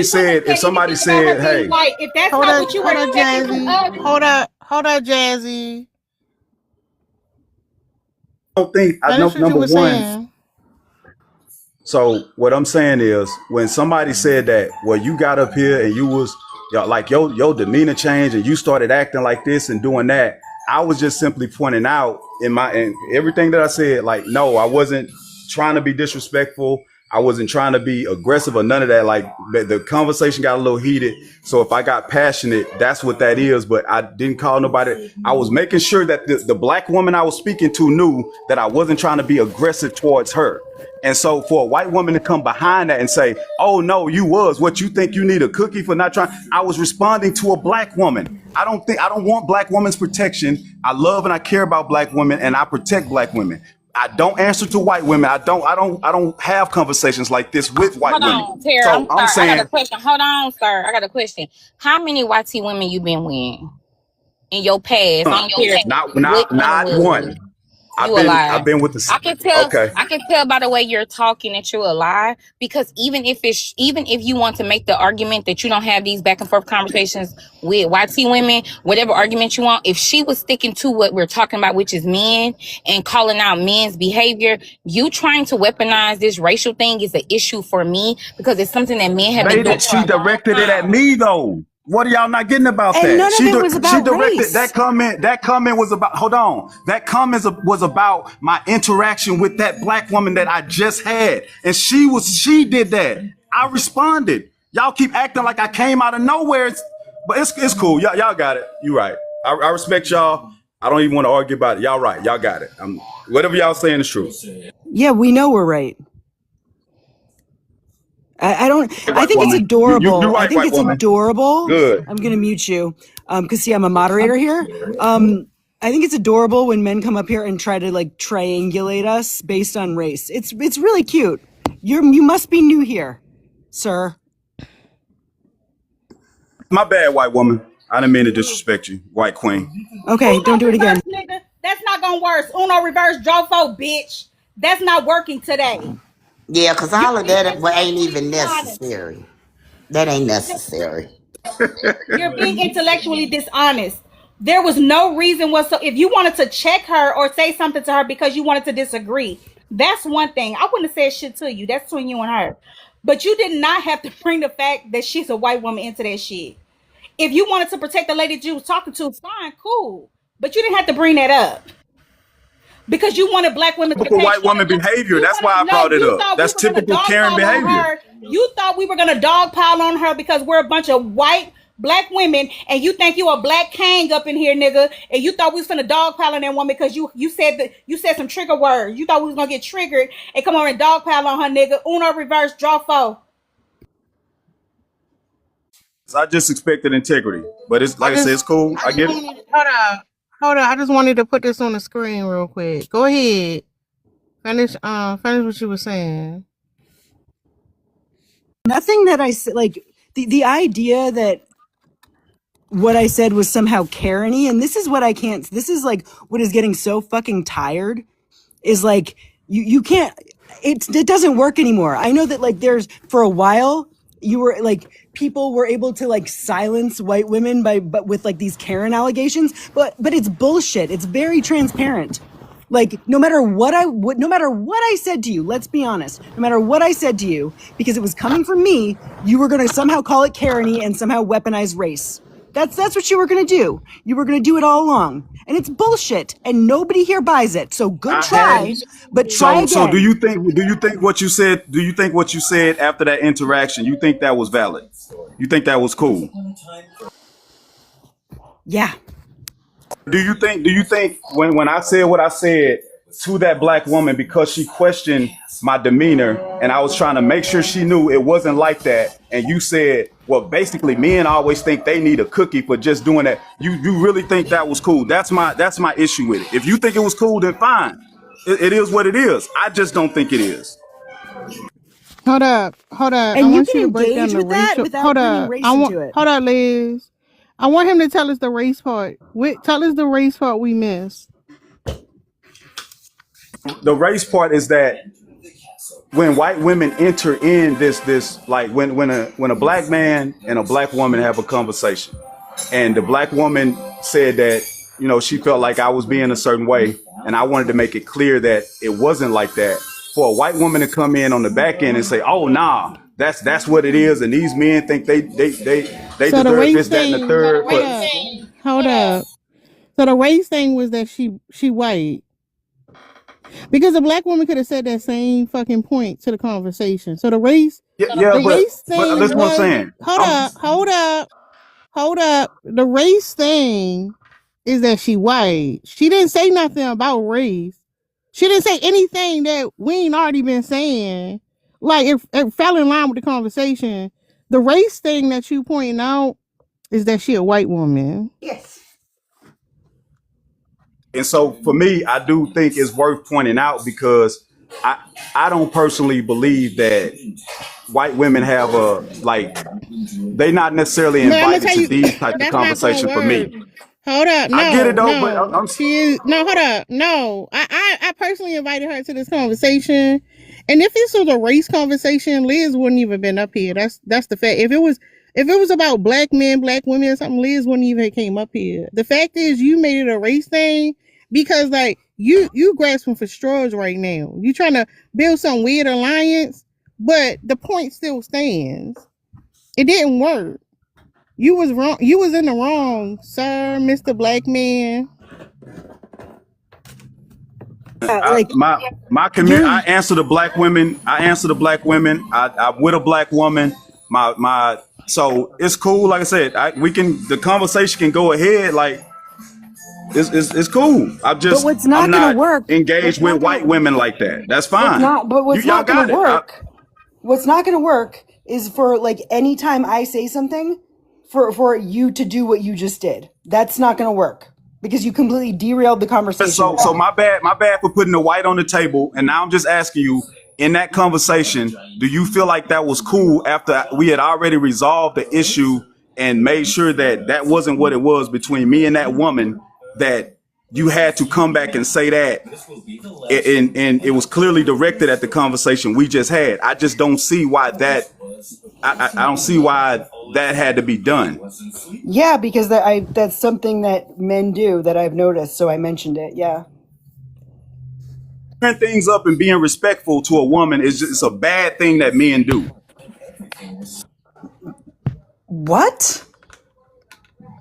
said, hey, like, if that's Hold not up, what you hold were up, expecting from us, Jazzy. Hold up, Jazzy. I don't think I know Finish what you number were one. saying. So what I'm saying is, when somebody said that, well, you got up here and you was like your demeanor changed and you started acting like this and doing that. I was just simply pointing out in everything that I said, like, no, I wasn't trying to be disrespectful. I wasn't trying to be aggressive or none of that. Like, the conversation got a little heated. So if I got passionate, that's what that is. But I didn't call nobody. I was making sure that the black woman I was speaking to knew that I wasn't trying to be aggressive towards her. And so for a white woman to come behind that and say, oh, no, you was what you think you need a cookie for not trying. I was responding to a black woman. I don't want black women's protection. I love and I care about black women and I protect black women. I don't answer to white women. I don't have conversations like this with white Hold women. on, Tara. So I'm I got a saying, question. Hold on, sir. I got a question. How many YT women you been with in your past? I don't care not what one. You a lie. I've been with the. I can tell. Okay. I can tell by the way you're talking that you're a lie. Because even if you want to make the argument that you don't have these back and forth conversations with YT women, whatever argument you want, if she was sticking to what we're talking about, which is men and calling out men's behavior, you trying to weaponize this racial thing is an issue for me because it's something that men have been doing. She directed it at me though. What are y'all not getting about And that? none of it was about she directed race. that comment. That comment was about. Hold on. That comment was about my interaction with that black woman that I just had, and she did that. I responded. Y'all keep acting like I came out of nowhere, but it's cool. Y'all got it. You right. I respect y'all. I don't even want to argue about it. Y'all right. Y'all got it. Whatever y'all saying is true. Yeah, we know we're right. I think it's adorable. You're right, I think it's woman. adorable. Good. I'm going to mute you. Cause see, I'm a moderator here. I think it's adorable when men come up here and try to like triangulate us based on race. It's really cute. You must be new here, sir. My bad, white woman. I didn't mean to disrespect you, white queen. Okay, don't do it again. Nigga, that's not gonna work. Uno reverse draw four, bitch. That's not working today. Yeah, because all of that ain't even necessary. That ain't necessary. You're being intellectually dishonest. There was no reason whatsoever. If you wanted to check her or say something to her because you wanted to disagree, that's one thing. I wouldn't have said shit to you. That's between you and her. But you did not have to bring the fact that she's a white woman into that shit. If you wanted to protect the lady that you was talking to, fine, cool. But you didn't have to bring that up. Because you wanted black women to Typical white woman behavior. That's why I brought it up. That's typical Karen behavior. You thought we were going to dogpile on her because we're a bunch of white black women, and you think you a black king up in here, nigga, and you thought we was gonna dogpile on that woman because you said some trigger words. You thought we was gonna get triggered and come over and dogpile on her, nigga. Uno reverse draw four. I just expected integrity, but it's like I said, it's cool. I get it. Hold on. I just wanted to put this on the screen real quick. Go ahead. Finish what you were saying. Nothing that I said, like the idea that what I said was somehow Karen-y, and this is what I can't, this is like what is getting so fucking tired, is like, you can't, it doesn't work anymore. I know that like there's, for a while, you were like, people were able to like silence white women but with like these Karen allegations, but it's bullshit. It's very transparent. Like no matter what I said to you, let's be honest, no matter what I said to you, because it was coming from me, you were going to somehow call it Karen-y and somehow weaponize race. That's what you were going to do. You were going to do it all along. And it's bullshit. And nobody here buys it. So good try, but try again. So do you think what you said after that interaction, you think that was valid? You think that was cool? Yeah. Do you think when I said what I said to that black woman because she questioned my demeanor and I was trying to make sure she knew it wasn't like that, and you said, well, basically men always think they need a cookie for just doing that. You really think that was cool? That's my issue with it. If you think it was cool, then fine. it is what it is. I just don't think it is. Hold up, hold up. I And you want can you to break down engage the with that racial. without Hold bringing up. race into it. Hold up, Liz. I want him to tell us the race part. Tell us the race part we missed. The race part is that when white women enter in this like when a black man and a black woman have a conversation, and the black woman said that she felt like I was being a certain way, and I wanted to make it clear that it wasn't like that. For a white woman to come in on the back end and say, "Oh nah, that's what it is," and these men think they So the deserve race this, that, and the thing. third. Hold up. So the race thing was that she white. Because a black woman could have said that same fucking point to the conversation. So the race, race thing that's what I'm was. saying. Hold up. The race thing is that she white. She didn't say nothing about race. She didn't say anything that we ain't already been saying. Like it fell in line with the conversation. The race thing that you pointing out is that she a white woman. Yes. And so for me, I do think it's worth pointing out because I don't personally believe that white women have they not necessarily invited to these types of conversations for me. Hold up, no, I get it though, but hold up, no. I personally invited her to this conversation, and if this was a race conversation, Liz wouldn't even been up here. That's the fact. If it was about black men, black women, or something, Liz wouldn't even came up here. The fact is, you made it a race thing because like you grasping for straws right now. You trying to build some weird alliance, but the point still stands. It didn't work. You was wrong. You was in the wrong, sir, Mr. Black Man. My community. I answer the black women. I'm with a black woman. So it's cool. Like I said, the conversation can go ahead. Like it's cool. I'm not engaged with white women like that. That's fine. What's not going to work? What's not going to work is for like anytime I say something, for you to do what you just did. That's not going to work because you completely derailed the conversation. So my bad for putting the white on the table. And now I'm just asking you, in that conversation, do you feel like that was cool after we had already resolved the issue and made sure that that wasn't what it was between me and that woman, that you had to come back and say that, and it was clearly directed at the conversation we just had? I just don't see why that. I don't see why that had to be done. Yeah, because that's something that men do that I've noticed. So I mentioned it. Yeah. Turn things up and being respectful to a woman is just a bad thing that men do. What?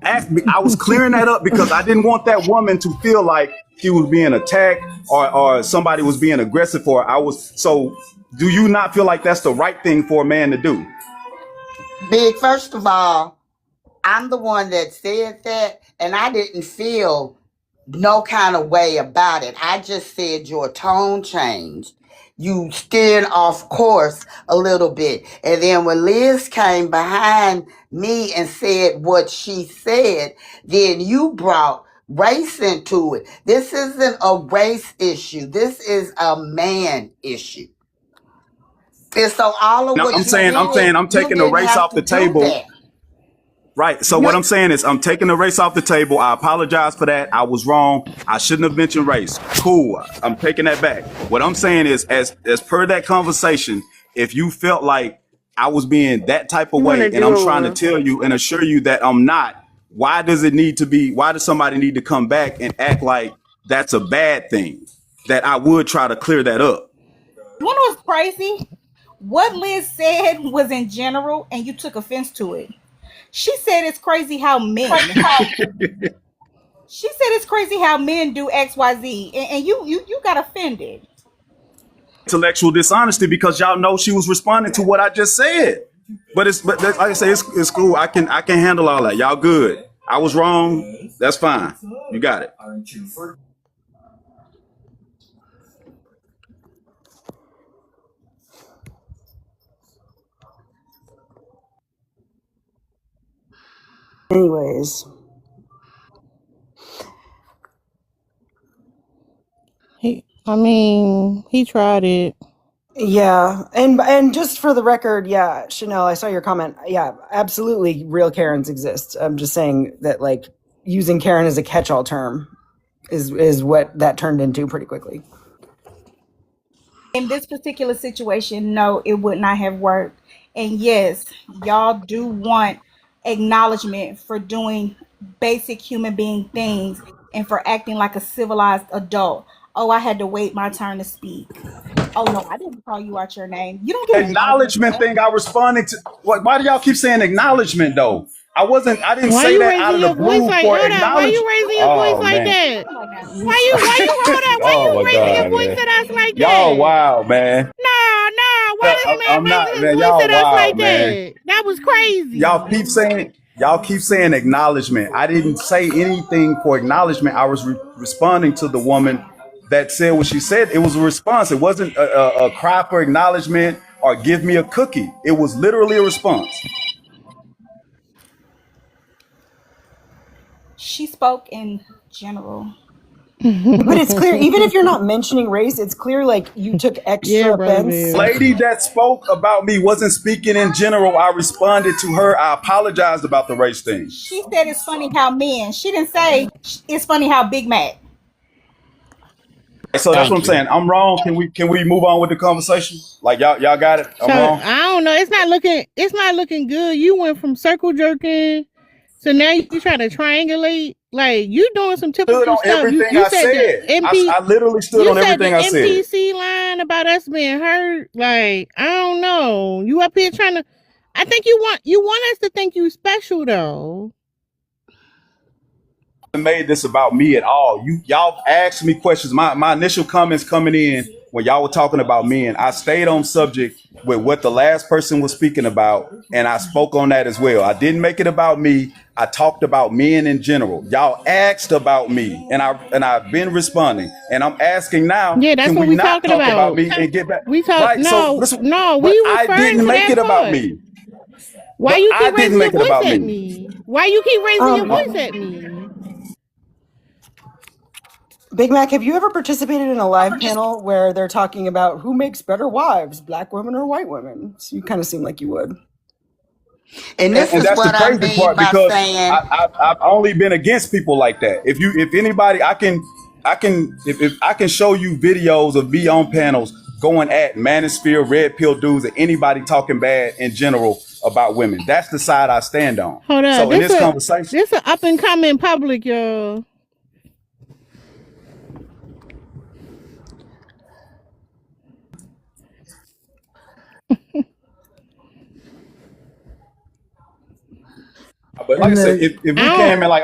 I was clearing that up because I didn't want that woman to feel like she was being attacked or somebody was being aggressive for her. So do you not feel like that's the right thing for a man to do? Big, first of all, I'm the one that said that, and I didn't feel no kind of way about it. I just said your tone changed. You steered off course a little bit. And then when Liz came behind me and said what she said, then you brought race into it. This isn't a race issue. This is a man issue. And so all of what I'm saying I'm taking the race off the table. Right. So what I'm saying is I'm taking the race off the table. I apologize for that. I was wrong. I shouldn't have mentioned race. Cool. I'm taking that back. What I'm saying is as per that conversation, if you felt like I was being that type of way, and I'm trying to tell you and assure you that I'm not, why does somebody need to come back and act like that's a bad thing? That I would try to clear that up. You know what's crazy? What Liz said was in general, and you took offense to it. She said it's crazy how men. She said it's crazy how men do XYZ, and you got offended. Intellectual dishonesty because y'all know she was responding to what I just said. But like I say, it's cool. I can handle all that. Y'all good. I was wrong. That's fine. You got it. Anyways. Hey, I mean, he tried it. Yeah, and just for the record, yeah, Chanel, I saw your comment. Yeah, absolutely, real Karens exist. I'm just saying that like using Karen as a catch-all term is what that turned into pretty quickly. In this particular situation, no, it would not have worked. And yes, y'all do want acknowledgement for doing basic human being things and for acting like a civilized adult. Oh, I had to wait my turn to speak. Oh no, I didn't call you out your name. You don't get to call Acknowledgement yourself. thing. I responded to. Why do y'all keep saying acknowledgement though? I didn't Why say you that out raising of the your voice blue like for hold on? Why acknowledgement. you raising your voice Oh like man. that? Come on now. Why you hold on? Why Oh you my raising your God, voice man. at us like Y'all that? wow, man. No, why this man I'm raising not, his man. voice Y'all at us like wow, man. that? That was crazy. Y'all keep saying acknowledgement. I didn't say anything for acknowledgement. I was responding to the woman that said what she said. It was a response. It wasn't a cry for acknowledgement or give me a cookie. It was literally a response. She spoke in general. But it's clear, even if you're not mentioning race, it's clear like you took extra Yeah, brother offense. Lady that spoke about me wasn't speaking in general. I responded to her. I apologized about the race thing. She said it's funny how men. She didn't say it's funny how Big Mac. So that's what I'm Thank you. saying. I'm wrong. Can we move on with the conversation? Like y'all got it. So I'm wrong. I don't know. It's not looking good. You went from circle jerking, so now you try to triangulate. Like you doing some Stood typical on stuff. everything You I said the said. I literally stood You on said the everything I said. MPC line about us being hurt. Like I don't know. You up here trying to. I think you want us to think you special though. Made this about me at all. Y'all asked me questions. My initial comments coming in when y'all were talking about men, I stayed on subject with what the last person was speaking about, and I spoke on that as well. I didn't make it about me. I talked about men in general. Y'all asked about me, and I've been responding, and I'm asking now. Yeah, that's Can what we we not talking talk about about. me and get back? We talk Right. So no, listen, no, but we I referring didn't to make that it about part. me. Why But you I keep didn't raising your make it voice about at me. me? Why you keep raising your voice at me? Big Mac, have you ever participated in a live panel where they're talking about who makes better wives, black women or white women? So you kind of seem like you would. And this And is that's the what I crazy mean part by because saying, I've only been against people like that. If anybody, if I can show you videos of me on panels going at manosphere, red pill dudes, and anybody talking bad in general about women. That's the side I stand on. Hold on, So in this conversation, this a up and coming public, y'all. but like I said, if we came in like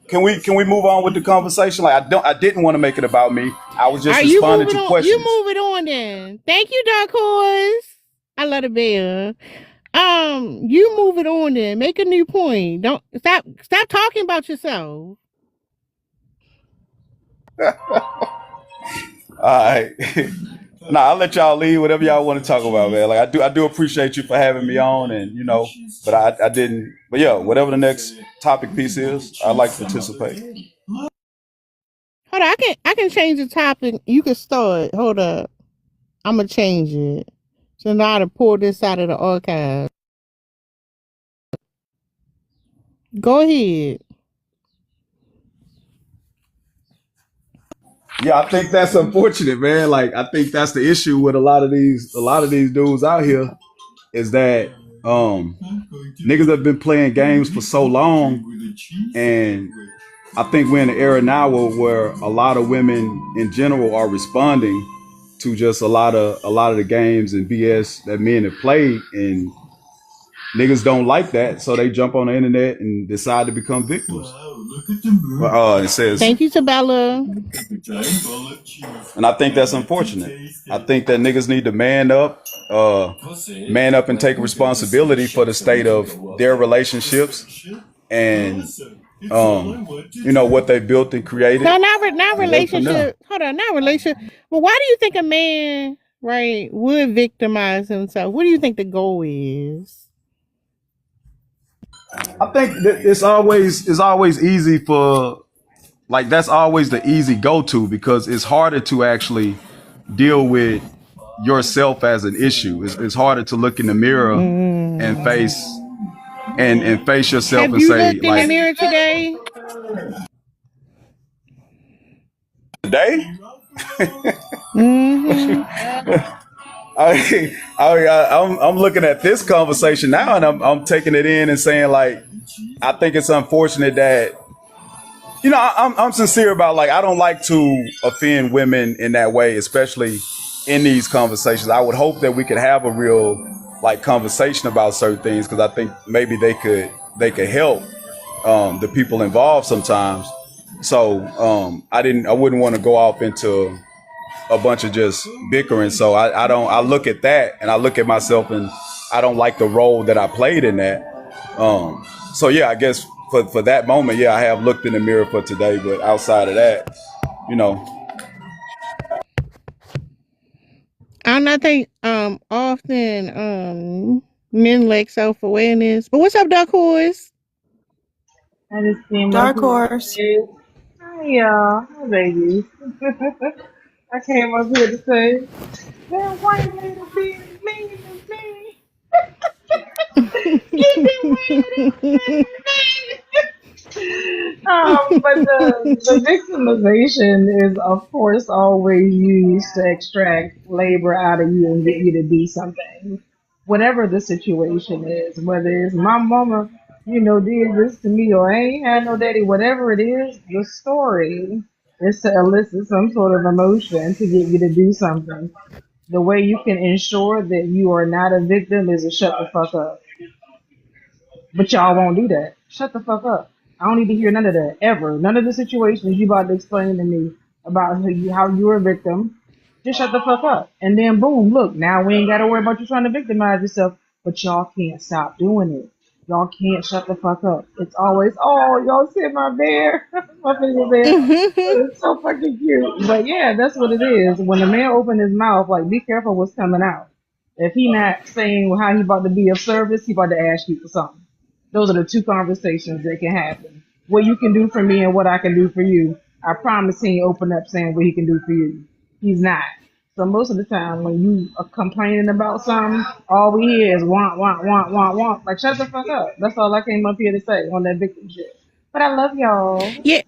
can we move on with the conversation? Like I didn't want to make it about me. I was just Are you responding moving to on? You questions. move it on then. Thank you, Dark Horse. I love the bear. You move it on then. Make a new point. Don't stop talking about yourself. All right. Nah, I'll let y'all leave whatever y'all want to talk about, man. Like I do appreciate you for having me on, and but I didn't. But yeah, whatever the next topic piece is, I'd like to participate. Hold on, I can change the topic. You can start. Hold up. I'm gonna change it. So now to pull this out of the archive. Go ahead. Yeah, I think that's unfortunate, man. Like I think that's the issue with a lot of these dudes out here is that niggas have been playing games for so long, and I think we're in an era now where a lot of women in general are responding to just a lot of the games and BS that men have played, and niggas don't like that, so they jump on the internet and decide to become victims. It says, Thank you, Sabella. and I think that's unfortunate. I think that niggas need to man up and take responsibility for the state of their relationships and what they built and created. No, not And work from there. relationship. Hold on, not relationship. But why do you think a man, right, would victimize himself? What do you think the goal is? I think that it's always easy for like that's always the easy go-to because it's harder to actually deal with yourself as an issue. It's harder to look in the mirror and face and face yourself Have and you say looked in the like mirror today? today. Mm-hmm. I'm looking at this conversation now and I'm taking it in and saying like I think it's unfortunate that I'm sincere about like I don't like to offend women in that way, especially in these conversations. I would hope that we could have a real like conversation about certain things because I think maybe they could help the people involved sometimes. So I wouldn't want to go off into a bunch of just bickering. So I look at that and I look at myself and I don't like the role that I played in that. So yeah, I guess for that moment, yeah, I have looked in the mirror for today, but outside of that, I think often men lack self awareness. But what's up, Dark Horse? I just came up Dark here to horse. say, hi y'all, hi ladies. I came up here to say, that white lady being as mean as me. Get that white lady being as mean. But the victimization is, of course, always used to extract labor out of you and get you to do something. Whatever the situation is, whether it's my mama, did this to me, or I ain't had no daddy, whatever it is, the story is to elicit some sort of emotion to get you to do something. The way you can ensure that you are not a victim is to shut the fuck up. But y'all won't do that. Shut the fuck up. I don't need to hear none of that ever. None of the situations you about to explain to me about how you're a victim. Just shut the fuck up. And then boom, look, now we ain't gotta worry about you trying to victimize yourself. But y'all can't stop doing it. Y'all can't shut the fuck up. It's always, oh, y'all see my bear, my finger bear. It's so fucking cute. But yeah, that's what it is. When a man open his mouth, like be careful what's coming out. If he not saying how he about to be of service, he about to ask you for something. Those are the two conversations that can happen. What you can do for me and what I can do for you. I promise he ain't open up saying what he can do for you. He's not. So most of the time when you are complaining about something, all we hear is want, want, want, want, want. Like shut the fuck up. That's all I came up here to say on that victim shit. But I love y'all. Yeah,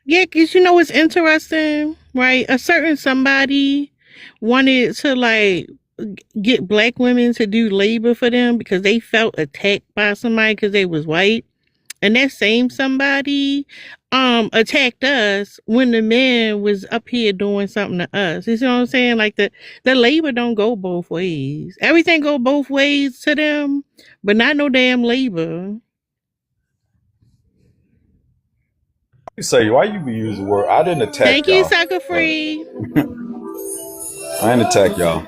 because you know what's interesting, right? A certain somebody wanted to like get black women to do labor for them because they felt attacked by somebody because they was white. And that same somebody attacked us when the man was up here doing something to us. You see what I'm saying? Like the labor don't go both ways. Everything go both ways to them, but not no damn labor. you say why you be using the word? I didn't attack Thank you, y'all. Sucker Free. I didn't attack y'all.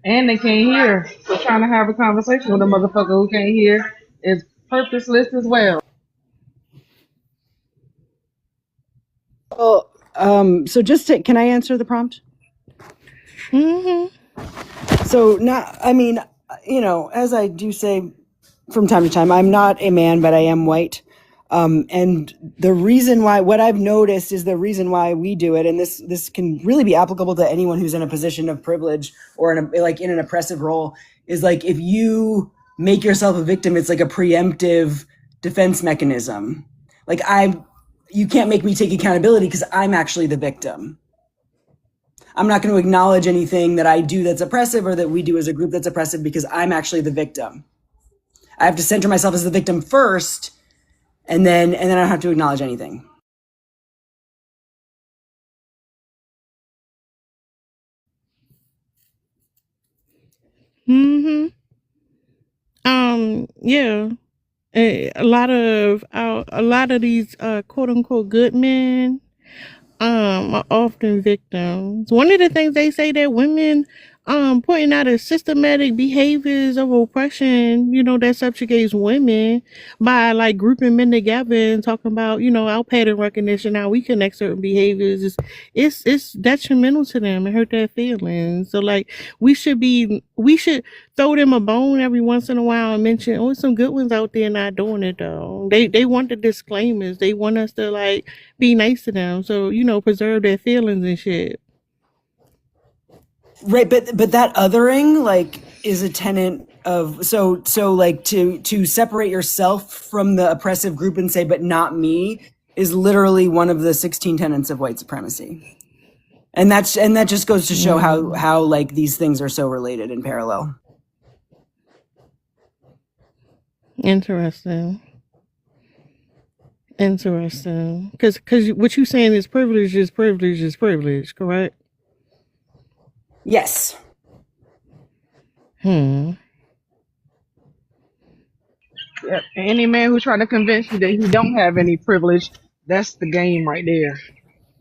And they can't hear. So trying to have a conversation with a motherfucker who can't hear is purposeless as well. Well, so can I answer the prompt? Mm-hmm. So as I do say from time to time, I'm not a man, but I am white. And the reason why, what I've noticed is the reason why we do it, and this can really be applicable to anyone who's in a position of privilege or in an oppressive role, is like if you make yourself a victim, it's like a preemptive defense mechanism. Like you can't make me take accountability because I'm actually the victim. I'm not going to acknowledge anything that I do that's oppressive or that we do as a group that's oppressive because I'm actually the victim. I have to center myself as the victim first, and then I don't have to acknowledge anything. Mm-hmm. Yeah. A lot of these quote unquote good men are often victims. One of the things they say that women pointing out the systematic behaviors of oppression, that subjugates women by like grouping men together and talking about, our pattern recognition, how we connect certain behaviors. It's detrimental to them and hurt their feelings. So like we should throw them a bone every once in a while and mention, oh, some good ones out there not doing it though. They want the disclaimers. They want us to like be nice to them. So, preserve their feelings and shit. Right, but that othering like is a tenet of so like to separate yourself from the oppressive group and say but not me is literally one of the 16 tenets of white supremacy. And that just goes to show how like these things are so related in parallel. Interesting. Because what you're saying is privilege, correct? Yes. Yep. Any man who try to convince you that he don't have any privilege, that's the game right there.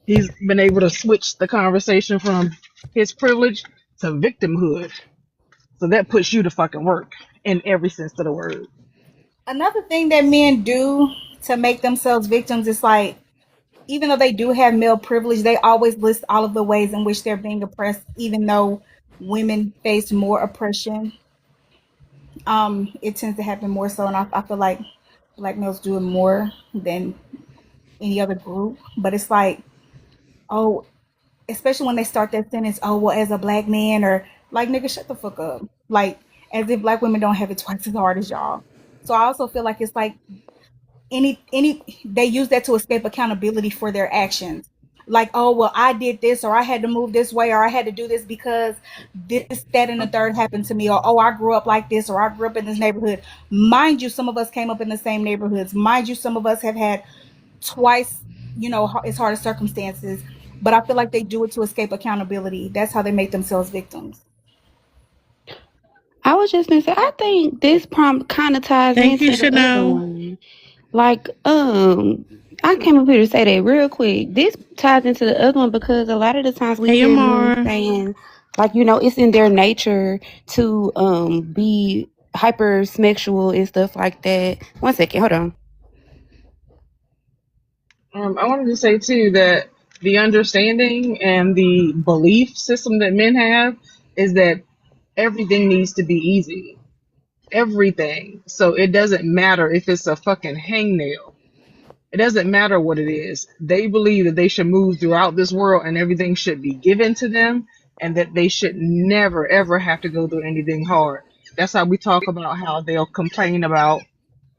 He's been able to switch the conversation from his privilege to victimhood. So that puts you to fucking work in every sense of the word. Another thing that men do to make themselves victims is like, even though they do have male privilege, they always list all of the ways in which they're being oppressed, even though women face more oppression. It tends to happen more so, and I feel like black males do it more than any other group. But it's like, oh, especially when they start that sentence, oh, well, as a black man, or like, nigga, shut the fuck up. Like, as if black women don't have it twice as hard as y'all. So I also feel like it's like they use that to escape accountability for their actions. Like, oh, well, I did this, or I had to move this way, or I had to do this because this, that, and the third happened to me, or oh, I grew up like this, or I grew up in this neighborhood. Mind you, some of us came up in the same neighborhoods. Mind you, some of us have had twice, as hard as circumstances. But I feel like they do it to escape accountability. That's how they make themselves victims. I was just gonna say, I think this prompt kind of ties Thank into you, the other Chanel. one. Like, I came up here to say that real quick. This ties into the other one because a lot of the times we Hey, hear men Amar. saying, like, it's in their nature to be hypersexual and stuff like that. 1 second, hold on. I wanted to say too that the understanding and the belief system that men have is that everything needs to be easy. Everything. So it doesn't matter if it's a fucking hangnail. It doesn't matter what it is. They believe that they should move throughout this world and everything should be given to them and that they should never, ever have to go through anything hard. That's how we talk about how they'll complain about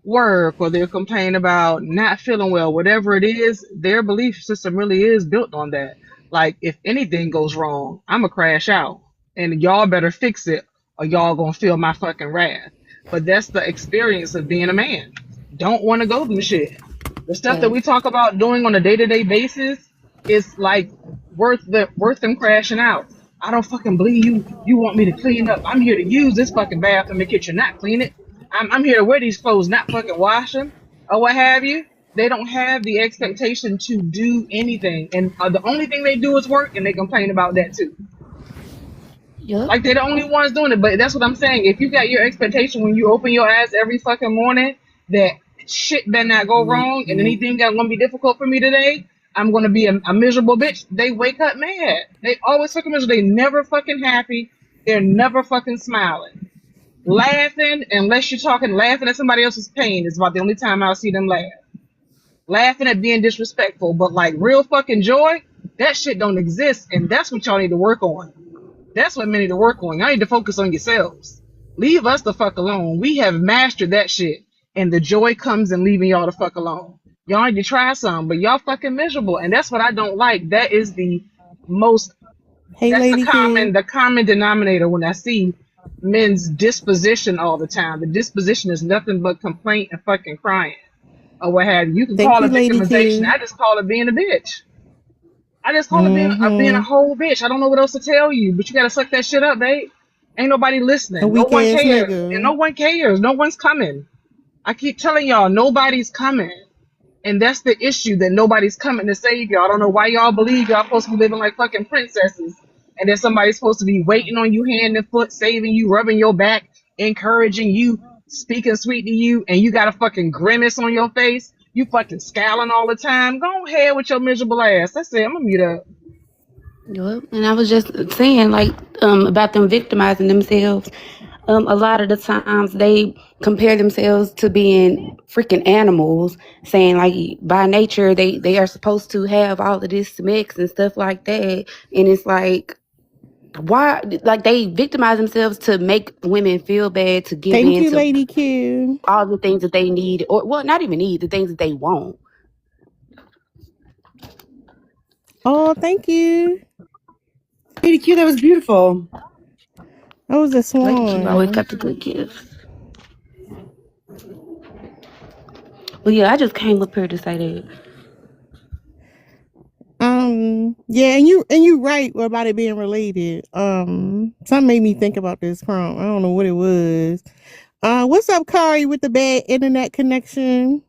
work or they'll complain about not feeling well, whatever it is. Their belief system really is built on that. Like, if anything goes wrong, I'm gonna crash out and y'all better fix it or y'all gonna feel my fucking wrath. But that's the experience of being a man. Don't want to go through shit. The stuff that we talk about doing on a day-to-day basis is like worth them crashing out. I don't fucking believe you. You want me to clean up. I'm here to use this fucking bathroom in the kitchen, not clean it. I'm here to wear these clothes, not fucking wash them or what have you. They don't have the expectation to do anything. And the only thing they do is work, and they complain about that too. Yep. Like, they're the only ones doing it. But that's what I'm saying. If you got your expectation when you open your eyes every fucking morning that shit better not go wrong and anything that's going to be difficult for me today, I'm going to be a miserable bitch, they wake up mad. They always fucking miserable. They never fucking happy. They're never fucking smiling. Laughing, unless you're laughing at somebody else's pain, is about the only time I'll see them laugh. Laughing at being disrespectful, but like real fucking joy, that shit don't exist, and that's what y'all need to work on. That's what men need to work on. Y'all need to focus on yourselves. Leave us the fuck alone. We have mastered that shit, and the joy comes in leaving y'all the fuck alone. Y'all need to try some, but y'all fucking miserable, and that's what I don't like. That is the most. Hey, that's Lady the common denominator when I see men's disposition all the time. The disposition is nothing but complaint and fucking crying or what have you. You can call it victimization. I just call it being a bitch. I just call it being a whole bitch. I don't know what else to tell you, but you gotta suck that shit up, babe. Ain't nobody listening. No one cares. And no one cares. No one's coming. I keep telling y'all, nobody's coming. And that's the issue, that nobody's coming to save y'all. I don't know why y'all believe y'all supposed to be living like fucking princesses and then somebody's supposed to be waiting on you hand and foot, saving you, rubbing your back, encouraging you, speaking sweet to you, and you got a fucking grimace on your face, you fucking scowling all the time. Go ahead with your miserable ass. That's it. I'm gonna mute up. Yep. And I was just saying, like, about them victimizing themselves. A lot of the times they compare themselves to being freaking animals, saying like by nature they are supposed to have all of this mix and stuff like that. And it's like, why? Like, they victimize themselves to make women feel bad, to give Thank in you, to Lady Q. all the things that they need, or well, not even need, the things that they want. Oh, thank you. Lady Q, that was beautiful. That was a Lady Q always swan. got the good gifts. Well, yeah, I just came up here to say that. Yeah, and you right about it being related. Something made me think about this prompt. I don't know what it was. What's up, Kari, with the bad internet connection?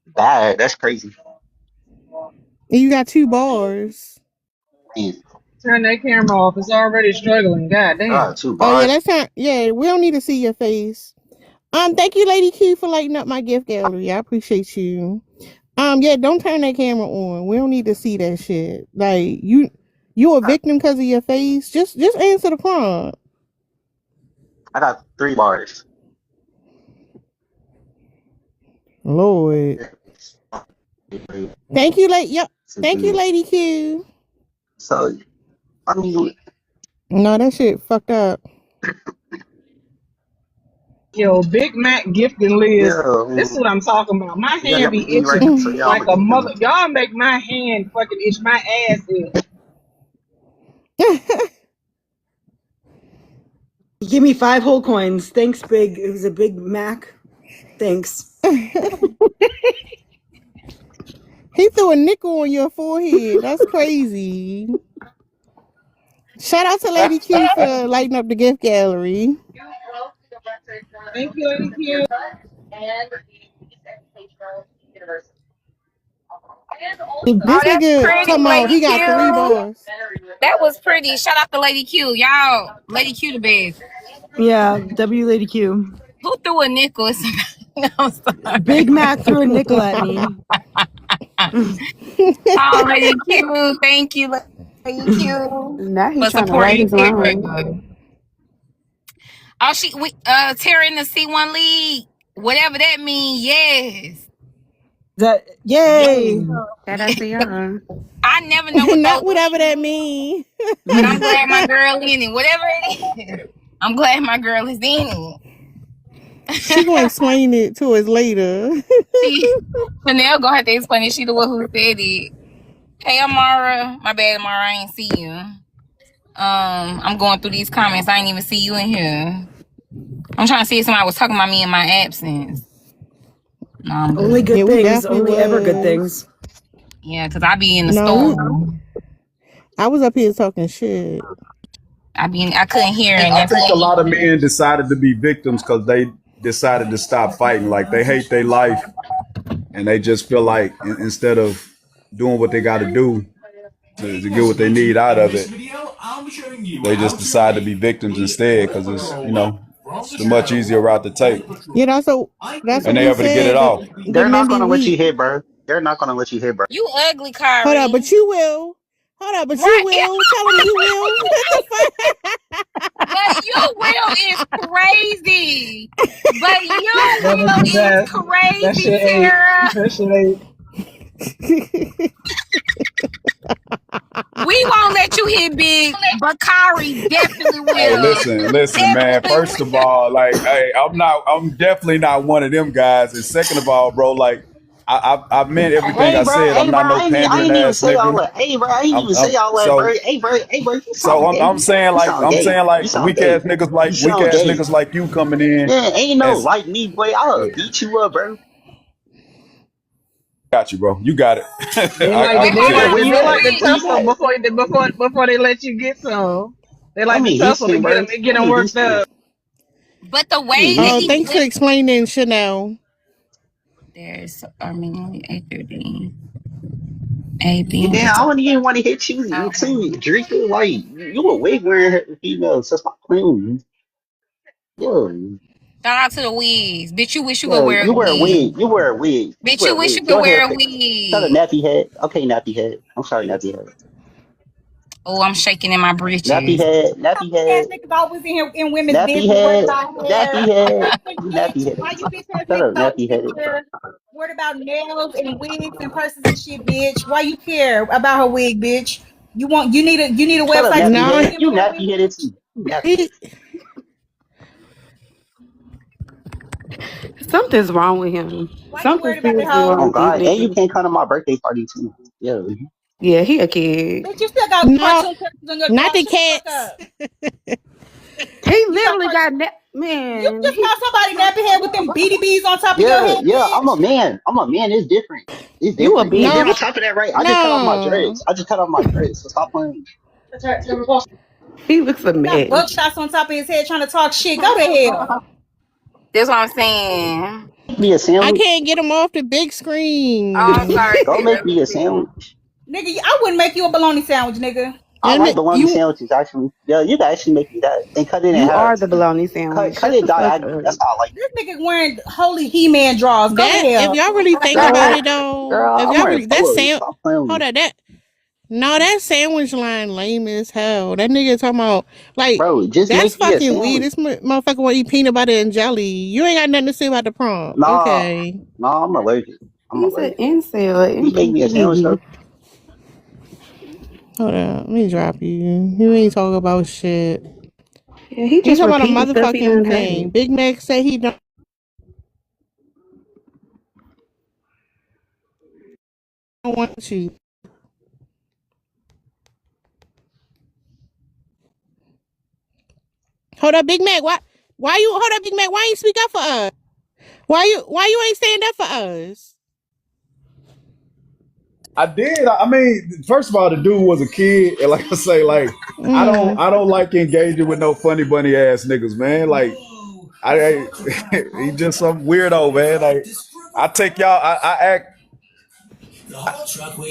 Bad. That's crazy. And you got 2 bars. Man, Turn that camera off. It's already struggling. God damn. 2 Oh yeah, bars. that's not. Yeah, we don't need to see your face. Thank you, Lady Q, for lighting up my gift gallery. I appreciate you. Yeah, don't turn that camera on. We don't need to see that shit. Like you a victim because of your face. Just answer the prompt. I got 3 bars. Lord. Thank you, Thank you, Lady Q. So, I mean, No, that shit fucked up. Yo, Big Mac gifting Liz. yeah, This is what I'm talking about. My you got hand your be me right itching now, so yeah, I'm like gonna a get mother. them. Y'all make my hand fucking itch. My ass itch. Give me 5 whole coins. Thanks, Big. It was a Big Mac. Thanks. He threw a nickel on your forehead. That's crazy. Shout out to Lady Q for lighting up the gift gallery. Thank you, Lady Q. This Oh, that's nigga pretty, talking about Lady he got 3 Q. bars. That was pretty. Shout out to Lady Q. Y'all, Lady Q the best. Yeah, W Lady Q. Who threw a nickel? No, I'm sorry. Big Mac threw a nickel at me. Oh, Lady Q. Thank you, Lady Q, Now he's for trying to right supporting his wrong. Tara. Oh, Tara in the C1 league. Whatever that means, yes. Yay! That I see her. I never know what Not those whatever that mean. but I'm glad my girl in it. Whatever it is. I'm glad my girl is in it. She gonna explain it to us later. Chanel gonna have to explain it. She the one who said it. Hey, Amara. My bad, Amara. I ain't see you. I'm going through these comments. I ain't even see you in here. I'm trying to see if somebody was talking about me in my absence. No, I'm good. Only good Yeah, we things. definitely Only ever good was. things. Yeah, because I be in the No, store. I was up here talking shit. I couldn't hear, and I that's think a lot of men decided to be victims because they decided to stop fighting. Like they hate their life, and they just feel like instead of doing what they got to do to get what they need out of it, they just decide to be victims instead because it's it's a much easier route to take. Yeah, that's what And they we able to get it said. off. The They're men not be gonna let you weak. hit, bro. They're not gonna let you hit, bro. you ugly, Hold Kyrie. up, but you will. Hold up, but you will. Tell him you will. What the fuck? But you will is crazy. But you will is That crazy, shit ain't. Tara. That shit ain't. We won't let you hit big, but Kyrie definitely will. Hey, listen, man. Definitely First of all, like, hey, I'm definitely not one of them guys. And second of all, bro, like, I meant everything I said. I'm not no I pandering ain't even ass say all nigga. that. Hey, bro, I ain't even say all that, bro. You So sound gay. I'm saying You sound gay. You like sound weak gay. ass niggas like you coming in. Yeah, ain't no As, like me, boy. I'll beat you up, bro. got you, bro. You got it. They like I to, can they like tell. to, Where you they like at? to Where you tussle at? before they let you get some. They Let like to me hit tussle to him, bro. get Let them me worked hit him. up. But the Let me way that hit he him. Thanks for explaining, Chanel. there's 8:30. AB. Damn, I wouldn't even want to hit you too, Drake. Like you a wig wearing female, so stop playing with me. Shout out to the wigs. Bitch, you wish you could Yeah, wear a you wear a wig. wig. You wear a wig. You Bitch, wear you a wish you wig. could Your wear hair a fake. Shut up, wig. nappy head. Okay, nappy head. I'm sorry, nappy head. Oh, I'm shaking in my Nappy britches. head. Nappy Ass head. niggas always in here in women's Nappy business, worried head. about Nappy hair. head. Bitch, Nappy head. why you bitch ass Shut up, niggas always nappy in head. here worried about nails and wigs and purses and shit, bitch? Why you care about her wig, bitch? You need a Shut up, website so nappy you can No, head. give You her that nappy wig? headed too. You nappy head. he Something's wrong with him. Why you Something worried about the seriously wrong Oh hoe? with this God, and you nigga. can't come to my birthday party too. Yeah. Yeah, he a kid. Bitch, you still got no, cartoon characters on your not drawers. the Shut the fuck cats. up. He You got literally got you man. just got somebody nappy head with them beady bees on top of your Yeah, head, yeah. I'm a bitch. man. I'm a man. It's different. It's You a different. And big then No, on bitch. top of that, right? I just cut off my no. dreads. I just cut off my dreads. So stop playing. He looks a He got mess. buckshots on top of his head trying to talk shit. Go to hell. That's what I'm saying. Me a I sandwich. can't get him off the big Oh, I'm screen. sorry, Go make me a Griffin. sandwich. Nigga, I wouldn't make you a bologna sandwich, nigga. I And like bologna you, sandwiches actually. Yeah, you can actually make me that and cut it in You half are the too. bologna sandwich. Cut Shut it the fuck diagonally. up. That's how I like This nigga wearing holy He-Man drawers. Go to that if hell. y'all really it. think about Girl, it though, girl, if I'm y'all wearing really that polos. sound, Stop playing with hold me. on, that sandwich line lame as hell. That nigga talking about like Bro, just that's make me a fucking weird. sandwich. This motherfucker want to eat peanut butter and jelly. You ain't got nothing to say about the prompt, Nah, okay? nah, I'm allergic. I'm He's an allergic. incel, You make me a sandwich NPC. though. Hold on, let me drop you. You ain't talking about shit. Yeah, he You just talking about a repeating stuff he done motherfucking thing. heard. Big Mac say he don't want you. Hold up, Big Mac. Why you hold up, Big Mac? Why you speak up for us? Why you ain't stand up for us? I did. I mean, first of all, the dude was a kid, and like I say, like Mm. I don't like engaging with no funny bunny ass niggas, man. Like he just some weirdo, man. Like I take y'all. I act.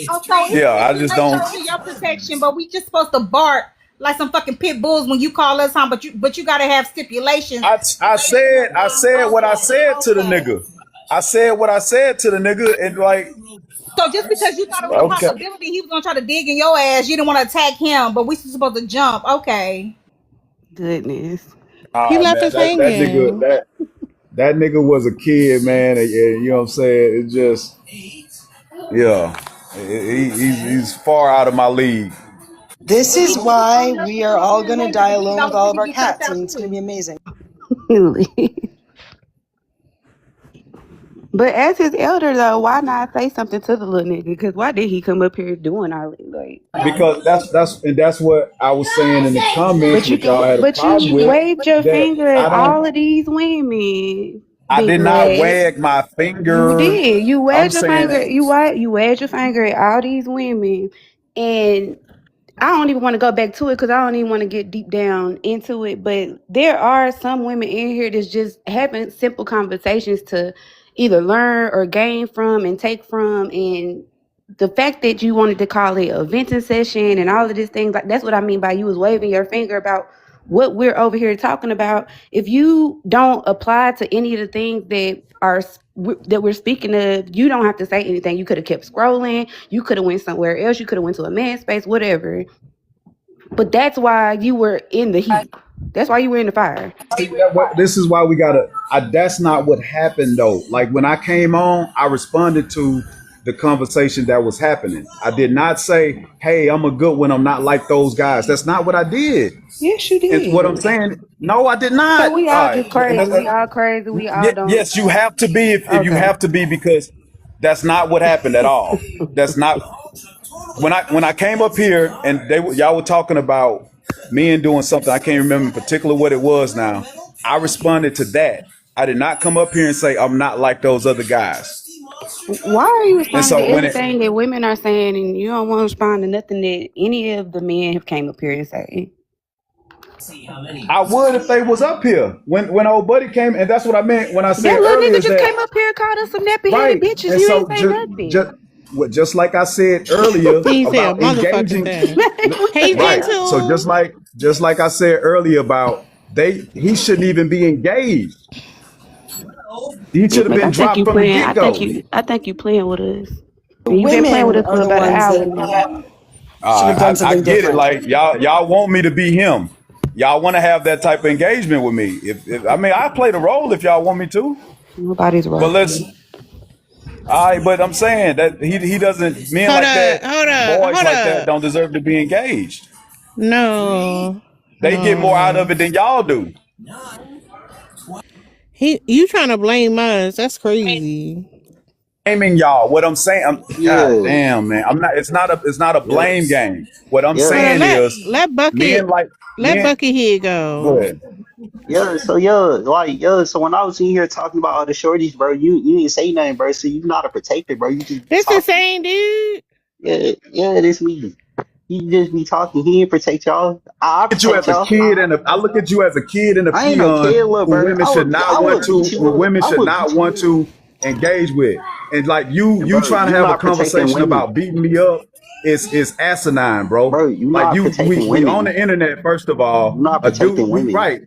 Oh, so it's Yeah, I just don't. stipulations to your protection, but we just supposed to bark like some fucking pit bulls when you call us home. But you gotta have stipulations. I said what I said to the Okay. nigga. I said what I said to the nigga, and like, So just because you thought it was a okay, possibility he was gonna try to dig in your ass, you didn't want to attack him, but we supposed to jump. Okay. Goodness. He left man, us that nigga hanging. that nigga was a kid, man, and you know what I'm saying. It just, yeah, he's far out of my league. This Well, he is need to why calm down we so are he can all get in going to line because die the nigga alone with always all of finna our get cussed cats, out and it's going to too. be amazing. But as his elder though, why not say something to the little nigga? Because why did he come up here doing all that? Like, Because that's what I was saying in the comments, but which y'all had a problem you with. waved your That finger at all of these women, I Big did not Mac. wag my You finger. did. You I'm wagged your saying, finger. You wagged your finger at all these women, and I don't even want to go back to it because I don't even want to get deep down into it. But there are some women in here that's just having simple conversations to either learn or gain from and take from. And the fact that you wanted to call it a venting session and all of these things, like that's what I mean by you was waving your finger about what we're over here talking about. If you don't apply to any of the things that we're speaking of, you don't have to say anything. You could have kept scrolling. You could have went somewhere else. You could have went to a man's space, whatever. But that's why you were in the heat. That's why you were in the fire. this is why we gotta. That's not what happened though. Like when I came on, I responded to the conversation that was happening. I did not say, "Hey, I'm a good one. I'm not like those guys." That's not what I did. Yes, you And what I'm did. saying, no, I did So not. we All all right. just crazy. We all crazy. We all don't. Yes, you have to be if you Okay. have to be because that's not what happened at all. That's not when I came up here and y'all were talking about men doing something. I can't remember in particular what it was now. I responded to that. I did not come up here and say I'm not like those other guys. Why are you And responding to so when it, everything that women are saying and you don't want to respond to nothing that any of the men have came up here and say? I would if they was up here when old buddy came, and that's what I meant when I That said little earlier nigga is just that came up here and called us some nappy headed right. bitches. And You ain't so say nothing. just like I said earlier He said a about motherfucking engaging. thing. Hey, Right. So Gentle. just like I said earlier about he shouldn't even be engaged. He Big should have Mac, been I think dropped you from the playing. get go. I think you playing with us. The And you've been playing with women us are for the about an ones hour that now. should have done I something get it. different. Like y'all want me to be him. Y'all want to have that type of engagement with me. If I mean, I play the role if y'all want me to. Nobody's But let's. rushing. All right, but I'm saying that he doesn't. Men Hold like up, that, hold up, boys hold like that, up. don't deserve to be engaged. No, They get more out of no. it than y'all do. You trying to blame us? That's crazy. Blaming y'all. What I'm saying, God Yeah, damn, man. I'm not. It's not a yeah, blame game. What I'm yeah, Hold on, saying is, let men Bucket like let men. Bucket here Go go. ahead. yeah. So yeah, like yeah. So when I was in here talking about all the shorties, bro, you didn't say nothing, bro. So you not a protector, bro. You just be This the talking. same dude. Yeah, yeah. This me. You just be talking. He didn't protect y'all. I At you protect as a y'all. kid and I look at you as a kid and a I ain't no peon kid, little who bro. women should not I want would to beat you up. I would beat you up. engage with. And like you Bro, trying to you have a not protecting conversation women. about beating me up is asinine, bro. Bro, you Like not protecting we on women. the internet first of You all. not A dude, protecting we women. right.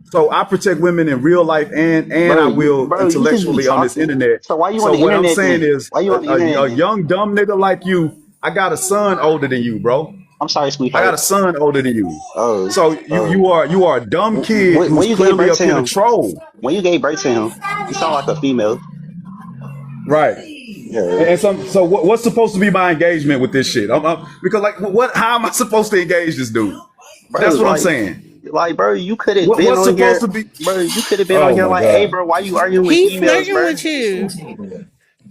So I protect women in real life and I will You just be intellectually on this talking. internet. So why you on So the what I'm internet saying then? is Why you on the internet a then? young dumb nigga like you, I got a son older than you, bro. I'm sorry, I got sweetheart. a son older than you. Oh, So oh. you are a dumb kid When who's you gave clearly birth up to here to him, troll. when you gave birth to him, you sound like a female. Right. Yeah, So what's supposed to be my engagement with this shit? Because like what how am I supposed to engage this dude? bro. That's what I'm saying. Bro, you could have been What's on supposed here, to be bro. You could have been on Oh here my like, hey, god. bro, why you arguing with He females, flirting bro? with you.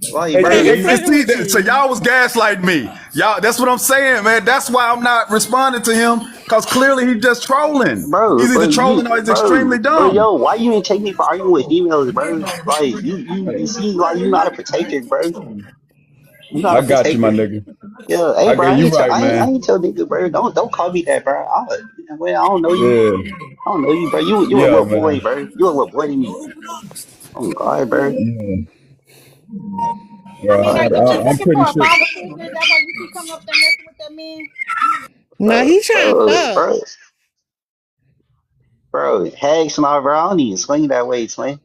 Like, And, Yeah, bro, he you, flirting with so you. y'all was gaslighting me. Y'all that's what I'm saying, man. That's why I'm not responding to him. Cause clearly he's just trolling. He's either trolling or he's extremely dumb. yo, why you ain't take me for arguing with females, bro? Like, you see, like, you not a protector, bro. You not I a got you, my protector. nigga. Yeah, hey, bro, Okay, you right, I man. ain't tell nigga, bro. Don't call me that, bro. I don't know you. Yeah. I don't know you, bro. You a Yeah, little boy, man. bro. You a little boy to me. Oh God, bro. Yeah. I mean, Well, are you just I'm looking pretty for a sure. father figure? Is that why you keep coming up there messing with that man? No, he trying to Bro, fuck. bro, bro. Hey, smile, bro. I don't even swing that way, swing.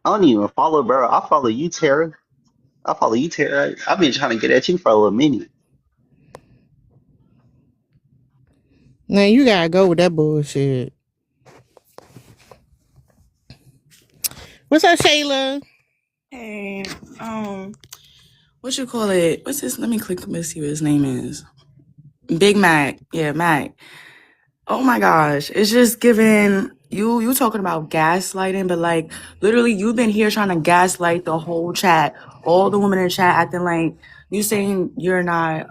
I don't even follow, bro. I follow you, Tara. I follow you, Tara. I've been trying to get at you for a little minute. Now you gotta go with that bullshit. What's up, Shayla? Hey, what you call it? What's his? Let me click. Let's see what his name is. Big Mac. Yeah, Mac. Oh my gosh, it's just giving you talking about gaslighting, but like literally you've been here trying to gaslight the whole chat, all the women in the chat acting like you saying you're not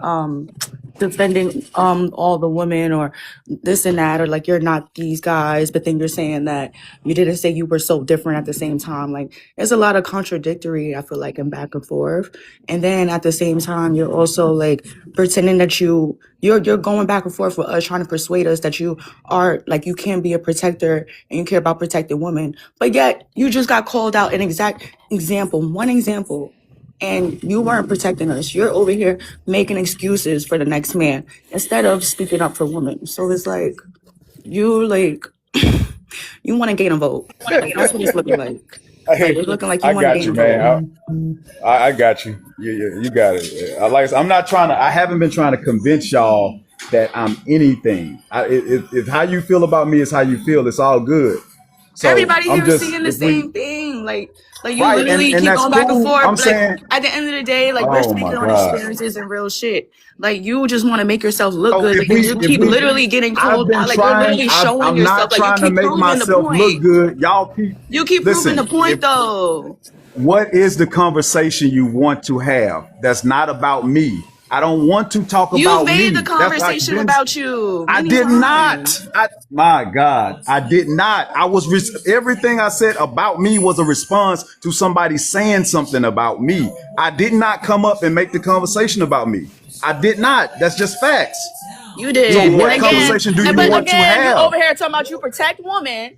defending all the women or this and that, or like you're not these guys, but then you're saying that you didn't say you were so different at the same time. Like there's a lot of contradictory, I feel like, in back and forth. And then at the same time you're also like pretending that you're going back and forth with us, trying to persuade us that you are like you can be a protector and you care about protecting women, but yet you just got called out an exact example, one example, and you weren't protecting us. You're over here making excuses for the next man instead of speaking up for women. So it's like you like you want to gain a vote. Like that's what it's looking like. Like Hey, it's looking like you I want to got gain you, a vote. man. I got you. You got it. I'm not trying to. I haven't been trying to convince y'all that I'm anything. If how you feel about me is how you feel, it's all good. So Everybody I'm here is just saying the if we same thing. Like you right, literally and keep that's going back and cool. forth. I'm But like saying, at the end of the day, like we're oh speaking my on god. experiences and real shit. Like you just want to make yourself look So good, but then you keep literally getting I've called been out. Like you're trying. literally showing I'm yourself. not Like you trying to keep make proving the myself look point. good. Y'all keep You keep proving the listen. point though. What is the conversation you want to have? That's not about me. I don't want to talk You've about made the me. That's like conversation Ben. about you I many did not. times. My God, I did not. I was everything I said about me was a response to somebody saying something about me. I did not come up and make the conversation about me. I did not. That's just facts. You So did. what conversation do you But want to again, you have? over here talking about you protect women,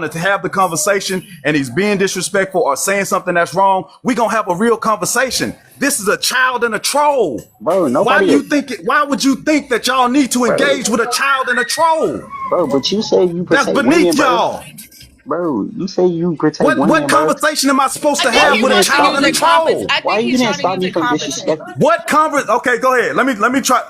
trying to have the conversation and he's being disrespectful or saying something that's wrong, we gonna have a real conversation. This is a child and a troll. Bro, Why nobody, would you think that y'all need to bro, engage with a child and a troll? bro, but you say you That's protect women, beneath bro. y'all. Bro, you say you protect What women, bro. conversation am I supposed I to think Why have he's you with a didn't trying to child stop use and a it me? compet. troll? I Why think you he's didn't trying to stop use me it from competent. disrespecting? Okay, go ahead. Let me try.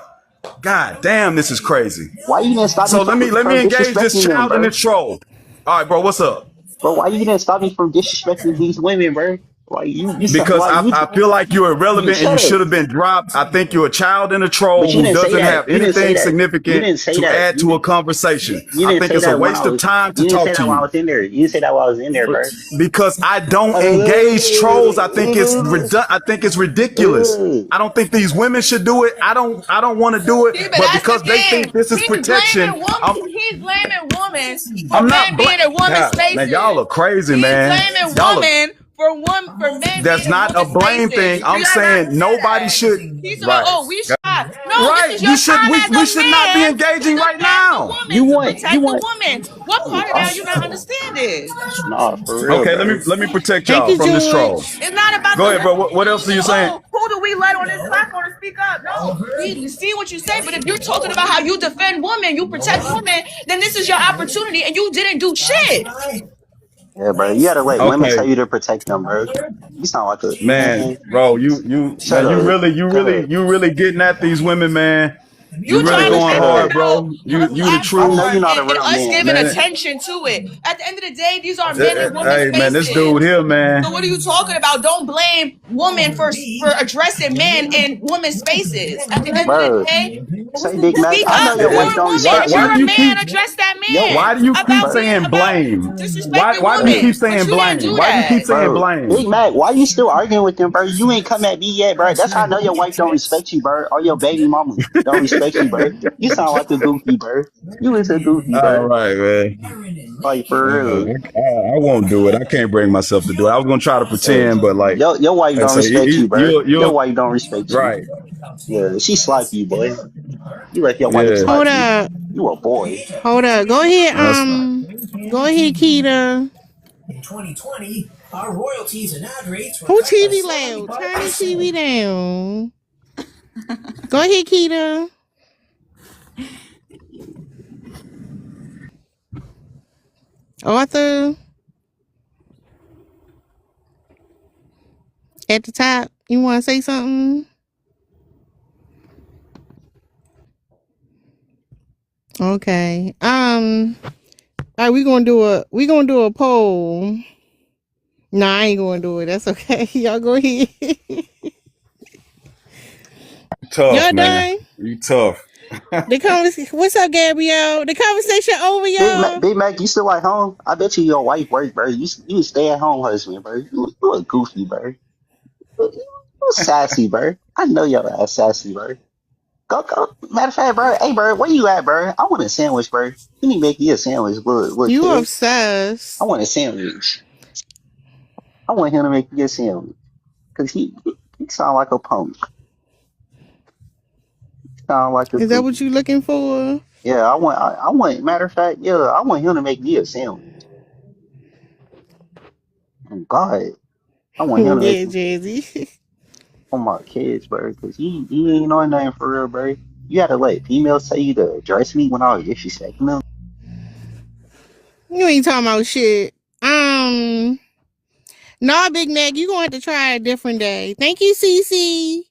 God damn, this is crazy. Why you didn't stop me So let me from engage this disrespecting them, child and bro? this troll. All right, bro, what's up? Bro, why you didn't stop me from disrespecting these women, bro? Why you sound because like you? I feel like you're You irrelevant and you shut up. should have been dropped. I think you're a child and a troll But you who didn't say doesn't that. have You didn't say anything that. You significant didn't say to that. add to a conversation. You I didn't think say it's a that when I waste of was. time to You didn't say talk that to when I you was in there. You didn't say that while I was in there, bro. because I don't engage trolls. I think I think it's ridiculous. I don't think these women should do it. I don't want to do it, See, but but that's the because they think thing. this is protection, He's blaming women for I'm men not being in women's God, man, spaces. y'all are crazy, He's man. blaming Y'all are women for men being That's in not a women's blame spaces. thing. Do I'm y'all not saying hear nobody that? should. He's about, Right. oh, we shot. No, this Right. is your time as We a should not be man to engaging right defend the now. You woman, to want. You protect the want. woman. What part of that you not understanding? Nah, for real, Okay, bro. let me protect Thank y'all you, from this troll. George. It's not about Go the ahead, bro. What else are you saying? oh, who do we let on this platform to speak up? No, we see what you say, but if you're talking about how you defend women, you protect women, then this is your opportunity, and you didn't do shit. Yeah, bro. You gotta let women tell Okay, you to protect them, bro. You sound like a man, man. bro, Shut up. Go ahead. you really getting at these women, man. You You really trying to going Shut make hard, up. bro. a You the I truth, know you're platform not a and real us man. giving man. attention to it. At the end of the day, these are men and women's Hey, man, this spaces. dude here, man. So what are you talking about? Don't blame women for addressing men in women's spaces. At the end of the Bro, day, say Big Mac. speak I know up. your If you're wife a don't woman, respect if Why you're you. do a you man, keep address that Yo, man about bro, being about disrespecting why do you keep women. But saying you didn't blame? do Why do you keep that. saying bro. blame? Big Mac, why you still arguing with them, bro? You ain't come at me yet, bro. That's how I know your wife don't respect you, bro. Or your baby mama don't respect you, bro. You sound like a goofy, bro. You is a goofy, All bro. right, man. Like, for real. I won't do it. I can't bring myself to do it. I was gonna try to Hey, pretend, but like your wife I don't say, respect you, bro. Your you're wife don't respect you. right. Yeah, she slap you, boy. You let your wife Yeah, Hold slap you. up. You a boy. Hold up. Go ahead. that's Go ahead, Keita. Who TV loud? Turn the TV down. Go ahead, Keita. Arthur at the top. You want to say something? Okay. All right. We gonna do a poll. Nah, I ain't gonna do it. That's okay. Y'all go ahead. tough, Y'all man. done? You tough. The conversation. What's up, Gabrielle? The conversation over, y'all. Big Mac, you still at home? I bet you your wife work, bro. You stay at home husband, bro. You a goofy, bro. You sassy, bro. I know your ass sassy, bro. Go. Matter of fact, bro. Hey, bro, where you at, bro? I want a sandwich, bro. You need to make me a sandwich, look, You kid. I obsessed. want a sandwich. I want him to make me a sandwich. Cause he sound like a punk. Sound like a Is that what goofy. you looking for? Yeah, I want, matter of fact, yeah, I want him to make me a sandwich. Oh, God. I want him to make Yeah, Jazzy. on my kids, bro, because he ain't on nothing for real, bro. You gotta let females tell you to address me when I was disrespecting them. You ain't talking about shit. Nah, Big Mac, you gonna have to try a different day. Thank you, Cece.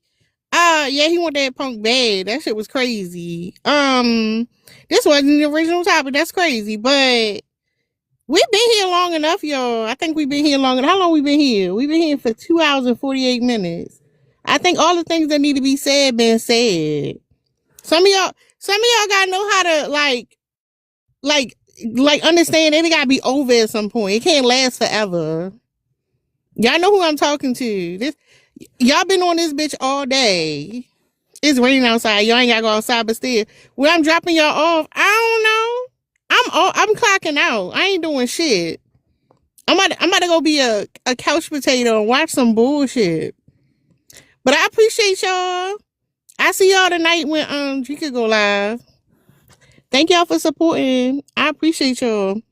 Yeah, he want that punk bad. That shit was crazy. This wasn't the original topic. That's crazy, but we've been here long enough, y'all. I think we've been here long enough. How long we been here? We've been here for 2 hours and 48 minutes. I think all the things that need to be said been said. Some of y'all gotta know how to like understand it gotta be over at some point. It can't last forever. Y'all know who I'm talking to. Y'all been on this bitch all day. It's raining outside. Y'all ain't gotta go outside, but still, when I'm dropping y'all off, I don't know. I'm clocking out. I ain't doing shit. I'm about to go be a couch potato and watch some bullshit. But I appreciate y'all. I see y'all tonight when you could go live. Thank y'all for supporting. I appreciate y'all.